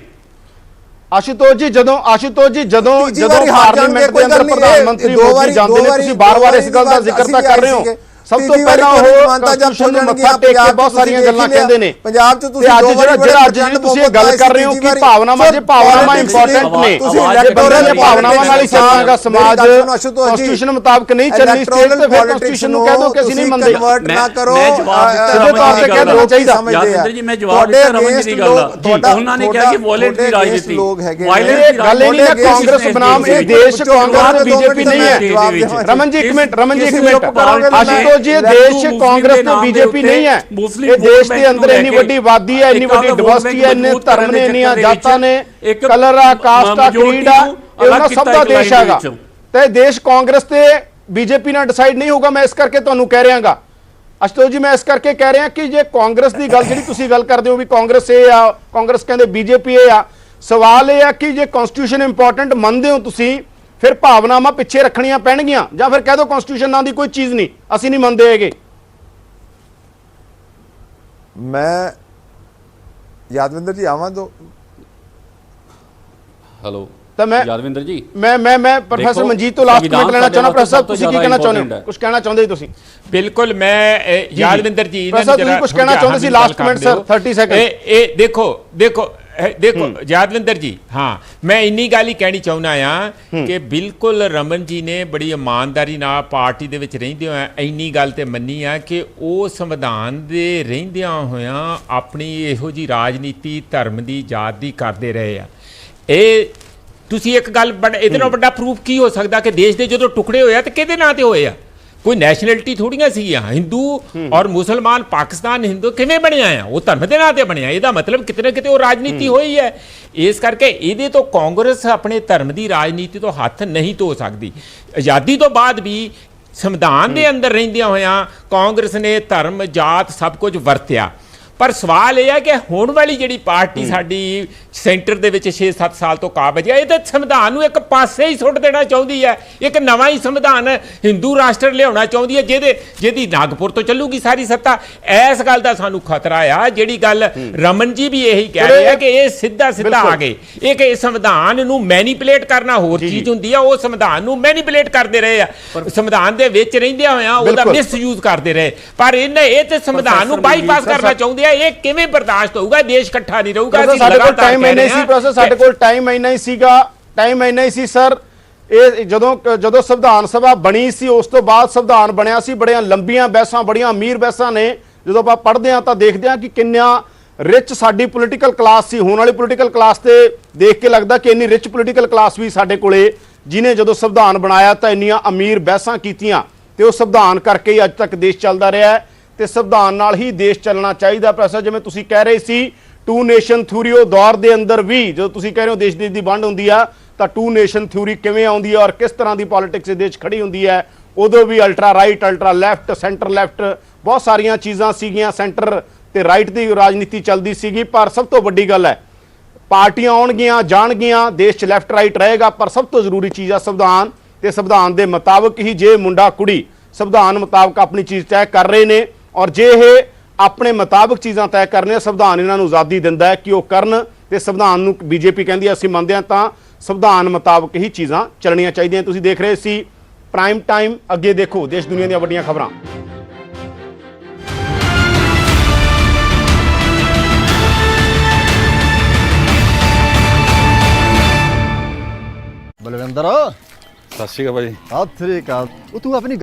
ਆਸ਼ੂਤੋਸ਼ ਜੀ ਜਦੋਂ ਤੀਜੀ ਵਾਰੀ ਹਾਰ ਜਾਣਗੇ, ਪਾਰਲੀਮੈਂਟ ਕੋਈ ਦੇ ਅੰਦਰ ਗੱਲ ਨਹੀਂ, ਪ੍ਰਧਾਨ ਮੰਤਰੀ ਦੋ ਮੋਦੀ ਵਾਰੀ- ਜਾਂਦੇ ਨੇ, ਤੁਸੀਂ ਬਾਰ-ਬਾਰ ਇਸ ਗੱਲ ਦਾ ਜ਼ਿਕਰ ਤਾਂ ਕਰ ਰਹੇ ਹੋ। ਸਭ ਤੋਂ ਪਹਿਲਾਂ ਉਹ ਕਨਸਟੀਟਿਊਸ਼ਨ ਨੂੰ ਮੱਥਾ ਟੇਕ ਕੇ ਬਹੁਤ ਸਾਰੀਆਂ ਗੱਲਾਂ ਕਹਿੰਦੇ ਨੇ। ਪੰਜਾਬ 'ਚ ਤੁਸੀਂ ਅੱਜ ਜਿਹੜਾ ਤੁਸੀਂ ਇਹ ਗੱਲ ਕਰ ਰਹੇ ਹੋ ਕਿ ਭਾਵਨਾਵਾਂ ਜੇ ਭਾਵਨਾਵਾਂ ਇੰਪੋਰਟੈਂਟ ਨੇ, ਤੁਸੀਂ ਜੇ ਬੰਦੇ ਨੇ ਭਾਵਨਾਵਾਂ ਨਾਲ ਹੀ ਚੱਲੇਗਾ ਸਮਾਜ, ਆਸ਼ੂਤੋਸ਼ ਜੀ, ਕਨਸਟੀਟਿਊਸ਼ਨ ਮੁਤਾਬਕ ਨਹੀਂ ਚੱਲਣੀ ਸਟੇਟ ਤੇ ਫਿਰ ਕਨਸਟੀਟਿਊਸ਼ਨ ਨੂੰ ਕਹਿ ਦੋ ਕਿ ਅਸੀਂ ਨਹੀਂ ਮੰਨਦੇ। ਕਨਵਰਟ ਨਾ ਕਰੋ, ਮੈਂ ਜਵਾਬ ਦਿੱਤਾ ਸਿੱਧੇ ਤੌਰ ਤੇ ਕਹਿ ਦੇਣਾ ਚਾਹੀਦਾ। ਯਾਦਵਿੰਦਰ ਜੀ ਮੈਂ ਜਵਾਬ ਦਿੱਤਾ ਰਮਨ ਜੀ ਦੀ ਗੱਲ ਦਾ। ਉਹਨਾਂ ਨੇ ਕਿਹਾ ਕਿ ਵਾਇਲੈਂਸ ਦੀ ਰਾਜਨੀਤੀ, ਇਹ ਗੱਲ ਹੀ ਨਹੀਂ ਨਾ ਕਾਂਗਰਸ ਬਨਾਮ ਇਹ ਦੇਸ਼ ਕਾਂਗਰਸ ਬੀਜੇਪੀ ਨਹੀਂ ਹੈ। ਰਮਨ ਜੀ ਇੱਕ ਮਿੰਟ ਆਸ਼ੂਤੋਸ਼ ਜੀ, ਇਹ ਦੇਸ਼ ਕਾਂਗਰਸ ਤੇ ਬੀਜੇਪੀ ਨਹੀਂ ਹੈ। ਇਹ ਦੇਸ਼ ਦੇ ਅੰਦਰ ਇੰਨੀ ਵੱਡੀ ਆਬਾਦੀ ਹੈ, ਇੰਨੀ ਵੱਡੀ ਡਿਵਰਸਿਟੀ ਹੈ, ਇੰਨੇ ਧਰਮ ਨੇ, ਇੰਨੀਆਂ ਜਾਤਾਂ ਨੇ, ਕਲਰ ਆ, ਕਾਸਟ ਆ, ਕ੍ਰੀਡ ਆ, ਇਹ ਉਹਨਾਂ ਸਭ ਦਾ ਦੇਸ਼ ਹੈਗਾ। ਤੇ ਇਹ ਦੇਸ਼ ਕਾਂਗਰਸ ਤੇ ਬੀਜੇਪੀ ਨਾਲ ਡਿਸਾਈਡ ਨਹੀਂ ਹੋਊਗਾ। ਮੈਂ ਇਸ ਕਰਕੇ ਤੁਹਾਨੂੰ ਕਹਿ ਰਿਹਾਗਾ ਆਸ਼ੂਤੋਸ਼ ਜੀ, ਮੈਂ ਇਸ ਕਰਕੇ ਕਹਿ ਰਿਹਾ ਕਿ ਜੇ ਕਾਂਗਰਸ ਦੀ ਗੱਲ ਜਿਹੜੀ ਤੁਸੀਂ ਗੱਲ ਕਰਦੇ ਹੋ ਵੀ ਕਾਂਗਰਸ ਇਹ ਆ, ਕਾਂਗਰਸ ਕਹਿੰਦੇ ਬੀਜੇਪੀ ਇਹ ਆ, ਸਵਾਲ ਇਹ ਆ ਕਿ ਜੇ ਕਨਸਟੀਟਿਊਸ਼ਨ ਇੰਪੋਰਟੈਂਟ ਮੰਨਦੇ ਹੋ ਤੁਸੀਂ, ਫਿਰ ਭਾਵਨਾਵਾਂ ਪਿੱਛੇ ਰੱਖਣੀਆਂ ਪੈਣਗੀਆਂ, ਜਾਂ ਫਿਰ ਕਹਿ ਦਿਓ ਕਨਸਟੀਟਿਊਸ਼ਨ ਨਾਂ ਦੀ ਕੋਈ ਚੀਜ਼ ਨਹੀਂ, ਅਸੀਂ ਨਹੀਂ ਮੰਨਦੇ ਹੈਗੇ। ਮੈਂ ਯਾਦਵਿੰਦਰ ਜੀ ਆਵਾਂ ਦੋ। ਹੈਲੋ ਤਾਂ ਮੈਂ ਯਾਦਵਿੰਦਰ ਜੀ, ਮੈਂ ਪ੍ਰੋਫੈਸਰ ਮਨਜੀਤ ਤੋਂ ਲਾਸਟ ਕਮੈਂਟ ਲੈਣਾ ਚਾਹੁੰਦਾ। ਪ੍ਰੋਫੈਸਰ ਸਾਹਿਬ ਤੁਸੀਂ ਕੀ ਕਹਿਣਾ ਚਾਹੁੰਦੇ ਹੋ? ਕੁਝ ਕਹਿਣਾ ਚਾਹੁੰਦੇ ਤੁਸੀਂ? ਬਿਲਕੁਲ, ਮੈਂ ਯਾਦਵਿੰਦਰ ਜੀ ਪ੍ਰੋਫੈਸਰ ਤੁਸੀਂ ਕੁਝ ਕਹਿਣਾ ਚਾਹੁੰਦੇ ਸੀ? Last comment sir, 30 second. ਇਹ ਦੇਖੋ ਯਾਦਵਿੰਦਰ ਜੀ, ਹਾਂ ਮੈਂ ਇੰਨੀ ਗੱਲ ਹੀ ਕਹਿਣੀ ਚਾਹੁੰਦਾ ਆ ਕਿ ਬਿਲਕੁਲ ਰਮਨ ਜੀ ਨੇ ਬੜੀ ਇਮਾਨਦਾਰੀ ਨਾਲ ਪਾਰਟੀ ਦੇ ਵਿੱਚ ਰਹਿੰਦੇ ਹੋਇਆ ਇੰਨੀ ਗੱਲ ਤੇ ਮੰਨੀ ਆ ਕਿ ਉਹ ਸੰਵਿਧਾਨ ਦੇ ਰਹਿੰਦਿਆਂ ਹੋਇਆਂ ਆਪਣੀ ਇਹੋ ਜੀ ਰਾਜਨੀਤੀ ਧਰਮ ਦੀ ਜਾਤ ਦੀ ਕਰਦੇ ਰਹੇ ਆ। ਇਹ ਤੁਸੀਂ ਇੱਕ ਗੱਲ ਇਹਦੇ ਨਾਲ ਵੱਡਾ ਪ੍ਰੂਫ ਕੀ ਹੋ ਸਕਦਾ ਕਿ ਦੇਸ਼ ਦੇ ਜਦੋਂ ਟੁਕੜੇ ਹੋਏ ਆ ਤੇ ਕਿਹਦੇ ਨਾਂ ਤੇ ਹੋਏ ਆ? ਕੋਈ ਨੈਸ਼ਨੈਲਿਟੀ ਥੋੜੀਆਂ ਸੀਗੀਆਂ। ਹਿੰਦੂ ਔਰ ਮੁਸਲਮਾਨ ਪਾਕਿਸਤਾਨ ਹਿੰਦੂ ਕਿਵੇਂ ਬਣਿਆ ਆ? ਉਹ ਧਰਮ ਦੇ ਨਾਂ ਤੇ ਬਣਿਆ। ਇਹਦਾ ਮਤਲਬ ਕਿਤੇ ਨਾ ਕਿਤੇ ਉਹ ਰਾਜਨੀਤੀ ਹੋਈ ਹੈ। ਇਸ ਕਰਕੇ ਇਹਦੇ ਤੋਂ ਕਾਂਗਰਸ ਆਪਣੇ ਧਰਮ ਦੀ ਰਾਜਨੀਤੀ ਤੋਂ ਹੱਥ ਨਹੀਂ ਧੋ ਸਕਦੀ। ਆਜ਼ਾਦੀ ਤੋਂ ਬਾਅਦ ਵੀ ਸੰਵਿਧਾਨ ਦੇ ਅੰਦਰ ਰਹਿੰਦਿਆਂ ਹੋਇਆਂ ਕਾਂਗਰਸ ਨੇ ਧਰਮ ਜਾਤ ਸਭ ਕੁਝ ਵਰਤਿਆ। ਪਰ ਸਵਾਲ ਇਹ ਹੈ ਕਿ ਹੁਣ ਵਾਲੀ ਜਿਹੜੀ ਪਾਰਟੀ ਸਾਡੀ ਸੈਂਟਰ ਦੇ ਵਿੱਚ 6-7 ਸਾਲ ਤੋਂ ਕਾਬਜ ਹੈ, ਇਹ ਤਾਂ ਸੰਵਿਧਾਨ ਨੂੰ ਇੱਕ ਪਾਸੇ ਹੀ ਸੁੱਟ ਦੇਣਾ ਚਾਹੁੰਦੀ ਹੈ। ਇੱਕ ਨਵਾਂ ਹੀ ਸੰਵਿਧਾਨ ਹਿੰਦੂ ਰਾਸ਼ਟਰ ਲਿਆਉਣਾ ਚਾਹੁੰਦੀ ਹੈ ਜਿਹਦੀ ਨਾਗਪੁਰ ਤੋਂ ਚੱਲੂਗੀ ਸਾਰੀ ਸੱਤਾ। ਇਸ ਗੱਲ ਦਾ ਸਾਨੂੰ ਖਤਰਾ ਆ। ਜਿਹੜੀ ਗੱਲ ਰਮਨ ਜੀ ਵੀ ਇਹੀ ਕਹਿ ਰਹੇ ਆ ਕਿ ਇਹ ਸਿੱਧਾ ਆ ਗਏ। ਇਹ ਸੰਵਿਧਾਨ ਨੂੰ ਮੈਨੀਪੂਲੇਟ ਕਰਨਾ ਹੋਰ ਚੀਜ਼ ਹੁੰਦੀ ਆ। ਉਹ ਸੰਵਿਧਾਨ ਨੂੰ ਮੈਨੀਪੂਲੇਟ ਕਰਦੇ ਰਹੇ ਆ, ਸੰਵਿਧਾਨ ਦੇ ਵਿੱਚ ਰਹਿੰਦਿਆਂ ਹੋਇਆਂ ਉਹਦਾ ਮਿਸਯੂਜ਼ ਕਰਦੇ ਰਹੇ। ਪਰ ਇਹ ਤੇ ਸੰਵਿਧਾਨ ਨੂੰ ਬਾਈਪਾਸ ਕਰਨਾ ਚਾਹੁੰਦੇ। ਇਹ ਕਿਵੇਂ ਬਰਦਾਸ਼ਤ ਹੋਊਗਾ? ਦੇਸ਼ ਇਕੱਠਾ ਨਹੀਂ ਰਹੂਗਾ। ਸਾਡੇ ਕੋਲ ਟਾਈਮ ਇੰਨਾ ਹੀ ਸੀ ਪ੍ਰੋਫੈਸਰ, ਸਾਡੇ ਕੋਲ ਟਾਈਮ ਇੰਨਾ ਹੀ ਸੀਗਾ, ਟਾਈਮ ਇੰਨਾ ਹੀ ਸੀ ਸਰ। ਇਹ ਜਦੋਂ ਸੰਵਿਧਾਨ ਸਭਾ ਬਣੀ ਸੀ ਉਸ ਤੋਂ ਬਾਅਦ ਸੰਵਿਧਾਨ ਬਣਿਆ ਸੀ, ਬੜੀਆਂ ਲੰਬੀਆਂ ਬਹਿਸਾਂ, ਬੜੀਆਂ ਅਮੀਰ ਬਹਿਸਾਂ ਨੇ। ਜਦੋਂ ਆਪਾਂ ਪੜ੍ਹਦੇ ਹਾਂ ਤਾਂ ਦੇਖਦੇ ਹਾਂ ਕਿ ਕਿੰਨਾ ਰਿਚ ਸਾਡੀ ਪੋਲੀਟੀਕਲ ਕਲਾਸ ਸੀ। ਹੋਣ ਵਾਲੀ ਪੋਲੀਟੀਕਲ ਕਲਾਸ ਤੇ ਦੇਖ ਕੇ ਲੱਗਦਾ ਕਿ ਇੰਨੀ ਰਿਚ ਪੋਲੀਟੀਕਲ ਕਲਾਸ ਵੀ ਸਾਡੇ ਕੋਲੇ, ਜਿਨੇ ਜਦੋਂ ਸੰਵਿਧਾਨ ਬਣਾਇਆ ਤਾਂ ਇੰਨੀਆਂ ਅਮੀਰ ਬਹਿਸਾਂ ਕੀਤੀਆਂ, ਤੇ ਉਹ ਸੰਵਿਧਾਨ ਕਰਕੇ ਹੀ ਅੱਜ ਤੱਕ ਦੇਸ਼ ਚੱਲਦਾ ਰਿਹਾ ਹੈ। ਤੇ ਸੰਵਿਧਾਨ ਨਾਲ ਹੀ ਦੇਸ਼ ਚੱਲਣਾ ਚਾਹੀਦਾ। ਪ੍ਰੋਫੈਸਰ ਜਿਵੇਂ ਤੁਸੀਂ ਕਹਿ ਰਹੇ ਸੀ ਟੂ ਨੇਸ਼ਨ ਥਿਊਰੀ, ਉਹ ਦੌਰ ਦੇ ਅੰਦਰ ਵੀ ਜਦੋਂ ਤੁਸੀਂ ਕਹਿ ਰਹੇ ਹੋ ਦੇਸ਼ ਦੀ ਵੰਡ ਹੁੰਦੀ ਆ ਤਾਂ ਟੂ ਨੇਸ਼ਨ ਥਿਊਰੀ ਕਿਵੇਂ ਆਉਂਦੀ ਹੈ ਔਰ ਕਿਸ ਤਰ੍ਹਾਂ ਦੀ ਪੋਲਿਟਿਕਸ ਦੇ ਵਿੱਚ ਖੜੀ ਹੁੰਦੀ ਹੈ। ਉਦੋਂ ਵੀ ultra right, ultra left, centre left, ਬਹੁਤ ਸਾਰੀਆਂ ਚੀਜ਼ਾਂ ਸੀਗੀਆਂ। ਸੈਂਟਰ ਤੇ ਰਾਈਟ ਦੀ ਰਾਜਨੀਤੀ ਚੱਲਦੀ ਸੀਗੀ। ਪਰ ਸਭ ਤੋਂ ਵੱਡੀ ਗੱਲ ਹੈ ਪਾਰਟੀਆਂ ਆਉਣਗੀਆਂ ਜਾਣਗੀਆਂ, ਦੇਸ਼ 'ਚ ਲੈਫਟ ਰਾਈਟ ਰਹੇਗਾ, ਪਰ ਸਭ ਤੋਂ ਜ਼ਰੂਰੀ ਚੀਜ਼ ਆ ਸੰਵਿਧਾਨ। ਤੇ ਸੰਵਿਧਾਨ ਦੇ ਮੁਤਾਬਕ ਹੀ ਜੇ ਮੁੰਡਾ ਕੁੜੀ ਸੰਵਿਧਾਨ ਮੁਤਾਬਕ ਆਪਣੀ ਚੀਜ਼ ਤੈਅ ਕਰ ਰਹੇ ਨੇ, ਔਰ ਜੇ ਇਹ ਆਪਣੇ ਮੁਤਾਬਕ ਚੀਜ਼ਾਂ ਤੈਅ ਕਰਨੇ, ਸੰਵਿਧਾਨ ਇਹਨਾਂ ਨੂੰ ਆਜ਼ਾਦੀ ਦਿੰਦਾ ਹੈ ਕਿ ਉਹ ਕਰਨ। ਤੇ ਸੰਵਿਧਾਨ ਨੂੰ ਬੀਜੇਪੀ ਕਹਿੰਦੀ ਹੈ ਅਸੀਂ ਮੰਨਦੇ ਹਾਂ, ਤਾਂ ਸੰਵਿਧਾਨ ਮੁਤਾਬਕ ਹੀ ਚੀਜ਼ਾਂ ਚੱਲਣੀਆਂ ਚਾਹੀਦੀਆਂ। ਤੁਸੀਂ ਦੇਖ ਰਹੇ ਸੀ ਪ੍ਰਾਈਮ ਟਾਈਮ। ਅੱਗੇ ਦੇਖੋ ਦੇਸ਼ ਦੁਨੀਆ ਦੀਆਂ ਵੱਡੀਆਂ ਖਬਰਾਂ। ਬਲਵਿੰਦਰ ਸਤਿ ਸ਼੍ਰੀ ਅਕਾਲ ਭਾਜੀ। ਸਤਿ ਸ੍ਰੀ ਅਕਾਲ। ਉਹ ਤੂੰ ਆਪਣੀ